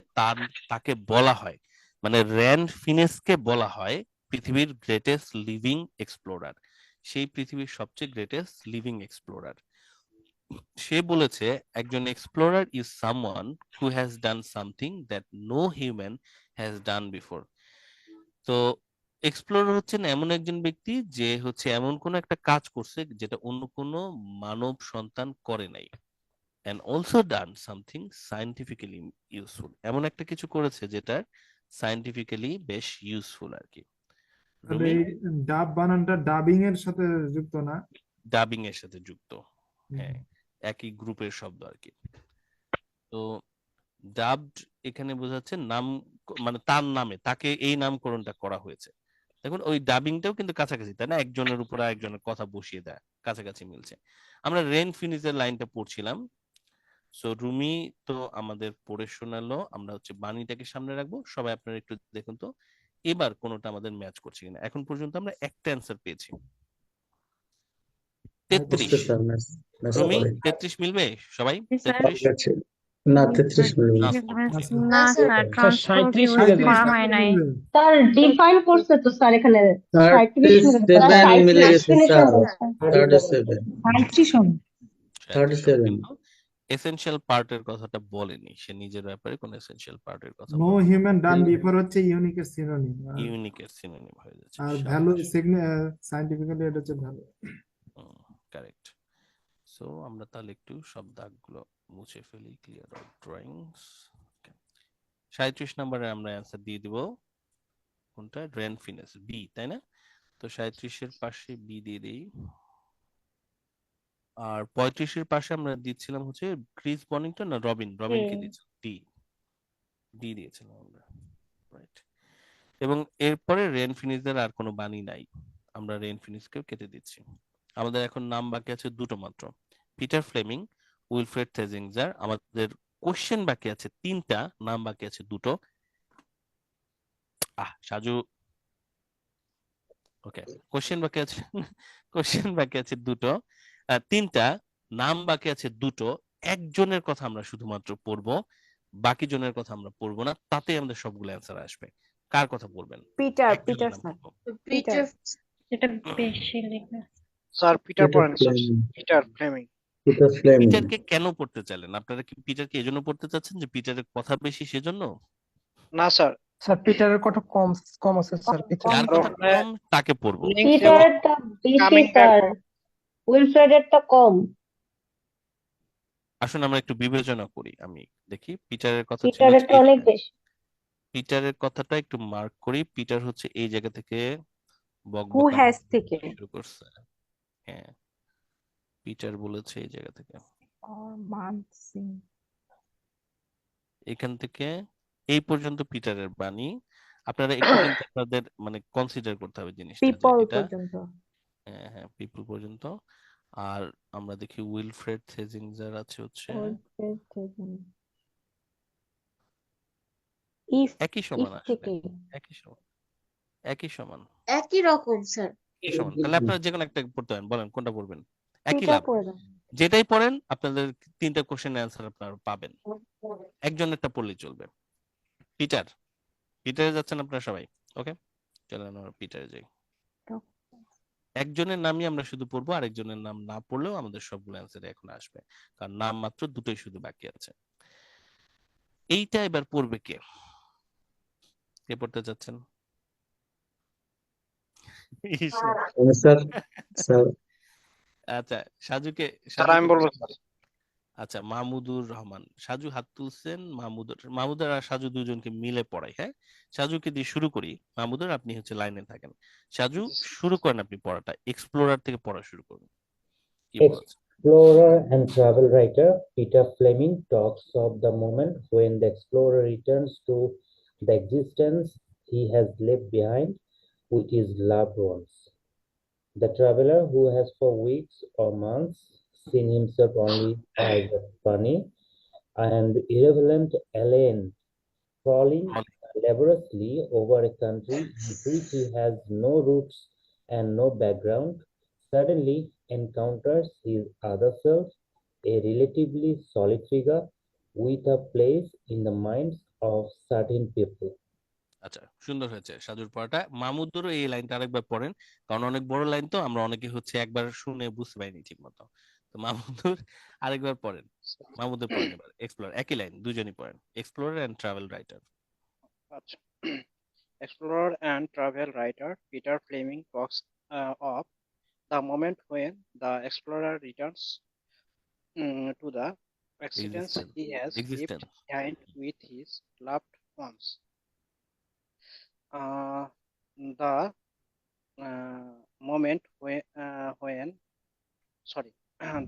Speaker 1: তাকে বলা হয়, মানে র্যান্ড ফিনেসকে বলা হয় পৃথিবীর গ্রেটেস্ট লিভিং এক্সপ্লোরার, সেই পৃথিবীর সবচেয়ে গ্রেটেস্ট লিভিং এক্সপ্লোরার। সে বলেছে একজন explorer is someone who has done something that no human has done before. তো এক্সপ্লোরার হচ্ছেন এমন একজন ব্যক্তি যে হচ্ছে এমন কোন একটা কাজ করছে যেটা অন্য কোনো মানব সন্তান করে নাই, and also done something scientifically useful, এমন একটা কিছু করেছে যেটা সায়েন্টিফিক্যালি বেশ ইউজফুল আর কি।
Speaker 9: আর
Speaker 1: রুমি,
Speaker 9: এই ডাব বানানটা ডাবিং এর সাথে যুক্ত না?
Speaker 1: ডাবিং এর সাথে যুক্ত, হ্যাঁ, একই গ্রুপের শব্দ আর কি। তো ডাবড এখানে বোঝাচ্ছে নাম, মানে তার নামে তাকে এই নামকরণটা করা হয়েছে। দেখুন ওই ডাবিংটাও কিন্তু কাছাকাছি, তাই না? একজনের উপর আরেকজনের কথা বসিয়ে দেয়, কাছাকাছি মিলছে। আমরা রেন ফিনিজের লাইনটা পড়ছিলাম। সো রুমি তো আমাদের পড়ে শোনালো, আমরা হচ্ছে বাণীটাকে সামনে রাখবো। সবাই আপনারা একটু দেখুন তো এবার কোনটা আমাদের ম্যাচ করছে কিনা। এখন পর্যন্ত আমরা একটা অ্যান্সার পেয়েছি, 33।
Speaker 18: স্যার ম্যাচ
Speaker 1: রুমি,
Speaker 18: করে
Speaker 1: 33 মিলবে সবাই?
Speaker 17: স্যার
Speaker 1: 33
Speaker 18: আছে না 33 মিলবে
Speaker 1: নাস পড়তে হবে।
Speaker 17: না স্যার,
Speaker 12: স্যার
Speaker 17: ট্রান্সপোর্ট
Speaker 12: 37
Speaker 17: ইউজ
Speaker 12: মিলে
Speaker 17: করা
Speaker 12: যাবে।
Speaker 17: হয় নাই।
Speaker 13: স্যার ডিফাইন করছে তো স্যার এখানে 37 মিলে স্যার
Speaker 18: 37 মিলে গেছে
Speaker 13: ডেফিনেশন
Speaker 18: স্যার,
Speaker 13: রয়েছে
Speaker 18: 37
Speaker 13: 37 হবে
Speaker 18: 37
Speaker 1: কিন্তু এসেনশিয়াল পার্টের কথাটা বলেনি, সে নিজের ব্যাপারে কোন এসেনশিয়াল পার্টের কথা
Speaker 9: নো
Speaker 1: বলেনি।
Speaker 9: হিউম্যান ডান বিফোর হচ্ছে ইউনিকের সিনোনিম,
Speaker 1: ইউনিকের সিনোনিম হয়ে যাচ্ছে।
Speaker 9: আর ভ্যালু সাইন্টিফিক্যালি এটা হচ্ছে ভ্যালু।
Speaker 1: কারেক্ট। সো আমরা তাহলে একটু সব দাগগুলো মুছে ফেলি, ক্লিয়ার আউট ড্রয়িংস। 37 নম্বরে আমরা অ্যান্সার দিয়ে দিব কোনটা, রেন ফিনেস, বি, তাই না? তো 37 এর পাশে বি দিয়ে দেই, আর 35 এর পাশে আমরা দিচ্ছিলাম হচ্ছে ক্রিস বনিংটন না রবিনকে দিয়েছিলাম ডি, ডি দিয়েছিলাম আমরা, রাইট। এবং এরপরে রেন ফিনিসের আর কোনো বাণী নাই, আমরা রেন ফিনিসকেও কেটে দিচ্ছি। আমাদের এখন নাম বাকি আছে দুটো মাত্র, পিটার ফ্লেমিং, উইলফ্রেড থেজিংজার। আমাদের কোশ্চেন বাকি আছে তিনটা, নাম বাকি আছে দুটো। সাজু, ওকে, কোশ্চেন বাকি আছে কোশ্চেন বাকি আছে দুটো, তিনটা, নাম বাকি আছে দুটো। একজনের কথা আমরা শুধুমাত্র পড়বো, বাকি জনের কথা আমরা পড়বো না, তাতে আমাদের সবগুলো অ্যান্সার আসবে। কার কথা পড়বেন?
Speaker 5: পিটার
Speaker 1: একজনের নাম
Speaker 5: স্যার,
Speaker 1: পড়বো।
Speaker 3: পিটার
Speaker 17: এটা বেশি লেখা।
Speaker 11: স্যার পিটার পড়েন sir, Peter Fleming.
Speaker 18: Peter Fleming.
Speaker 1: পিটারকে কেন পড়তে চাইলেন আপনারা? কি পিটারকে এজন্য পড়তে চাচ্ছেন যে পিটারের কথা বেশি সেজন্য?
Speaker 11: না স্যার,
Speaker 7: স্যার পিটারের কত কম কম আছে স্যার পিটার।
Speaker 1: যার কথা কম তাকে পড়বো।
Speaker 13: পিটারেরটা বেশি স্যার, উইলফ্রেডেরটা কম।
Speaker 1: আসুন আমরা একটু বিবেচনা করি, আমি দেখি পিটারের কথা ছিল
Speaker 13: পিটারেরটা
Speaker 1: এই
Speaker 13: অনেক
Speaker 1: জায়গায়।
Speaker 13: বেশি।
Speaker 1: পিটারের কথাটা একটু মার্ক করি। পিটার হচ্ছে এই জায়গা থেকে
Speaker 5: হু
Speaker 1: বকবকানি
Speaker 5: হ্যাজ থেকে
Speaker 1: শুরু করছে। হ্যাঁ, পিটার বলেছে এই জায়গা থেকে, এখান থেকে এই পর্যন্ত পিটারের বাণী। আপনারা একটু কিন্তু আপনাদের মানে কনসিডার করতে হবে জিনিসটা, যে
Speaker 5: পিপল
Speaker 1: এটা
Speaker 5: পর্যন্ত।
Speaker 1: হ্যাঁ হ্যাঁ পিপল পর্যন্ত। আর আমরা দেখি উইলফ্রেড থেজিংজার আছে হচ্ছে
Speaker 5: ইফ
Speaker 1: একই সমান, আসলে
Speaker 5: থেকে
Speaker 1: একই সমান, একই সমান,
Speaker 3: একই রকম স্যার।
Speaker 1: একই সমান। তাহলে আপনারা যে কোনো একটা পড়তে পারেন, বলেন কোনটা পড়বেন, একই
Speaker 5: পিটার
Speaker 1: লাভ।
Speaker 5: পড়ে দাও।
Speaker 1: যেটাই পড়েন আপনাদের তিনটা কোশ্চেনের অ্যান্সার আপনারা পাবেন, একজনেরটা পড়লেই চলবে। পিটার, পিটারে যাচ্ছেন আপনারা সবাই? ওকে, চলেন আমরা পিটারে যাই। একজনের নামই আমরা শুধু পড়বো, আরেকজনের নাম না পড়লেও আমাদের সবগুলো অ্যান্সার এখন আসবে, কারণ নাম মাত্র দুটোই শুধু বাকি আছে। এইটা এবার পড়বে কে? কে পড়তে যাচ্ছেন?
Speaker 18: স্যার স্যার
Speaker 1: আচ্ছা, সাজুকে,
Speaker 11: স্যার আমি বলবো স্যার।
Speaker 1: আচ্ছা, মাহমুদুর রহমান, সাজু হাত তুলছেন। মাহমুদুর আর সাজু দুজনকে মিলে পড়াই। হ্যাঁ, সাজুকে দিয়ে শুরু করি। মাহমুদুর আপনি হচ্ছে লাইনে থাকেন। সাজু শুরু করেন আপনি পড়াটা, এক্সপ্লোরার থেকে পড়া শুরু করুন। কি বলছে?
Speaker 19: Explorer and travel writer Peter Fleming talks of the moment when the explorer returns to the existence he has left behind with his loved ones. The traveler, who has for weeks or months seen himself only as a funny and irrelevant alien crawling laboriously over a country in which he has no roots and no background, suddenly encounters his other self, a relatively solid figure with a place in the minds of certain people.
Speaker 1: আচ্ছা, সুন্দর হয়েছে সাজুর পড়াটা। মাহমুদুরও এই লাইনটা আরেকবার পড়েন, কারণ অনেক বড় লাইন তো, আমরা অনেকে হচ্ছে একবার শুনে বুঝতে পারিনি ঠিক মতো। তো মাহমুদুর আরেকবার পড়েন। মাহমুদুর পড়েন এবার এক্সপ্লোর, একই লাইন দুজনই পড়েন, এক্সপ্লোরার এন্ড ট্রাভেল রাইটার।
Speaker 11: আচ্ছা। Explorer and travel writer Peter Fleming talks of the moment when the explorer returns to the existence
Speaker 1: existence,
Speaker 11: he has left
Speaker 1: existence.
Speaker 11: behind with his loved ones. Uh, the moment when sorry,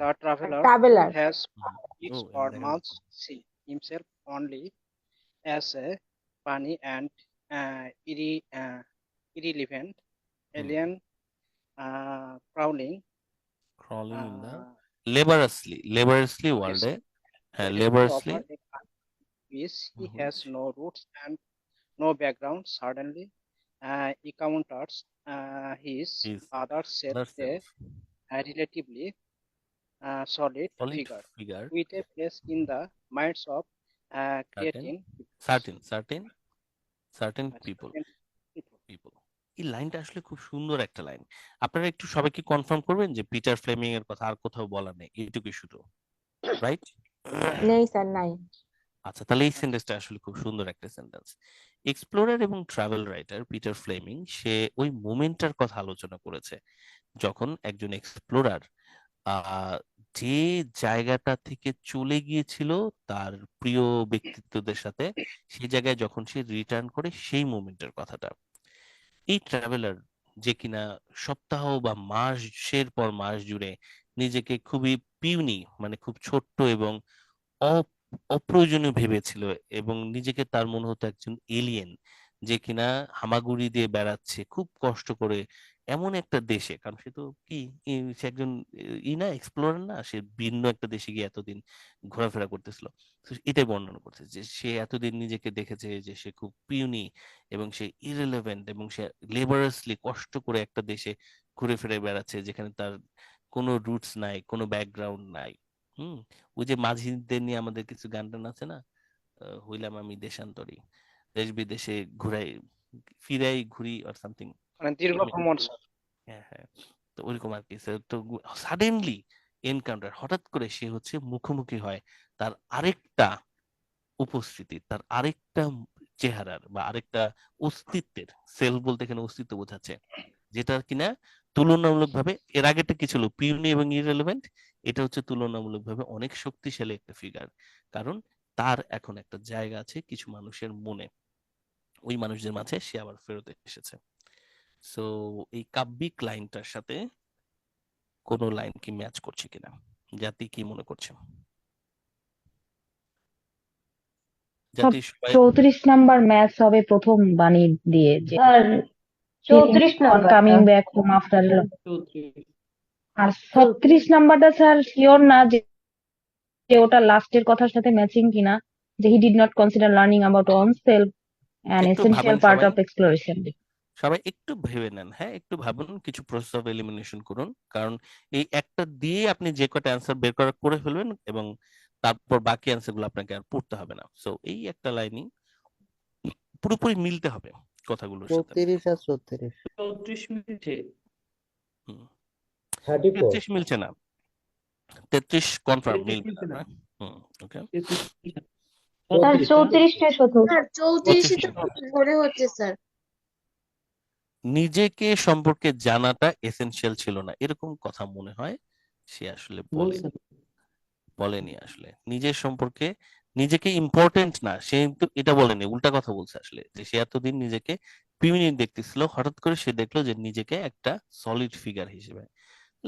Speaker 11: the traveler who
Speaker 5: Traveler.
Speaker 11: has for weeks
Speaker 1: ও
Speaker 11: or
Speaker 1: দেখা
Speaker 11: months
Speaker 1: যাচ্ছে।
Speaker 11: see himself only as a funny and irrelevant alien crawling
Speaker 1: crawling in the
Speaker 11: uh,
Speaker 1: লেবারাসলি
Speaker 11: yes,
Speaker 1: ওয়ার্ল্ডে, হ্যাঁ
Speaker 11: desperate to
Speaker 1: লেবারাসলি।
Speaker 11: offer a kind which he has no roots and no background. Suddenly, encounters his
Speaker 1: his
Speaker 11: other self,
Speaker 1: other self,
Speaker 11: a relatively solid
Speaker 1: solid
Speaker 11: figure
Speaker 1: figure,
Speaker 11: with a place in the minds of
Speaker 1: certain
Speaker 11: creating peoples.
Speaker 1: Certain people
Speaker 11: Certain people.
Speaker 1: People. এই লাইনটা আসলে খুব সুন্দর একটা লাইন। আপনারা একটু সবাইকে কনফার্ম করবেন যে পিটার ফ্লেমিং এর কথা আর কোথাও বলা নেই, এইটুকুই শুধু, রাইট?
Speaker 5: নেই স্যার, নাই।
Speaker 1: আচ্ছা, তাহলে এই সেন্টেন্সটা আসলে খুব সুন্দর একটা সেন্টেন্স। এক্সপ্লোরার এবং ট্রাভেল রাইটার পিটার ফ্লেমিং সে ওই মোমেন্টটার কথা আলোচনা করেছে যখন একজন এক্সপ্লোরার যে জায়গাটা থেকে চলে গিয়েছিল তার প্রিয় ব্যক্তিত্বদের সাথে, সেই জায়গায় যখন সে রিটার্ন করে সেই মোমেন্টের কথাটা। এই ট্রাভেলার যে কিনা সপ্তাহ বা মাসের পর মাস জুড়ে নিজেকে খুবই পিউনি, মানে খুব ছোট্ট এবং অপ্রয়োজনীয় ভেবেছিল, এবং নিজেকে তার মনে হতো একজন এলিয়েন যে কিনা হামাগুড়ি দিয়ে বেড়াচ্ছে খুব কষ্ট করে এমন একটা দেশে, কারণ সে তো কি সে একজন না এক্সপ্লোরার না, সে ভিন্ন একটা দেশে গিয়ে এতদিন ঘোরাফেরা করতেছিল। তো এটাই বর্ণনা করছে যে সে এতদিন নিজেকে দেখেছে যে সে খুব পিউনি এবং সে ইরেলেভেন্ট, এবং সে লেবারাসলি কষ্ট করে একটা দেশে ঘুরে ফিরে বেড়াচ্ছে যেখানে তার কোনো রুটস নাই, কোনো ব্যাকগ্রাউন্ড নাই। হুম। ওই যে মাঝিদের নিয়ে আমাদের কিছু গান টান আছে না, হইলাম আমি দেশান্তরী, দেশ বিদেশে ঘুরাই ফিরাই ঘুরি অর সামথিং।
Speaker 11: মানে দীর্ঘ ভ্রমণ, স্যার।
Speaker 1: হ্যাঁ হ্যাঁ, তো ওইরকম আর কি। তো সাডেনলি এনকাউন্টার, হঠাৎ করে সে হচ্ছে মুখোমুখি হয় তার আরেকটা উপস্থিতি, তার আরেকটা চেহারার বা আরেকটা অস্তিত্বের, সেলফ বলতে এখানে অস্তিত্ব বোঝাচ্ছে, যেটা কিনা তুলনামূলকভাবে এর আগেটা কি ছিল পিউনি এবং ইররেলেভেন্ট, এটা হচ্ছে তুলনামূলকভাবে অনেক শক্তিশালী একটা ফিগার, কারণ তার এখন একটা জায়গা আছে কিছু মানুষের মনে, ওই মানুষদের মাঝে সে আবার ফেরত এসেছে। সো এই কাব্যিক লাইনটার সাথে কোন লাইন কি ম্যাচ করছে কিনা, জাতি কি মনে করছে? জাতি সবাই
Speaker 16: 34 নাম্বার ম্যাচ হবে প্রথম বাণী দিয়ে, যে
Speaker 13: স্যার
Speaker 16: he
Speaker 13: 34
Speaker 16: on
Speaker 13: নাম্বারটা
Speaker 16: coming back home after a long.
Speaker 12: 34
Speaker 16: আর 36 নাম্বারটা স্যার শিওর না যে যে ওটা লাস্টের কথার সাথে ম্যাচিং কিনা, যে he did not consider learning about oneself an
Speaker 1: একটু
Speaker 16: essential
Speaker 1: ভাবেন
Speaker 16: part
Speaker 1: সবাই,
Speaker 16: of exploration.
Speaker 1: সবাই একটু ভেবে নেন, হ্যাঁ একটু ভাবুন, কিছু প্রসেস অফ এলিমিনেশন করুন, কারণ এই একটা দিয়ে আপনি যে কটা অ্যান্সার বের করা করে ফেলবেন এবং তারপর বাকি অ্যান্সার গুলো আপনাকে আর পড়তে হবে না। সো এই একটা লাইনই পুরোপুরি মিলতে হবে কথাগুলোর সাথে।
Speaker 8: 34 আর 36।
Speaker 12: 34 মিনিটে
Speaker 19: 34.
Speaker 1: 33 মিলছে না, 33 কনফার্ম
Speaker 12: 33
Speaker 1: মিলবে
Speaker 12: মিলছে
Speaker 1: না।
Speaker 12: না,
Speaker 1: ওকে,
Speaker 12: 33 মিলছে না।
Speaker 13: স্যার
Speaker 19: 34
Speaker 13: 34 শত।
Speaker 3: স্যার 34ই তো মনে হচ্ছে স্যার।
Speaker 1: নিজেকে সম্পর্কে জানাটা এসেনশিয়াল ছিল না এরকম কথা মনে হয় সে আসলে
Speaker 14: বলছেন
Speaker 1: বলেনি আসলে নিজের সম্পর্কে, নিজেকে ইম্পর্টেন্ট না সে কিন্তু এটা বলেনি, উল্টা কথা বলছে আসলে, যে সে এতদিন নিজেকে ফিমিনিন দেখতেছিল, হঠাৎ করে সে দেখলো যে নিজেকে একটা সলিড ফিগার হিসেবে।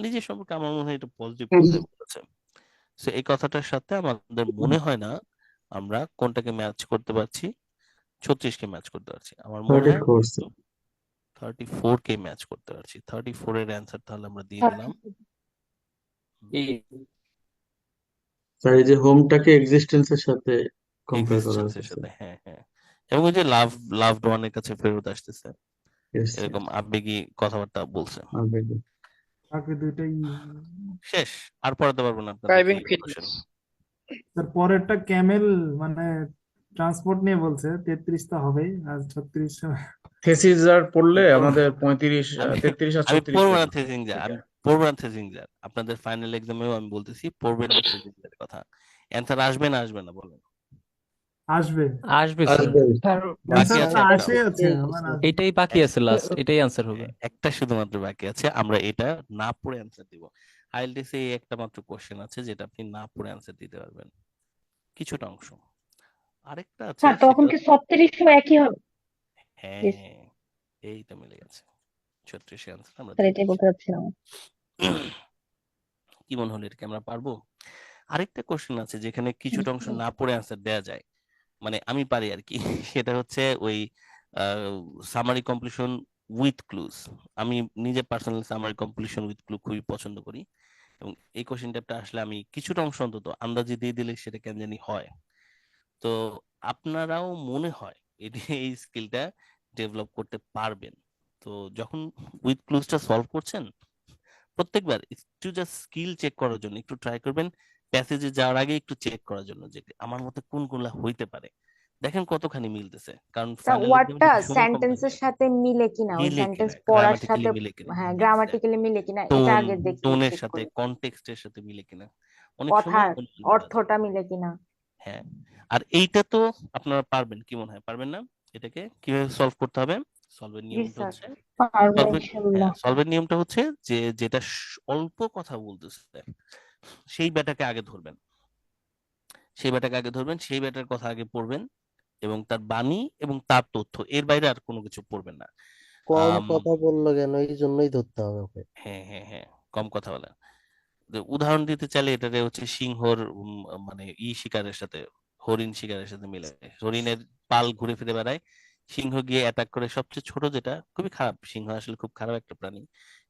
Speaker 1: নিজের সম্পর্কে আমার মনে হয় এটা পজিটিভ কথাই বলেছে। সো এই কথাটার সাথে আমাদের মনে হয় না আমরা কোনটাকে ম্যাচ করতে পারছি, 36 কে ম্যাচ করতে পারছি, আমার মনে হয়
Speaker 18: 34 স্যার।
Speaker 1: 34 কে ম্যাচ করতে পারছি। 34 এর অ্যান্সার তাহলে আমরা দিয়ে দিলাম।
Speaker 18: স্যার এই যে হোমটাকে এক্সিস্টেন্সের সাথে কম্পেয়ার করা
Speaker 1: এক্সিস্টেন্স
Speaker 18: হয়েছে
Speaker 1: এর
Speaker 18: স্যার।
Speaker 1: সাথে, হ্যাঁ হ্যাঁ, এবং ওই যে লাভড ওয়ানের কাছে ফেরত আসতেছে,
Speaker 18: Yes,
Speaker 1: এরকম আবেগী কথাবার্তা বলছে।
Speaker 18: আবেগে।
Speaker 9: বাকি দুইটাই
Speaker 1: শেষ, আর পড়াতে পারবো না আপনাদের,
Speaker 11: ড্রাইভিং
Speaker 1: কি
Speaker 11: ফিটনেস।
Speaker 9: তার পরেরটা ক্যামেল, মানে ট্রান্সপোর্ট নিয়ে বলছে 33 তো হবেই আর 36
Speaker 20: থেসিস আর পড়লে আমাদের 33
Speaker 1: আমি
Speaker 20: 33 আর
Speaker 1: আমি
Speaker 20: 36
Speaker 1: পড়বো না
Speaker 20: পেলাম
Speaker 1: থেজিংজার,
Speaker 20: এটা
Speaker 1: আমি পড়বো না থেজিংজার। আপনাদের ফাইনাল এক্সামেও আমি বলতেছি পড়বেন না থেজিংজারের কথা। অ্যান্সার আসবে না আসবে না বলেন?
Speaker 9: আসবে।
Speaker 15: আসবে স্যার,
Speaker 18: আসবে
Speaker 8: স্যার
Speaker 1: বাকি
Speaker 9: অ্যান্সার
Speaker 1: আছে
Speaker 9: তো
Speaker 1: একটা,
Speaker 9: আসে আছে আমার আসবে।
Speaker 15: এটাই বাকি আছে, লাস্ট এটাই আনসার হবে।
Speaker 1: একটা শুধুমাত্র বাকি আছে, আমরা এটা না পড়ে অ্যান্সার দিব। আইএলটিএস এই একটা মাত্র কোশ্চেন আছে যেটা আপনি না পড়ে অ্যান্সার দিতে পারবেন, কিছুটা অংশ। আরেকটা আছে
Speaker 16: স্যার তখন
Speaker 1: সেটা,
Speaker 16: কি 36ও একই হবে?
Speaker 1: হ্যাঁ
Speaker 16: Yes,
Speaker 1: এই তো মিলে গেছে, 36 অ্যান্সার আমরা
Speaker 16: স্যার
Speaker 1: দিয়ে
Speaker 16: এটাই
Speaker 1: দিচ্ছি।
Speaker 16: বলতে চাচ্ছিলাম।
Speaker 1: কি মনে হলো, এটাকে আমরা পারবো? আরেকটা কোশ্চেন আছে যেখানে কিছুটা অংশ না পড়ে অ্যান্সার দেওয়া যায়, মানে আমি পারি আর কি। সেটা হচ্ছে ওই সামারি কমপ্লিশন উইথ ক্লুজ। আমি নিজে personally summary completion with clue খুবই পছন্দ করি, এবং এই কোশ্চেন টাইপটা আসলে আমি কিছুটা অংশ অন্তত আন্দাজে দিয়ে দিলে সেটা কেন জানি হয়। তো আপনারাও মনে হয় এই স্কিলটা ডেভেলপ করতে পারবেন। তো যখন উইথ ক্লুজটা সলভ করছেন প্রত্যেকবার একটু জাস্ট স্কিল চেক করার জন্য একটু ট্রাই করবেন, প্যাসেজে যাওয়ার আগে একটু চেক করার জন্য যে আমার মতে কোনগুলা হইতে পারে, দেখেন কতখানি মিলতেছে। কারণ
Speaker 5: তা
Speaker 1: ফাইনাল এক্সামে
Speaker 5: ওয়ার্ডটা
Speaker 1: যদি সময় কম থাকে,
Speaker 5: সেন্টেন্সের সাথে মিলে কিনা, ওই
Speaker 1: মিলে
Speaker 5: সেন্টেন্স
Speaker 1: কিনা,
Speaker 5: পড়ার
Speaker 1: গ্রামাটিক্যালি
Speaker 5: সাথে,
Speaker 1: মিলে কিনা,
Speaker 5: হ্যাঁ গ্রামাটিক্যালি মিলে কিনা, এটা
Speaker 1: টোন
Speaker 5: আগে দেখি
Speaker 1: টোনের
Speaker 5: চেক
Speaker 1: সাথে,
Speaker 5: করি।
Speaker 1: কনটেক্সটের সাথে মিলে কিনা, অনেক সময়
Speaker 5: কথার
Speaker 1: অনুমান করা যায়।
Speaker 5: অর্থটা মিলে কিনা।
Speaker 1: হ্যাঁ, আর এইটা তো আপনারা পারবেন, কি মনে হয় পারবেন না? এটাকে কিভাবে সলভ করতে হবে? সলভের
Speaker 5: জি
Speaker 1: নিয়মটা
Speaker 5: স্যার।
Speaker 1: হচ্ছে,
Speaker 16: পারবো
Speaker 1: সলভের
Speaker 16: ইনশাল্লাহ।
Speaker 1: সলভের নিয়মটা হচ্ছে যে যেটা অল্প কথা বলতেছে সেই ব্যাটাকে আগে ধরবেন, সেই ব্যাটাকে আগে ধরবেন, সেই ব্যাটার কথা আগে পড়বেন, এবং তার বাণী এবং তার তথ্য, এর বাইরে আর কোনো কিছু পড়বেন না।
Speaker 8: কম কথা বললো কেন এই জন্যই ধরতে হবে ওকে।
Speaker 1: হ্যাঁ হ্যাঁ হ্যাঁ, কম কথা বলে। উদাহরণ দিতে চাইলে এটারে হচ্ছে সিংহর মানে শিকারের সাথে, হরিণ শিকারের সাথে মিলে। হরিণের পাল ঘুরে ফিরে বেড়ায়, সিংহ গিয়ে অ্যাটাক করে সবচেয়ে ছোট, যেটা খুবই খারাপ। সিংহ আসলে খুব খারাপ একটা প্রাণী।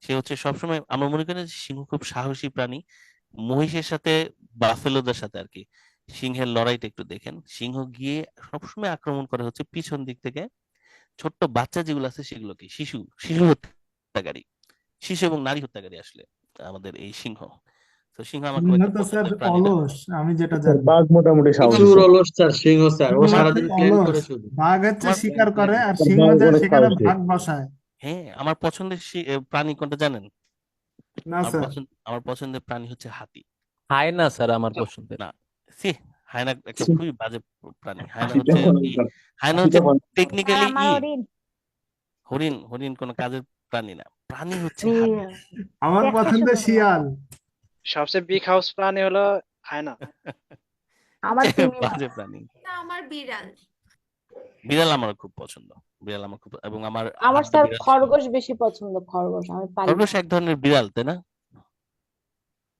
Speaker 1: সে হচ্ছে সবসময়, আমরা মনে করি যে সিংহ খুব সাহসী প্রাণী, মহিষের সাথে, বাফেলোদের সাথে আর কি। সিংহের লড়াইটা একটু দেখেন, সিংহ গিয়ে সবসময় আক্রমণ করে হচ্ছে পিছন দিক থেকে ছোট্ট বাচ্চা যেগুলো আছে সেগুলোকে, শিশু শিশু হত্যাকারী, শিশু এবং নারী হত্যাকারী আসলে আমাদের এই সিংহ। তো সিংহ আমার খুব
Speaker 9: সিংহ
Speaker 1: একটা
Speaker 9: তো স্যার
Speaker 1: পছন্দের প্রাণী না।
Speaker 9: অলস, আমি যেটা
Speaker 20: স্যার
Speaker 9: জানি।
Speaker 20: বাঘ মোটামুটি সাহসী
Speaker 18: প্রচুর
Speaker 20: স্যার।
Speaker 18: অলস স্যার সিংহ স্যার ও
Speaker 9: সিংহ
Speaker 18: সারাদিন
Speaker 9: খুব
Speaker 18: প্ল্যান
Speaker 9: অলস।
Speaker 18: করে শুধু
Speaker 9: বাঘ হচ্ছে
Speaker 1: আমার
Speaker 9: শিকার করে আর
Speaker 20: স্যার
Speaker 9: সিংহ
Speaker 20: বাঘ
Speaker 9: যায়
Speaker 20: অনেক
Speaker 9: সেখানে
Speaker 20: সাহসী।
Speaker 9: ভাগ বসায়।
Speaker 1: হ্যাঁ, আমার পছন্দের প্রাণী কোনটা জানেন?
Speaker 9: না স্যার।
Speaker 1: আমার পছন্দের প্রাণী হচ্ছে হাতি।
Speaker 15: হায়না স্যার আমার পছন্দের।
Speaker 1: না, সি, হায়না একটা খুবই বাজে প্রাণী। হায়না
Speaker 20: হাতিটা
Speaker 1: হচ্ছে
Speaker 20: ভয়ঙ্কর।
Speaker 1: হায়না
Speaker 20: হাতিটা
Speaker 1: হচ্ছে
Speaker 20: ভয়ঙ্কর।
Speaker 1: টেকনিক্যালি
Speaker 5: আমার হরিণ।
Speaker 1: হরিণ, হরিণ কোনো কাজের প্রাণী না, প্রাণী হচ্ছে
Speaker 5: ই,
Speaker 1: হাতি।
Speaker 9: আমার
Speaker 5: দেখতে
Speaker 9: পছন্দ
Speaker 5: সুন্দর লাগে।
Speaker 9: শিয়াল।
Speaker 11: সবচেয়ে বিগ হাউস প্রাণী হলো হায়না।
Speaker 5: আমার তিমি মাছ।
Speaker 1: বাজে প্রাণী।
Speaker 3: আমার বিড়াল।
Speaker 1: বিড়াল আমার খুব পছন্দ, বিড়াল আমার খুব, এবং আমার
Speaker 5: আমার
Speaker 1: হাতটা
Speaker 5: স্যার
Speaker 1: বিড়াল ছিল।
Speaker 5: খরগোশ বেশি পছন্দ, খরগোশ আমি পারি না।
Speaker 1: খরগোশ এক ধরনের বিড়াল, তাই না?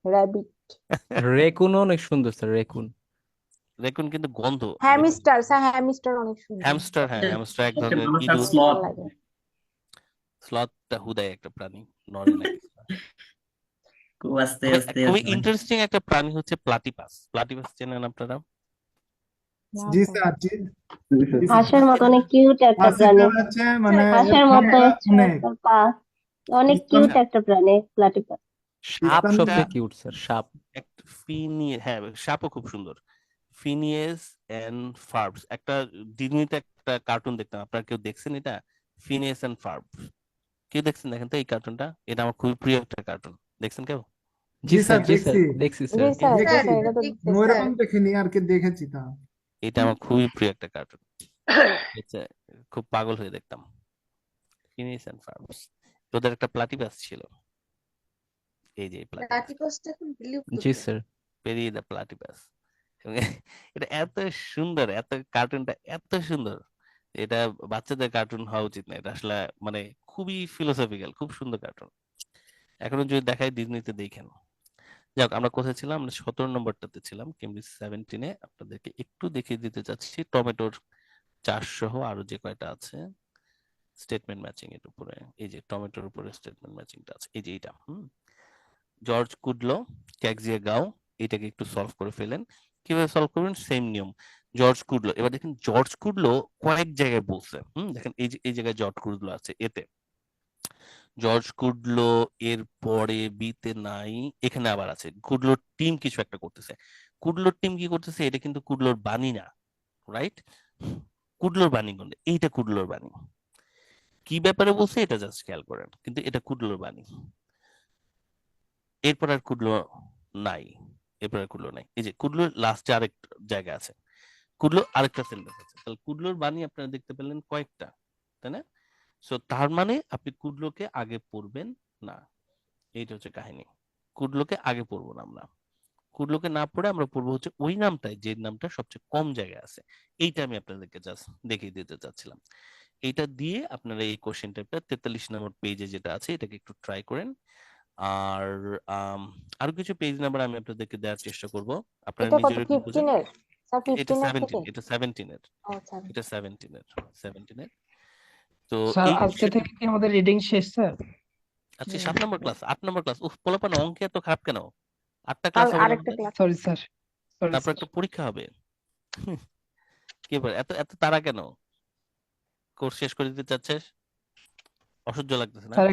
Speaker 5: র্যাবিট।
Speaker 15: রেকুনও অনেক সুন্দর স্যার, রেকুন।
Speaker 1: রেকুন কিন্তু গন্ধ।
Speaker 5: হ্যামস্টার স্যার, হ্যামস্টার অনেক সুন্দর।
Speaker 1: হ্যামস্টার, হ্যাঁ হ্যামস্টার এক
Speaker 10: সবচেয়ে
Speaker 1: ধরনের
Speaker 10: ভালো স্যার
Speaker 1: ইঁদুর।
Speaker 10: স্লথ।
Speaker 5: ভালো লাগে।
Speaker 1: স্লথটা হুদাই একটা প্রাণী, নড়ে না কিছু না।
Speaker 10: খুব আস্তে
Speaker 1: তবে
Speaker 10: আস্তে
Speaker 1: খুবই
Speaker 10: আসবে।
Speaker 1: ইন্টারেস্টিং একটা প্রাণী হচ্ছে প্লাটিপাস। প্লাটিপাস চেনেন আপনারা?
Speaker 5: না
Speaker 9: জি
Speaker 5: স্যার।
Speaker 9: স্যার, জি
Speaker 20: জি স্যার।
Speaker 9: জি স্যার।
Speaker 13: হাঁসের মতো অনেক কিউট একটা
Speaker 9: আর
Speaker 13: প্রাণী।
Speaker 9: সেটা হচ্ছে মানে
Speaker 13: হাঁসের মতো
Speaker 9: স্থানটা অনেক
Speaker 13: পা, অনেক কিউট
Speaker 9: স্থান-
Speaker 13: একটা প্রাণী প্লাটিপাস।
Speaker 15: সাপ
Speaker 9: স্থানটা
Speaker 15: সবচেয়ে কিউট স্যার, সাপ।
Speaker 1: একটা হ্যাঁ, সাপও খুব সুন্দর। ফিনিয়াস এন্ড ফার্বস, একটা ডিজনিতে একটা কার্টুন দেখতাম, আপনারা কেউ দেখছেন এটা? ফিনিয়াস এন্ড ফার্বস, কেউ দেখছেন? দেখেন তো এই কার্টুনটা, এটা আমার খুবই প্রিয় একটা কার্টুন। দেখছেন কেউ?
Speaker 15: জি
Speaker 9: জি
Speaker 15: স্যার,
Speaker 9: স্যার
Speaker 15: জি স্যার,
Speaker 9: দেখছি
Speaker 15: দেখছি
Speaker 5: জি
Speaker 15: স্যার।
Speaker 5: স্যার, জি
Speaker 9: দেখছি
Speaker 5: স্যার, এটা তো দেখছি
Speaker 9: ওইরকম
Speaker 5: স্যার।
Speaker 9: দেখিনি আর কি, দেখেছি তা।
Speaker 1: এটা আমার খুবই প্রিয় একটা কার্টুন, খুব পাগল হয়ে দেখতাম। ফিনিয়াস এন্ড ফার্বস, ওদের একটা প্লাটিপাস ছিল, এই যে প্লাটিপাস,
Speaker 3: প্লাটিপাসটা এখন বিলুপ্ত
Speaker 15: জি
Speaker 3: প্রায়।
Speaker 15: স্যার।
Speaker 1: পেরিয়ে দ্য প্লাটিপাস। এটা এত সুন্দর, এত কার্টুনটা এত সুন্দর, এটা বাচ্চাদের কার্টুন হওয়া উচিত না, এটা আসলে মানে খুবই ফিলোসফিক্যাল, খুব সুন্দর কার্টুন। এখনো যদি দেখায় ডিজনিতে দেখেন। যাক, আমরা কোথায় ছিলাম? আমরা 17 নম্বরটাতে ছিলাম, কেমব্রিজ 17-এ। আপনাদেরকে একটু দেখিয়ে দিতে চাচ্ছি টমেটোর চাষ সহ আরো যে কয়টা আছে স্টেটমেন্ট ম্যাচিং এর উপরে। এই যে টমেটোর উপরে স্টেটমেন্ট ম্যাচিংটা আছে, এই যে এটা। জর্জ কুডলো, ক্যাক্সিয়া গাও, এটাকে একটু সলভ করে ফেলেন। কিভাবে সলভ করবেন? সেম নিয়ম। জর্জ কুডলো, এবার দেখেন জর্জ কুডলো কয়েক জায়গায় বলছে। দেখেন এই যে এই জায়গায় জর্জ কুডলো আছে, এতে জর্জ কুডলো, এর পরে বিতে নাই, এখানে আবার আছে। কুডলোর টিম কিছু একটা করতেছে। কুডলোর টিম কি করতেছে? এটা কিন্তু কুডলোর বাণী না, রাইট? কুডলোর বাণী কোনটা? এইটা কুডলোর বাণী। কি ব্যাপারে বলছে এটা জাস্ট খেয়াল করেন, কিন্তু এটা কুডলোর বাণী। এরপর আর কুডলো নাই, এরপর আর কুডলো নাই। এই যে কুডলোর লাস্টে আরেক জায়গা আছে, কুডলো আরেকটা সেন্টেন্স আছে। তাহলে কুডলোর বাণী আপনারা দেখতে পেলেন কয়েকটা, তাই না? সো তার মানে আপনি কুডলোকে আগে পড়বেন না, এইটা হচ্ছে কাহিনী। কুডলোকে আগে পড়বো না আমরা, কুডলোকে না পড়ে আমরা পড়বো হচ্ছে ওই নামটাই যে নামটা সবচেয়ে কম জায়গায় আছে। এইটা আমি আপনাদেরকে জাস্ট দেখিয়ে দিতে চাচ্ছিলাম। এইটা দিয়ে আপনারা এই কোশ্চেন টাইপটা 43 নম্বর পেজে যেটা আছে এটাকে একটু ট্রাই করেন। আর আরো কিছু পেজ নাম্বার আমি আপনাদেরকে দেওয়ার চেষ্টা করব, আপনারা
Speaker 5: এটা কত,
Speaker 1: নিজেরা একটু বুঝেন।
Speaker 5: 15 এর স্যার?
Speaker 1: এটা
Speaker 5: 15 এর
Speaker 1: 17,
Speaker 5: থেকে?
Speaker 1: এটা 17 এর,
Speaker 5: ও আচ্ছা।
Speaker 1: এটা 17 এর। তো
Speaker 7: স্যার
Speaker 1: এই
Speaker 7: আজকে
Speaker 1: বিষয়টা
Speaker 7: থেকে কি আমাদের রিডিং শেষ স্যার?
Speaker 1: আজকে 7 নম্বর ক্লাস, 8 নম্বর ক্লাস। উফ, পোলাপান অঙ্কে এত খারাপ কেন? 8টা
Speaker 5: কাল
Speaker 1: ক্লাস হবে না
Speaker 5: আরেকটা
Speaker 1: আমাদের?
Speaker 5: ক্লাস
Speaker 7: সরি
Speaker 5: আছে।
Speaker 7: স্যার, সরি
Speaker 1: তারপর
Speaker 7: স্যার।
Speaker 1: একটা পরীক্ষা হবে। কি ব্যাপার, এত এত তাড়া কেন? কোর্স শেষ করে দিতে চাচ্ছিস? অসহ্য লাগতেছে না?
Speaker 7: স্যার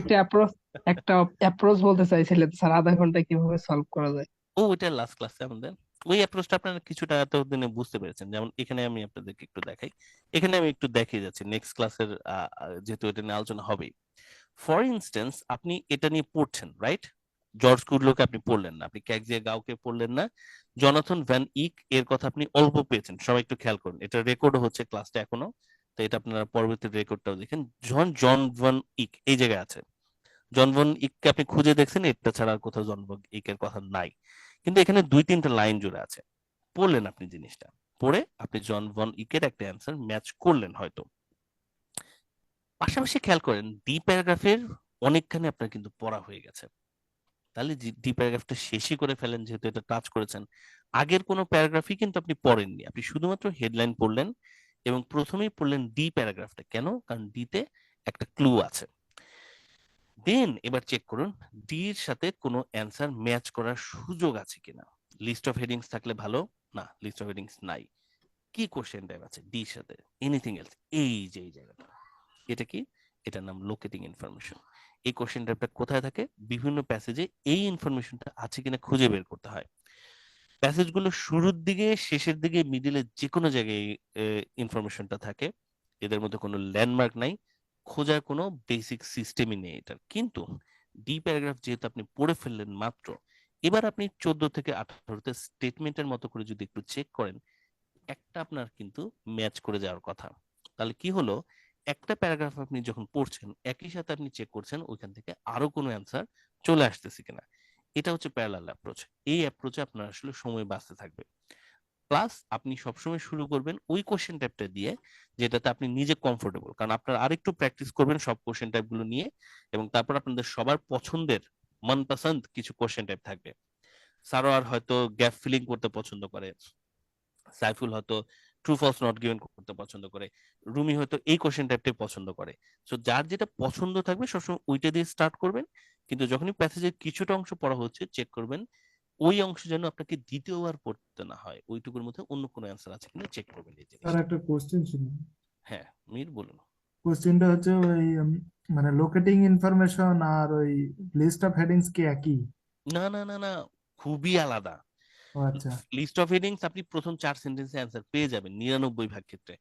Speaker 7: একটা অ্যাপ্রোচ বলতে চাইছিলেন স্যার, আধা ঘন্টায় কিভাবে সলভ করা যায়?
Speaker 1: ও, ওইটা লাস্ট ক্লাসে আমাদের ওই অ্যাপ্রোচটা আপনারা কিছুটা এতদিনে বুঝতে পেরেছেন। যেমন এখানে আমি আপনাদেরকে একটু দেখাই, এখানে আমি একটু দেখিয়ে যাচ্ছি নেক্সট ক্লাসের, যেহেতু এটা নিয়ে আলোচনা হবে। ফর ইনস্টেন্স আপনি এটা নিয়ে পড়ছেন, রাইট? জর্জ কুডলোকে আপনি পড়লেন না, আপনি ক্যাকজিয়া গাওকে পড়লেন না, জনাথন ভ্যান ইক এর কথা আপনি অল্প পেয়েছেন। সবাই একটু খেয়াল করুন, এটা রেকর্ড হচ্ছে ক্লাসটা এখনো, তো এটা আপনারা পরবর্তী রেকর্ডটাও দেখেন। জন ভ্যান ইক এই জায়গায় আছে, জন ভ্যান ইককে আপনি খুঁজে দেখছেন, এটা ছাড়া আর কোথাও জন ভ্যান ইকের কথা নাই, কিন্তু এখানে 2-3টা লাইন জুড়ে আছে। পড়লেন আপনি জিনিসটা, পড়ে আপনি জন ভ্যান ইকের একটা অ্যান্সার ম্যাচ করলেন হয়তো। পাশাপাশি খেয়াল করেন ডি প্যারাগ্রাফের অনেকখানি আপনার কিন্তু পড়া হয়ে গেছে, তাহলে ডি প্যারাগ্রাফটা শেষই করে ফেলেন, যেহেতু এটা টাচ করেছেন। আগের কোনো প্যারাগ্রাফই কিন্তু আপনি পড়েননি, আপনি শুধুমাত্র হেডলাইন পড়লেন এবং প্রথমেই পড়লেন ডি প্যারাগ্রাফটা। কেন? কারণ ডিতে একটা ক্লু আছে। দেন এবার চেক করুন ডি এর সাথে কোনো অ্যান্সার ম্যাচ করার সুযোগ আছে কিনা। লিস্ট অফ হেডিংস থাকলে ভালো, না লিস্ট অফ হেডিংস নাই। কি কোশ্চেন টাইপ আছে ডি এর সাথে? Anything else? এই যে এই জায়গাটা, এটা কি? এটার নাম লোকেটিং ইনফরমেশন। এই কোশ্চেন টাইপটা কোথায় থাকে? বিভিন্ন প্যাসেজে এই ইনফরমেশনটা আছে কিনা খুঁজে বের করতে হয়। প্যাসেজগুলো শুরুর দিকে, শেষের দিকে, মিডিলে যে কোনো জায়গায় ইনফরমেশনটা থাকে। এদের মধ্যে কোনো ল্যান্ডমার্ক নাই, খোঁজার কোনো বেসিক সিস্টেমই নেই এটার। কিন্তু ডি প্যারাগ্রাফ যেহেতু আপনি পড়ে ফেললেন মাত্র, এবার আপনি 14 থেকে 18তে স্টেটমেন্টের মতো করে যদি একটু চেক করেন, একটা আপনার কিন্তু ম্যাচ করে যাওয়ার কথা। তাহলে কি হলো, একটা প্যারাগ্রাফ আপনি যখন পড়ছেন একই সাথে আপনি চেক করছেন ওইখান থেকে আরো কোনো অ্যান্সার চলে আসতেছে কিনা। এটা হচ্ছে প্যারালাল অ্যাপ্রোচ। এই অ্যাপ্রোচে আপনার আসলে সময় বাঁচতে থাকবে। প্লাস আপনি সবসময় শুরু করবেন ওই কোশ্চেন টাইপটা দিয়ে যেটাতে আপনি নিজে কমফোর্টেবল, কারণ আপনারা আরেকটু প্র্যাকটিস করবেন সব কোশ্চেন টাইপ গুলো নিয়ে, এবং তারপর আপনাদের সবার পছন্দের মনপসন্দ কিছু কোশ্চেন টাইপ থাকবে। সারোয়ার হয়তো গ্যাপ ফিলিং করতে পছন্দ করে, সাইফুল হয়তো ট্রু ফলস নট গিভেন করতে পছন্দ করে, রুমি হয়তো এই কোশ্চেন টাইপটাই পছন্দ করে। সো যার যেটা পছন্দ থাকবে সবসময় ওইটা দিয়ে স্টার্ট করবেন। কিন্তু যখনই প্যাসেজের কিছুটা অংশ পড়া হচ্ছে চেক করবেন ওই অংশ যেন আপনাকে দ্বিতীয়বার পড়তে না হয়, ওইটুকুর মধ্যে অন্য কোনো অ্যান্সার আছে কিনা চেক করবেন এই
Speaker 9: স্যার
Speaker 1: জিনিসটা।
Speaker 9: একটা কোশ্চেন ছিল।
Speaker 1: হ্যাঁ মীর বলুন।
Speaker 9: কোশ্চেনটা হচ্ছে ওই মানে লোকেটিং ইনফরমেশন আর ওই লিস্ট অফ হেডিংস কি একই?
Speaker 1: না না না না, খুবই আলাদা।
Speaker 9: ও আচ্ছা।
Speaker 1: লিস্ট অফ হেডিংস আপনি প্রথম 4 সেন্টেন্সে অ্যান্সার পেয়ে যাবেন 99 ভাগ ক্ষেত্রে।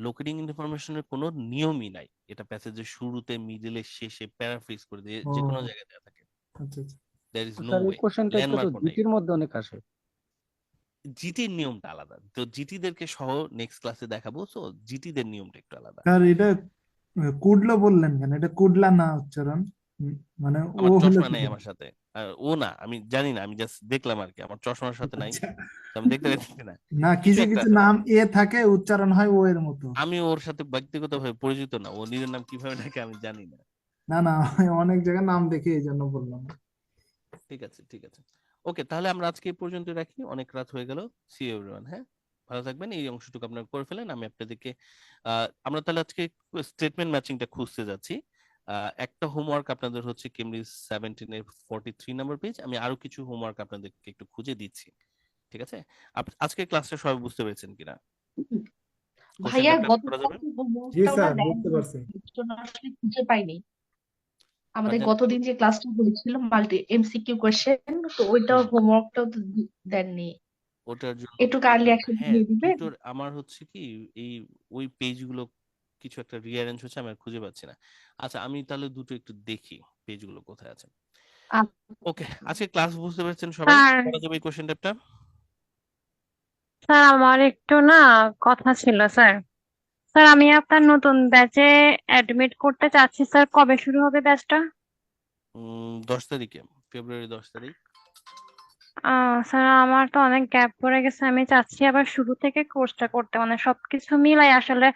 Speaker 1: লোকেটিং ইনফরমেশনের কোনো নিয়মই নাই, এটা প্যাসেজের শুরুতে, মিডলে, শেষে প্যারাফ্রেজ করে দিয়ে
Speaker 9: ও
Speaker 1: যে কোনো জায়গায় দেওয়া থাকে।
Speaker 9: আচ্ছা আচ্ছা।
Speaker 1: দেয়ার ইজ নো
Speaker 14: স্যার এই
Speaker 1: ওয়ে,
Speaker 14: কোশ্চেন টাইপটা তো
Speaker 1: ল্যান্ডমার্কও নাই।
Speaker 14: জিটির মধ্যে অনেক আসে।
Speaker 1: জিটির নিয়মটা আলাদা, তো জিটিদেরকে সহ নেক্সট ক্লাসে দেখাবো, সো জিটিদের নিয়মটা একটু আলাদা।
Speaker 9: স্যার এটা কুডলো বললেন কেন? এটা কুডলা না উচ্চারণ? মানে ও
Speaker 1: আমার
Speaker 9: হলো
Speaker 1: চশমা নাই
Speaker 9: কুডলা।
Speaker 1: আমার সাথে, ও না, আমি জানি না, আমি জাস্ট দেখলাম আর কি, আমার চশমার সাথে নাই,
Speaker 9: আচ্ছা।
Speaker 1: তো আমি দেখতে পাচ্ছি না।
Speaker 9: না,
Speaker 1: কিছু
Speaker 9: কিছু
Speaker 1: একটা
Speaker 9: কিছু
Speaker 1: আছে
Speaker 9: নাম
Speaker 1: মানে,
Speaker 9: এ থাকে উচ্চারণ হয় ও এর মতো।
Speaker 1: আমি ওর সাথে ব্যক্তিগতভাবে পরিচিত না, ও নিজের নাম কিভাবে ডাকে আমি জানি না।
Speaker 9: না না, অনেক জায়গায় নাম দেখে এই জন্য বললাম।
Speaker 1: ঠিক আছে ঠিক আছে, ওকে, তাহলে আমরা আজকে এই পর্যন্ত রাখি, অনেক রাত হয়ে গেল। See you everyone. হ্যাঁ, ভালো থাকবেন। এই অংশটুকু আপনারা করে ফেলেন, আমি আপনাদেরকে আমরা তাহলে আজকে স্টেটমেন্ট ম্যাচিংটা খুঁজতে যাচ্ছি। একটা হোমওয়ার্ক আপনাদের হচ্ছে কেমব্রিজ 17 এর 43 নম্বর পেজ, আমি আরো কিছু হোমওয়ার্ক আপনাদেরকে একটু খুঁজে দিচ্ছি, ঠিক আছে? আজকে ক্লাসটা সবাই বুঝতে পেরেছেন কিনা? কোশ্চেন
Speaker 4: ভাইয়া
Speaker 1: টাইপটা করা যাবে?
Speaker 4: গতকালকে
Speaker 9: জি
Speaker 4: হোমওয়ার্কটা ওরা
Speaker 9: স্যার,
Speaker 4: দেন
Speaker 9: বুঝতে পারছি।
Speaker 4: আসলে খুঁজে পাইনি। আমাদের
Speaker 1: আচ্ছা,
Speaker 4: গতদিন যে ক্লাসটা হয়েছিল মাল্টি এমসিকিউ কোশ্চেন, তো ওইটাও হোমওয়ার্কটাও তো দেননি।
Speaker 1: ওটার জন্য
Speaker 16: একটু কাইন্ডলি একসাথে
Speaker 1: হ্যাঁ
Speaker 16: দিয়ে দিবেন।
Speaker 1: দুটোর আমার হচ্ছে কি এই ওই পেজগুলো কিছু একটা রিঅ্যারেঞ্জ হচ্ছে আমি আর খুঁজে পাচ্ছি না। আচ্ছা আমি তাহলে দুটো একটু দেখি পেজগুলো কোথায় আছে। ওকে আজকে ক্লাস বুঝতে পেরেছেন সবাই?
Speaker 17: স্যার
Speaker 1: করা যাবে এই কোশ্চেন টাইপটা?
Speaker 17: স্যার আমার একটু না কথা ছিল স্যার। স্যার আমি আপনার নতুন ব্যাচে অ্যাডমিট করতে চাচ্ছি স্যার, কবে শুরু হবে ব্যাচটা?
Speaker 1: 10 তারিখে, ফেব্রুয়ারি 10 তারিখ।
Speaker 17: স্যার আমার তো অনেক গ্যাপ পড়ে গেছে, আমি চাচ্ছি আবার শুরু থেকে কোর্সটা করতে, মানে সবকিছু মিলাই আসলে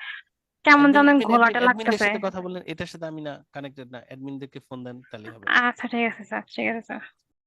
Speaker 17: কেমন যেন ঘোলাটে
Speaker 1: অ্যাডমিনদের
Speaker 17: লাগতেছে।
Speaker 1: সাথে কথা বললেন, এটার সাথে আমি না কানেক্টেড না, অ্যাডমিনদেরকে ফোন দেন তাহলেই হবে।
Speaker 17: আচ্ছা ঠিক আছে স্যার, ঠিক আছে স্যার।